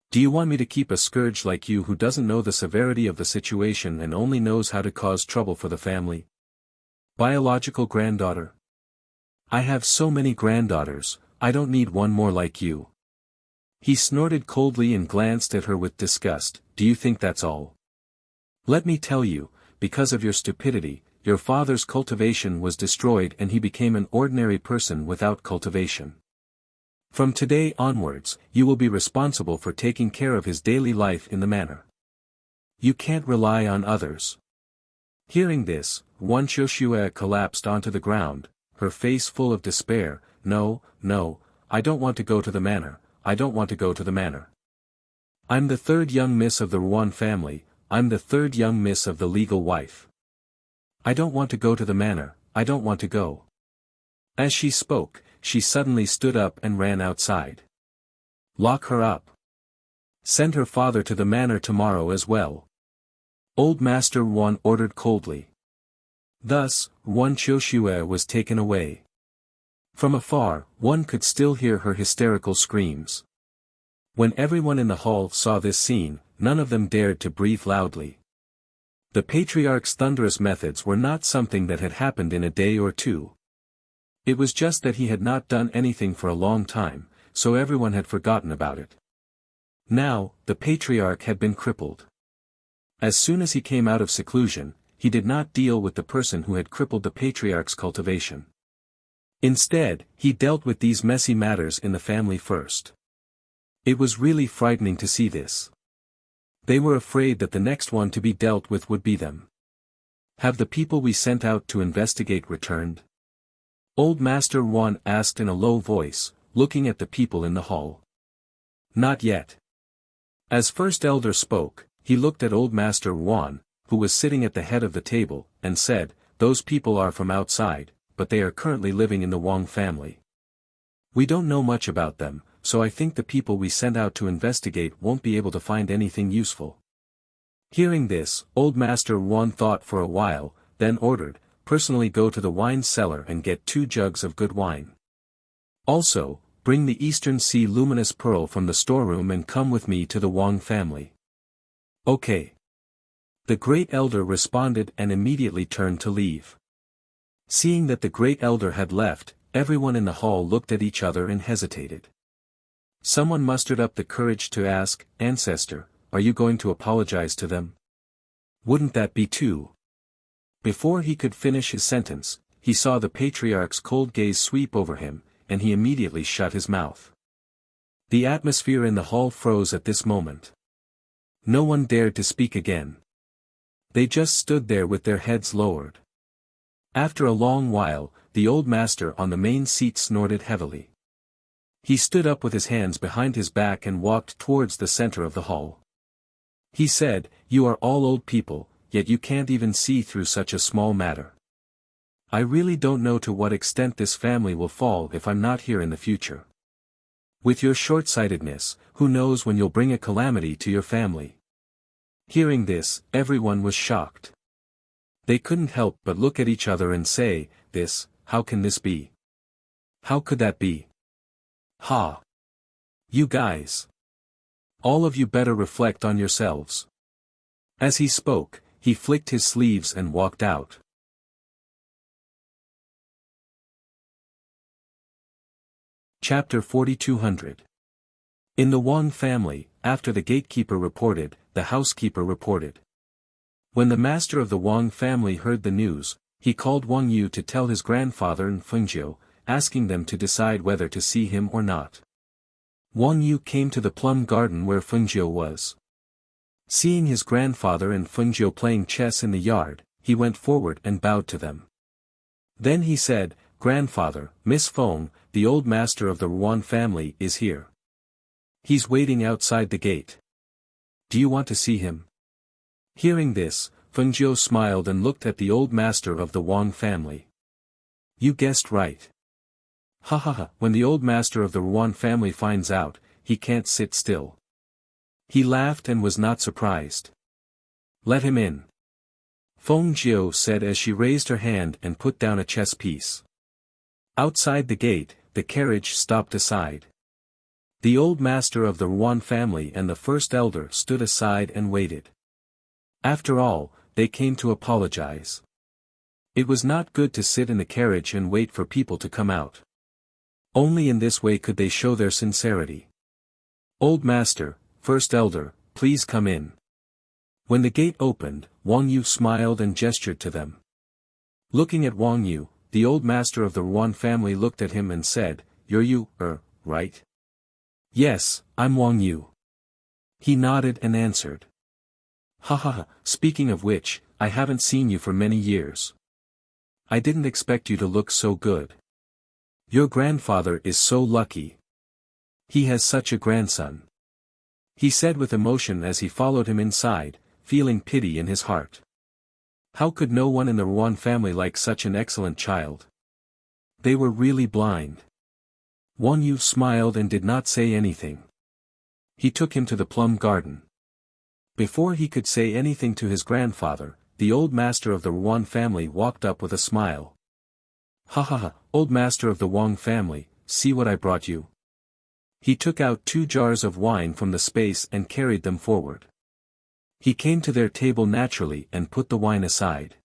Do you want me to keep a scourge like you who doesn't know the severity of the situation and only knows how to cause trouble for the family? Biological granddaughter? I have so many granddaughters, I don't need one more like you. He snorted coldly and glanced at her with disgust. Do you think that's all? Let me tell you, because of your stupidity, your father's cultivation was destroyed and he became an ordinary person without cultivation. From today onwards, you will be responsible for taking care of his daily life in the manor. You can't rely on others. Hearing this, Ruan Qiushue collapsed onto the ground, her face full of despair. No, I don't want to go to the manor, I don't want to go to the manor. I'm the third young miss of the Ruan family, I'm the third young miss of the legal wife. I don't want to go to the manor, I don't want to go. As she spoke, she suddenly stood up and ran outside. Lock her up. Send her father to the manor tomorrow as well. Old Master Ruan ordered coldly. Thus, Ruan Qiushue was taken away. From afar, one could still hear her hysterical screams. When everyone in the hall saw this scene, none of them dared to breathe loudly. The patriarch's thunderous methods were not something that had happened in a day or two. It was just that he had not done anything for a long time, so everyone had forgotten about it. Now, the patriarch had been crippled. As soon as he came out of seclusion, he did not deal with the person who had crippled the patriarch's cultivation. Instead, he dealt with these messy matters in the family first. It was really frightening to see this. They were afraid that the next one to be dealt with would be them. Have the people we sent out to investigate returned? Old Master Wan asked in a low voice, looking at the people in the hall. Not yet. As First Elder spoke, he looked at Old Master Wan, who was sitting at the head of the table, and said, "Those people are from outside, but they are currently living in the Wang family. We don't know much about them, so I think the people we sent out to investigate won't be able to find anything useful." Hearing this, Old Master Wan thought for a while, then ordered, "Personally go to the wine cellar and get 2 jugs of good wine. Also, bring the Eastern Sea luminous pearl from the storeroom and come with me to the Wang family." "Okay." The Great Elder responded and immediately turned to leave. Seeing that the Great Elder had left, everyone in the hall looked at each other and hesitated. Someone mustered up the courage to ask, "Ancestor, are you going to apologize to them? Wouldn't that be too?" Before he could finish his sentence, he saw the patriarch's cold gaze sweep over him, and he immediately shut his mouth. The atmosphere in the hall froze at this moment. No one dared to speak again. They just stood there with their heads lowered. After a long while, the old master on the main seat snorted heavily. He stood up with his hands behind his back and walked towards the center of the hall. He said, "You are all old people, yet you can't even see through such a small matter. I really don't know to what extent this family will fall if I'm not here in the future. With your short-sightedness, who knows when you'll bring a calamity to your family." Hearing this, everyone was shocked. They couldn't help but look at each other and say, how can this be? How could that be? Ha! You guys! All of you better reflect on yourselves. As he spoke, he flicked his sleeves and walked out. Chapter 4200. In the Wang family, after the gatekeeper reported, the housekeeper reported. When the master of the Wang family heard the news, he called Wang Yu to tell his grandfather and Fengjiu, asking them to decide whether to see him or not. Wang Yu came to the plum garden where Fengjiu was. Seeing his grandfather and Fengjiu playing chess in the yard, he went forward and bowed to them. Then he said, "Grandfather, Miss Feng, the old master of the Ruan family is here. He's waiting outside the gate. Do you want to see him?" Hearing this, Fengjiu smiled and looked at the old master of the Wang family. "You guessed right. Ha ha ha, when the old master of the Ruan family finds out, he can't sit still." He laughed and was not surprised. "Let him in," Fengjiu said as she raised her hand and put down a chess piece. Outside the gate, the carriage stopped aside. The old master of the Ruan family and the first elder stood aside and waited. After all, they came to apologize. It was not good to sit in the carriage and wait for people to come out. Only in this way could they show their sincerity. "Old master, first elder, please come in." When the gate opened, Wang Yu smiled and gestured to them. Looking at Wang Yu, the old master of the Ruan family looked at him and said, "You're you, right?" "Yes, I'm Wang Yu." He nodded and answered. "Ha ha ha, speaking of which, I haven't seen you for many years. I didn't expect you to look so good. Your grandfather is so lucky. He has such a grandson," he said with emotion as he followed him inside, feeling pity in his heart. How could no one in the Ruan family like such an excellent child? They were really blind. Wang Yu smiled and did not say anything. He took him to the plum garden. Before he could say anything to his grandfather, the old master of the Ruan family walked up with a smile. "Ha ha ha, old master of the Wang family, see what I brought you." He took out 2 jars of wine from the space and carried them forward. He came to their table naturally and put the wine aside.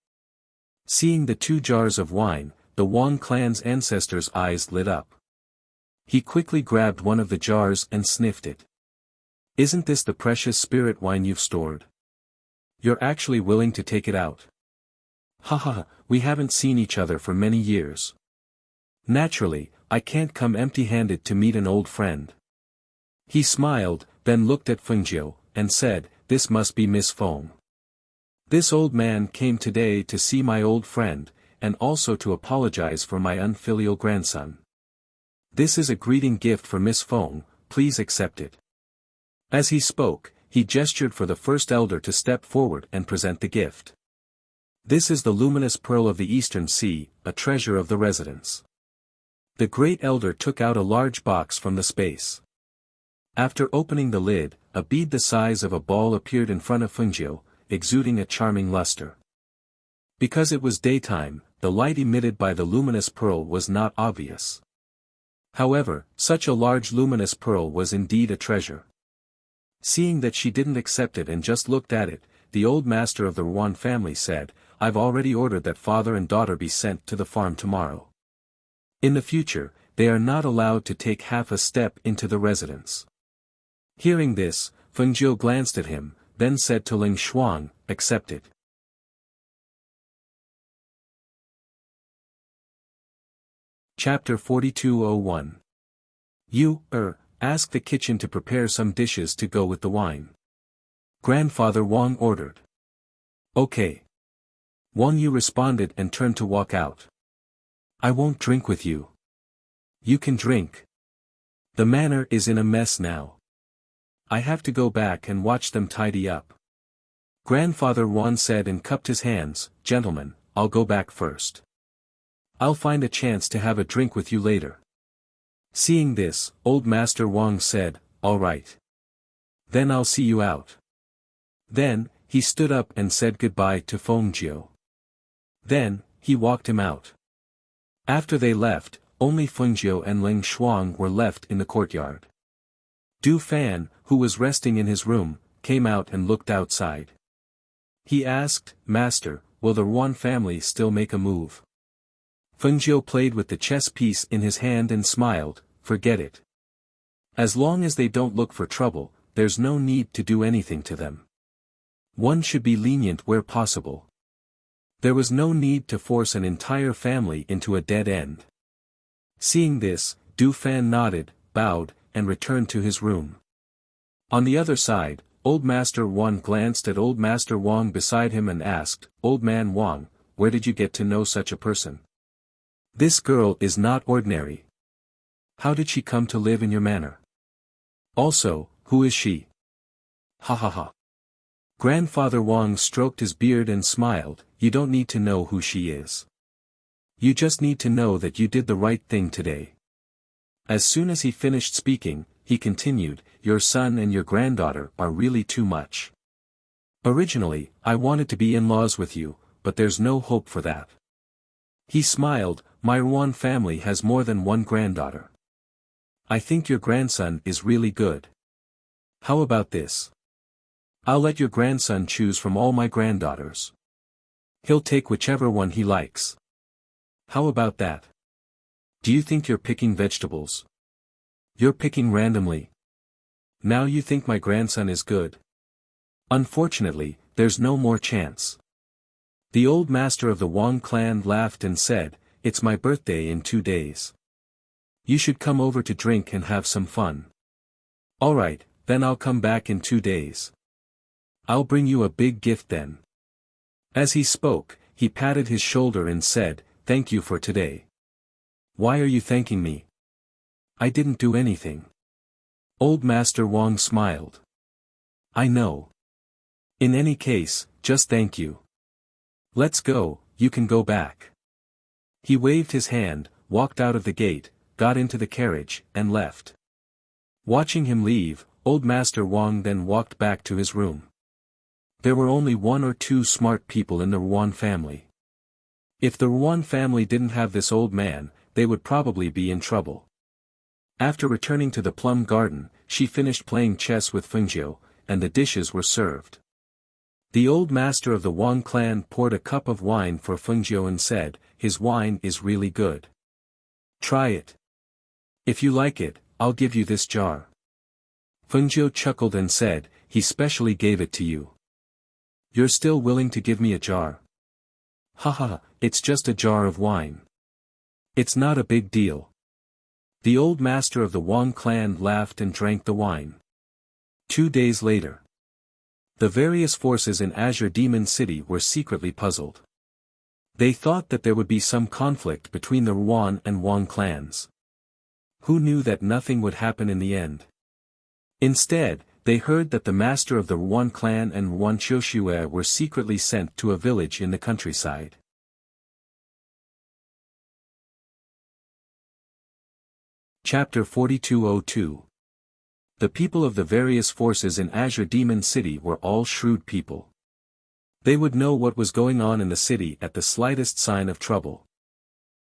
Seeing the 2 jars of wine, the Wang clan's ancestors' eyes lit up. He quickly grabbed one of the jars and sniffed it. "Isn't this the precious spirit wine you've stored? You're actually willing to take it out? Ha ha ha, we haven't seen each other for many years. Naturally, I can't come empty-handed to meet an old friend. He smiled, then looked at Fengjiu, and said, this must be Miss Feng. This old man came today to see my old friend, and also to apologize for my unfilial grandson. This is a greeting gift for Miss Feng, please accept it. As he spoke, he gestured for the first elder to step forward and present the gift. This is the luminous pearl of the Eastern Sea, a treasure of the residence. The great elder took out a large box from the space. After opening the lid, a bead the size of a ball appeared in front of Fengjiu, exuding a charming luster. Because it was daytime, the light emitted by the luminous pearl was not obvious. However, such a large luminous pearl was indeed a treasure. Seeing that she didn't accept it and just looked at it, the old master of the Ruan family said, I've already ordered that father and daughter be sent to the farm tomorrow. In the future, they are not allowed to take half a step into the residence. Hearing this, Fengjiu glanced at him, then said to Ling Shuang, accept it. Chapter 42:01. You, ask the kitchen to prepare some dishes to go with the wine. Grandfather Wang ordered. Okay. Wang Yu responded and turned to walk out. I won't drink with you. You can drink. The manor is in a mess now. I have to go back and watch them tidy up. Grandfather Wang said and cupped his hands, gentlemen, I'll go back first. I'll find a chance to have a drink with you later. Seeing this, old Master Wang said, all right. Then I'll see you out. Then, he stood up and said goodbye to Fengjiu. Then, he walked him out. After they left, only Fengjiu and Ling Shuang were left in the courtyard. Du Fan, who was resting in his room, came out and looked outside. He asked, Master, will the Ruan family still make a move? Fengjiu played with the chess piece in his hand and smiled, forget it. As long as they don't look for trouble, there's no need to do anything to them. One should be lenient where possible. There was no need to force an entire family into a dead end. Seeing this, Du Fan nodded, bowed, and returned to his room. On the other side, Old Master Wang glanced at Old Master Wang beside him and asked, Old Man Wang, where did you get to know such a person? This girl is not ordinary. How did she come to live in your manor? Also, who is she? Ha ha ha. Grandfather Wang stroked his beard and smiled, you don't need to know who she is. You just need to know that you did the right thing today. As soon as he finished speaking, he continued, your son and your granddaughter are really too much. Originally, I wanted to be in-laws with you, but there's no hope for that. He smiled, my Ruan family has more than one granddaughter. I think your grandson is really good. How about this? I'll let your grandson choose from all my granddaughters. He'll take whichever one he likes. How about that? Do you think you're picking vegetables? You're picking randomly. Now you think my grandson is good? Unfortunately, there's no more chance. The old master of the Wang clan laughed and said, it's my birthday in 2 days. You should come over to drink and have some fun. Alright, then I'll come back in 2 days. I'll bring you a big gift then. As he spoke, he patted his shoulder and said, thank you for today. Why are you thanking me? I didn't do anything. Old Master Wang smiled. I know. In any case, just thank you. Let's go, you can go back. He waved his hand, walked out of the gate, got into the carriage, and left. Watching him leave, Old Master Wang then walked back to his room. There were only 1 or 2 smart people in the Ruan family. If the Ruan family didn't have this old man, they would probably be in trouble. After returning to the plum garden, she finished playing chess with Fengjiu, and the dishes were served. The old master of the Wang clan poured a cup of wine for Fengjiu and said, his wine is really good. Try it. If you like it, I'll give you this jar. Fengjiu chuckled and said, he specially gave it to you. You're still willing to give me a jar? Ha ha, it's just a jar of wine. It's not a big deal. The old master of the Wang clan laughed and drank the wine. 2 days later. The various forces in Azure Demon City were secretly puzzled. They thought that there would be some conflict between the Ruan and Wang clans. Who knew that nothing would happen in the end? Instead, they heard that the master of the Ruan clan and Ruan Qiushue were secretly sent to a village in the countryside. Chapter 4202. The people of the various forces in Azure Demon City were all shrewd people. They would know what was going on in the city at the slightest sign of trouble.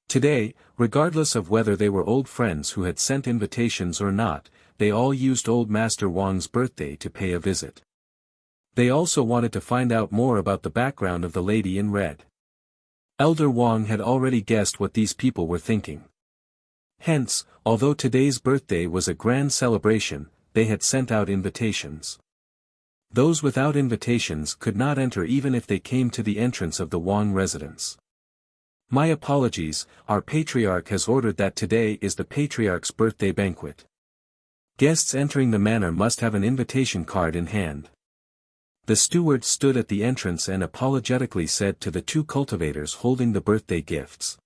Today, regardless of whether they were old friends who had sent invitations or not, they all used Old Master Wang's birthday to pay a visit. They also wanted to find out more about the background of the lady in red. Elder Wang had already guessed what these people were thinking. Hence, although today's birthday was a grand celebration, they had sent out invitations. Those without invitations could not enter even if they came to the entrance of the Wang residence. My apologies, our patriarch has ordered that today is the patriarch's birthday banquet. Guests entering the manor must have an invitation card in hand. The steward stood at the entrance and apologetically said to the 2 cultivators holding the birthday gifts.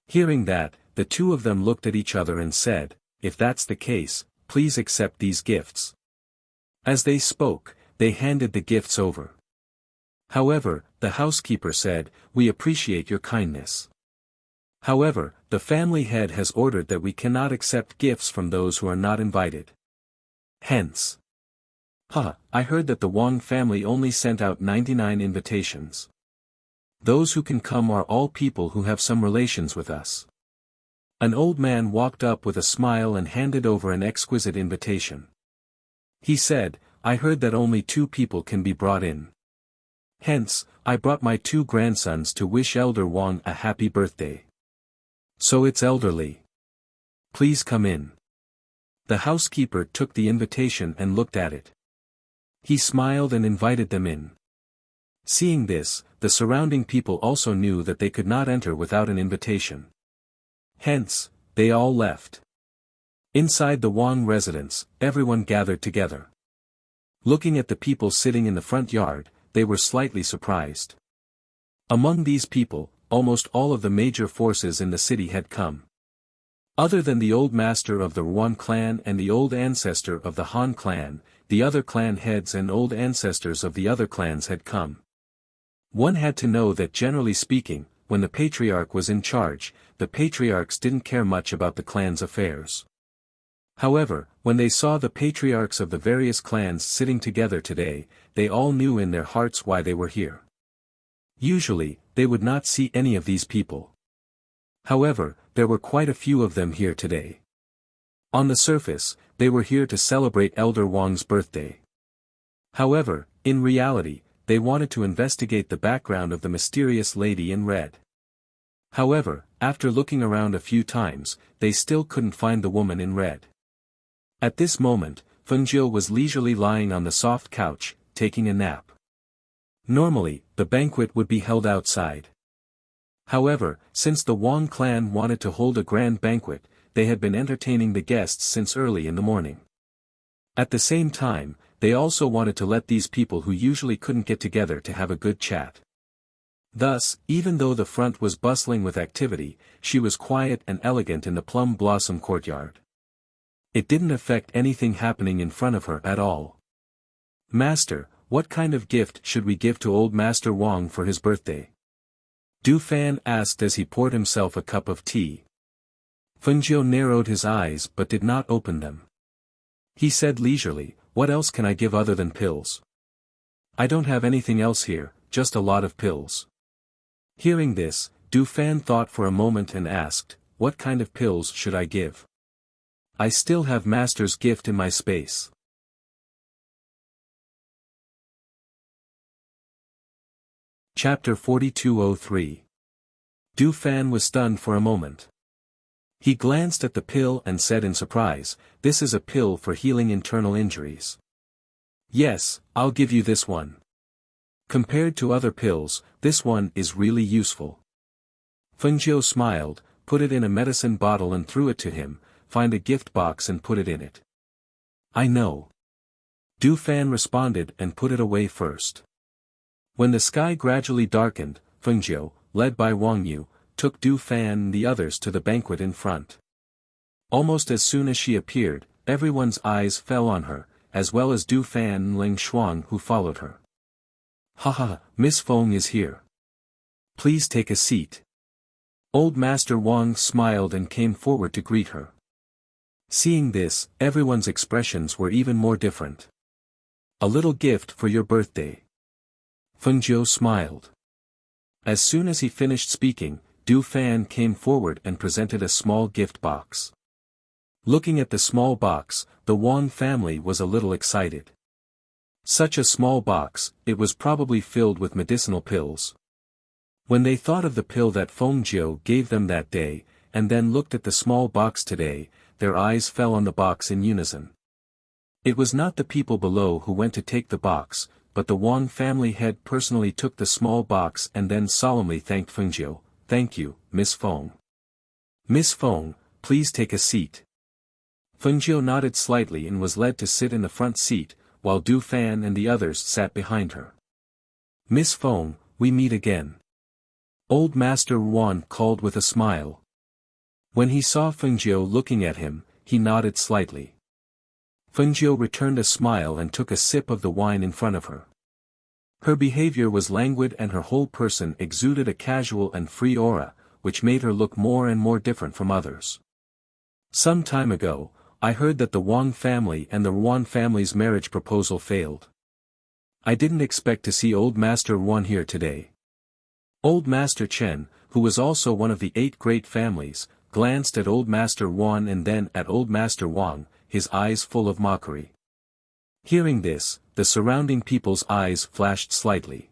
Hearing that, the 2 of them looked at each other and said, "If that's the case, please accept these gifts." As they spoke, they handed the gifts over. However, the housekeeper said, "We appreciate your kindness. However, the family head has ordered that we cannot accept gifts from those who are not invited. Hence." I heard that the Wang family only sent out 99 invitations. Those who can come are all people who have some relations with us. An old man walked up with a smile and handed over an exquisite invitation. He said, "I heard that only 2 people can be brought in. Hence, I brought my 2 grandsons to wish Elder Wang a happy birthday. So it's elderly. Please come in." The housekeeper took the invitation and looked at it. He smiled and invited them in. Seeing this, the surrounding people also knew that they could not enter without an invitation. Hence, they all left. Inside the Wang residence, everyone gathered together. Looking at the people sitting in the front yard, they were slightly surprised. Among these people, almost all of the major forces in the city had come. Other than the old master of the Ruan clan and the old ancestor of the Han clan, the other clan heads and old ancestors of the other clans had come. One had to know that generally speaking, when the patriarch was in charge, the patriarchs didn't care much about the clan's affairs. However, when they saw the patriarchs of the various clans sitting together today, they all knew in their hearts why they were here. Usually, they would not see any of these people. However, there were quite a few of them here today. On the surface, they were here to celebrate Elder Wang's birthday. However, in reality, they wanted to investigate the background of the mysterious lady in red. However, after looking around a few times, they still couldn't find the woman in red. At this moment, Fengjiu was leisurely lying on the soft couch, taking a nap. Normally, the banquet would be held outside. However, since the Wang clan wanted to hold a grand banquet, they had been entertaining the guests since early in the morning. At the same time, they also wanted to let these people who usually couldn't get together to have a good chat. Thus, even though the front was bustling with activity, she was quiet and elegant in the plum blossom courtyard. It didn't affect anything happening in front of her at all. "Master, what kind of gift should we give to old Master Wang for his birthday?" Du Fan asked as he poured himself a cup of tea. Fengjiu narrowed his eyes but did not open them. He said leisurely, "What else can I give other than pills? I don't have anything else here, just a lot of pills." Hearing this, Du Fan thought for a moment and asked, "What kind of pills should I give? I still have Master's gift in my space." Chapter 4203. Du Fan was stunned for a moment. He glanced at the pill and said in surprise, "This is a pill for healing internal injuries." "Yes, I'll give you this one. Compared to other pills, this one is really useful." Fengjiu smiled, put it in a medicine bottle and threw it to him, find a gift box and put it in it. I know. Du Fan responded and put it away first. When the sky gradually darkened, Fengjiu, led by Wang Yu, took Du Fan and the others to the banquet in front. Almost as soon as she appeared, everyone's eyes fell on her, as well as Du Fan and Ling Xuan who followed her. Haha, Miss Feng is here. Please take a seat. Old Master Wang smiled and came forward to greet her. Seeing this, everyone's expressions were even more different. A little gift for your birthday. Fengjiu smiled. As soon as he finished speaking, Du Fan came forward and presented a small gift box. Looking at the small box, the Wang family was a little excited. Such a small box, it was probably filled with medicinal pills. When they thought of the pill that Fengjiu gave them that day, and then looked at the small box today, their eyes fell on the box in unison. It was not the people below who went to take the box, but the Wang family head personally took the small box and then solemnly thanked Fengjiu. Thank you, Miss Feng. Miss Feng, please take a seat. Fengjiu nodded slightly and was led to sit in the front seat, while Du Fan and the others sat behind her. Miss Feng, we meet again. Old Master Wan called with a smile. When he saw Fengjiu looking at him, he nodded slightly. Fengjiu returned a smile and took a sip of the wine in front of her. Her behavior was languid and her whole person exuded a casual and free aura, which made her look more and more different from others. Some time ago, I heard that the Wang family and the Wan family's marriage proposal failed. I didn't expect to see Old Master Wan here today. Old Master Chen, who was also one of the 8 great families, glanced at Old Master Wan and then at Old Master Wang, his eyes full of mockery. Hearing this, the surrounding people's eyes flashed slightly.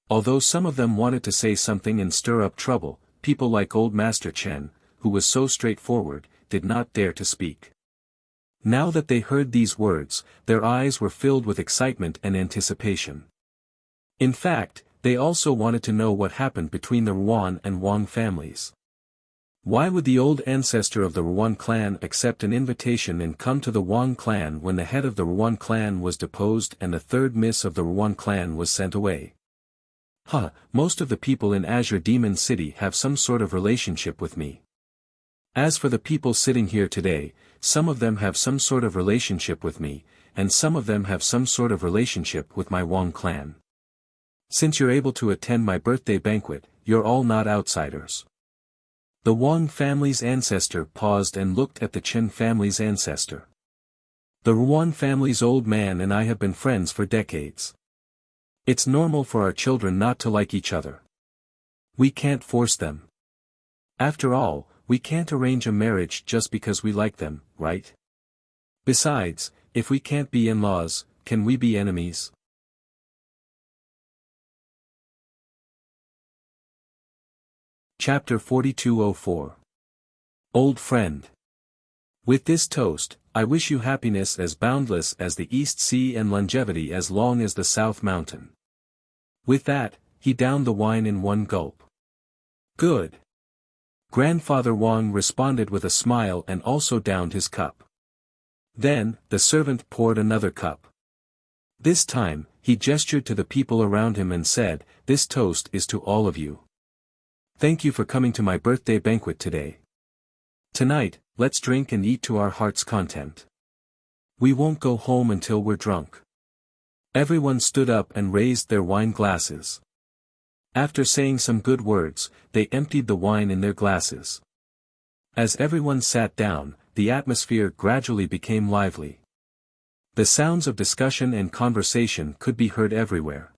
Although some of them wanted to say something and stir up trouble, people like Old Master Chen, who was so straightforward, did not dare to speak. Now that they heard these words, their eyes were filled with excitement and anticipation. In fact, they also wanted to know what happened between the Wan and Wang families. Why would the old ancestor of the Wan clan accept an invitation and come to the Wang clan when the head of the Wan clan was deposed and the third miss of the Wan clan was sent away? Most of the people in Azure Demon City have some sort of relationship with me. As for the people sitting here today, some of them have some sort of relationship with me, and some of them have some sort of relationship with my Wang clan. Since you're able to attend my birthday banquet, you're all not outsiders. The Wang family's ancestor paused and looked at the Chen family's ancestor. The Wan family's old man and I have been friends for decades. It's normal for our children not to like each other. We can't force them. After all, we can't arrange a marriage just because we like them, right? Besides, if we can't be in-laws, can we be enemies? Chapter 4204. Old Friend. With this toast, I wish you happiness as boundless as the East Sea and longevity as long as the South Mountain. With that, he downed the wine in one gulp. Good. Grandfather Wang responded with a smile and also downed his cup. Then, the servant poured another cup. This time, he gestured to the people around him and said, "This toast is to all of you. Thank you for coming to my birthday banquet today. Tonight, let's drink and eat to our heart's content. We won't go home until we're drunk." Everyone stood up and raised their wine glasses. After saying some good words, they emptied the wine in their glasses. As everyone sat down, the atmosphere gradually became lively. The sounds of discussion and conversation could be heard everywhere.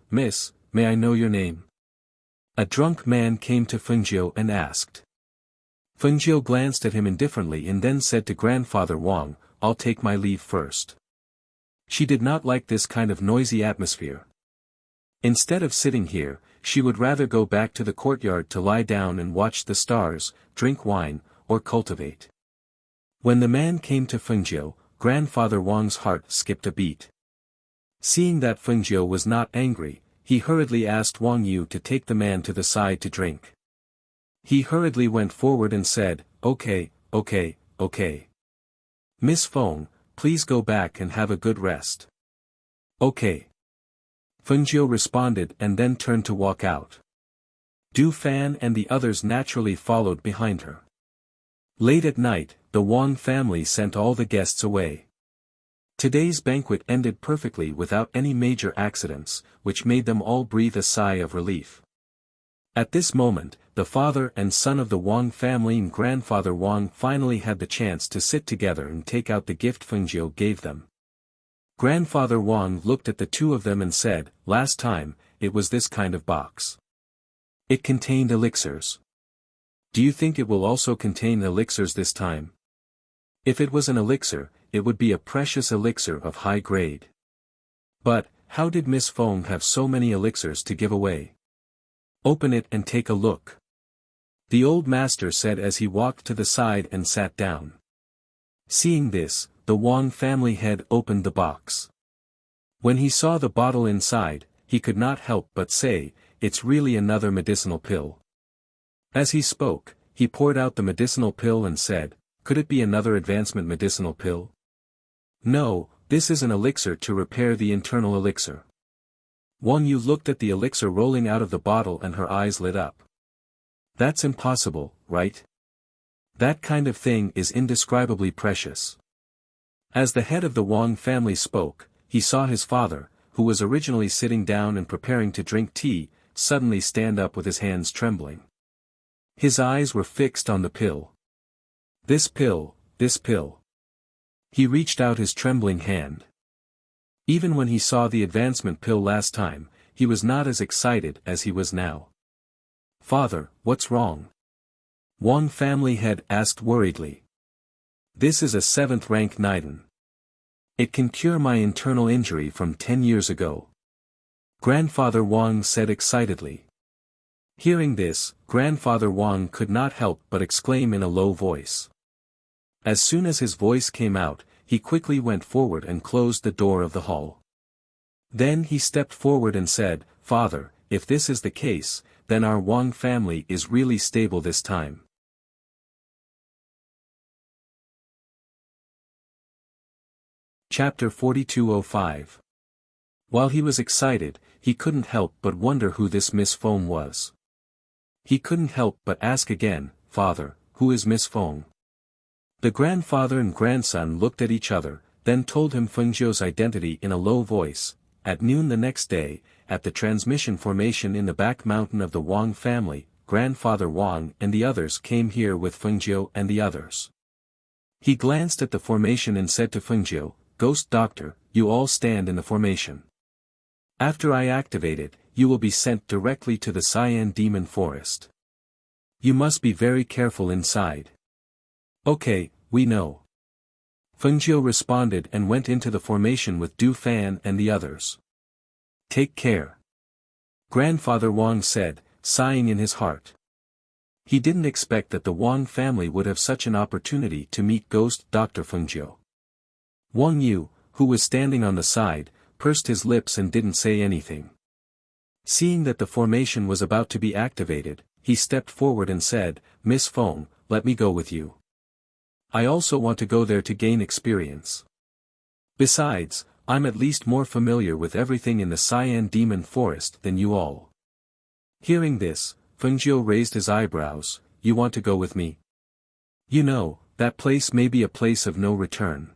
Miss, may I know your name? A drunk man came to Fengjiu and asked. Fengjiu glanced at him indifferently and then said to Grandfather Wang, "I'll take my leave first." She did not like this kind of noisy atmosphere. Instead of sitting here, she would rather go back to the courtyard to lie down and watch the stars, drink wine, or cultivate. When the man came to Fengjiu, Grandfather Wang's heart skipped a beat. Seeing that Fengjiu was not angry, he hurriedly asked Wang Yu to take the man to the side to drink. He hurriedly went forward and said, "Okay, okay, okay. Miss Feng, please go back and have a good rest." "Okay." Fengjiu responded and then turned to walk out. Du Fan and the others naturally followed behind her. Late at night, the Wang family sent all the guests away. Today's banquet ended perfectly without any major accidents, which made them all breathe a sigh of relief. At this moment, the father and son of the Wang family and grandfather Wang finally had the chance to sit together and take out the gift Fengjiu gave them. Grandfather Wang looked at the two of them and said, "Last time, it was this kind of box. It contained elixirs. Do you think it will also contain elixirs this time? If it was an elixir, it would be a precious elixir of high grade. But, how did Miss Feng have so many elixirs to give away? Open it and take a look." The old master said as he walked to the side and sat down. Seeing this, the Wang family head opened the box. When he saw the bottle inside, he could not help but say, "It's really another medicinal pill." As he spoke, he poured out the medicinal pill and said, "Could it be another advancement medicinal pill?" "No, this is an elixir to repair the internal elixir." Wang Yu looked at the elixir rolling out of the bottle and her eyes lit up. "That's impossible, right? That kind of thing is indescribably precious." As the head of the Wang family spoke, he saw his father, who was originally sitting down and preparing to drink tea, suddenly stand up with his hands trembling. His eyes were fixed on the pill. This pill, this pill." He reached out his trembling hand. Even when he saw the advancement pill last time, he was not as excited as he was now. "Father, what's wrong?" Wang family head asked worriedly. "This is a 7th rank Niden. It can cure my internal injury from 10 years ago," Grandfather Wang said excitedly. Hearing this, Grandfather Wang could not help but exclaim in a low voice. As soon as his voice came out, he quickly went forward and closed the door of the hall. Then he stepped forward and said, "Father, if this is the case, then our Wang family is really stable this time." Chapter 4205. While he was excited, he couldn't help but wonder who this Miss Feng was. He couldn't help but ask again, "Father, who is Miss Feng?" The grandfather and grandson looked at each other, then told him Fengjiu's identity in a low voice. At noon the next day, at the transmission formation in the back mountain of the Wang family, Grandfather Wang and the others came here with Fengjiu and the others. He glanced at the formation and said to Fengjiu, "Ghost Doctor, you all stand in the formation. After I activate it, you will be sent directly to the Cyan Demon Forest. You must be very careful inside." "Okay, we know." Fengjiu responded and went into the formation with Du Fan and the others. "Take care," Grandfather Wang said, sighing in his heart. He didn't expect that the Wang family would have such an opportunity to meet Ghost Dr. Fengjiu. Wang Yu, who was standing on the side, pursed his lips and didn't say anything. Seeing that the formation was about to be activated, he stepped forward and said, "Miss Feng, let me go with you. I also want to go there to gain experience. Besides, I'm at least more familiar with everything in the Cyan Demon Forest than you all." Hearing this, Fengjiu raised his eyebrows. "You want to go with me? You know, that place may be a place of no return.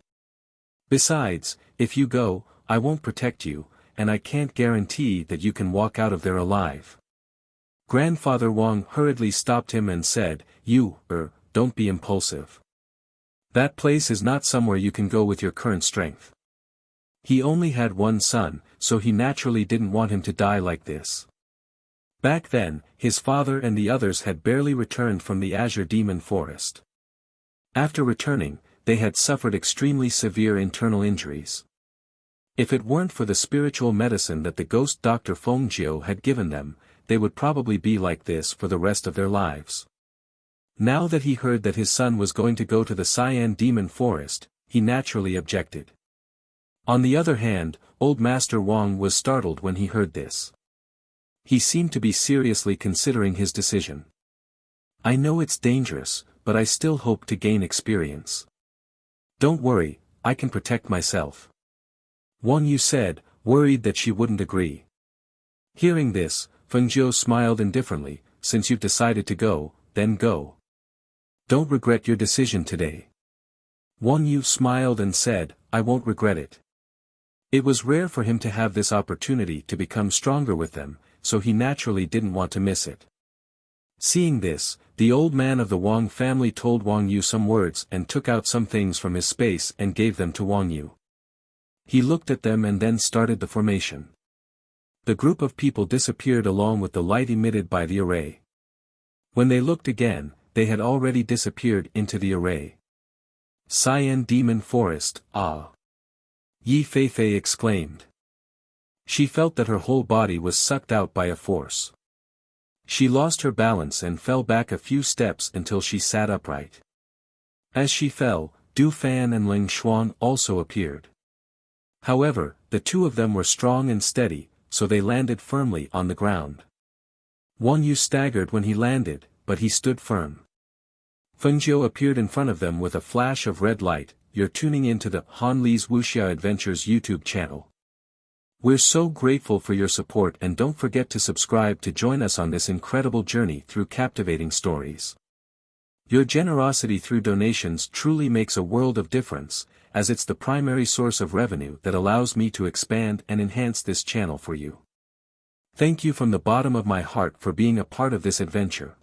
Besides, if you go, I won't protect you, and I can't guarantee that you can walk out of there alive." Grandfather Wang hurriedly stopped him and said, Don't be impulsive. That place is not somewhere you can go with your current strength." He only had one son, so he naturally didn't want him to die like this. Back then, his father and the others had barely returned from the Azure Demon Forest. After returning, they had suffered extremely severe internal injuries. If it weren't for the spiritual medicine that the ghost Dr. Fengjiu had given them, they would probably be like this for the rest of their lives. Now that he heard that his son was going to go to the Cyan Demon Forest, he naturally objected. On the other hand, Old Master Wang was startled when he heard this. He seemed to be seriously considering his decision. I know it's dangerous, but I still hope to gain experience. Don't worry, I can protect myself. Wang Yu said, worried that she wouldn't agree. Hearing this, Fengjiu smiled indifferently, since you've decided to go, then go. Don't regret your decision today. Wang Yu smiled and said, I won't regret it. It was rare for him to have this opportunity to become stronger with them, so he naturally didn't want to miss it. Seeing this, the old man of the Wang family told Wang Yu some words and took out some things from his space and gave them to Wang Yu. He looked at them and then started the formation. The group of people disappeared along with the light emitted by the array. When they looked again, they had already disappeared into the array. Cyan Demon Forest, ah! Yi Feifei exclaimed. She felt that her whole body was sucked out by a force. She lost her balance and fell back a few steps until she sat upright. As she fell, Du Fan and Ling Xuan also appeared. However, the two of them were strong and steady, so they landed firmly on the ground. Wang Yu staggered when he landed, but he stood firm. Fengjiu appeared in front of them with a flash of red light. You're tuning into the Han Li's Wuxia Adventures YouTube channel. We're so grateful for your support and don't forget to subscribe to join us on this incredible journey through captivating stories. Your generosity through donations truly makes a world of difference, as it's the primary source of revenue that allows me to expand and enhance this channel for you. Thank you from the bottom of my heart for being a part of this adventure.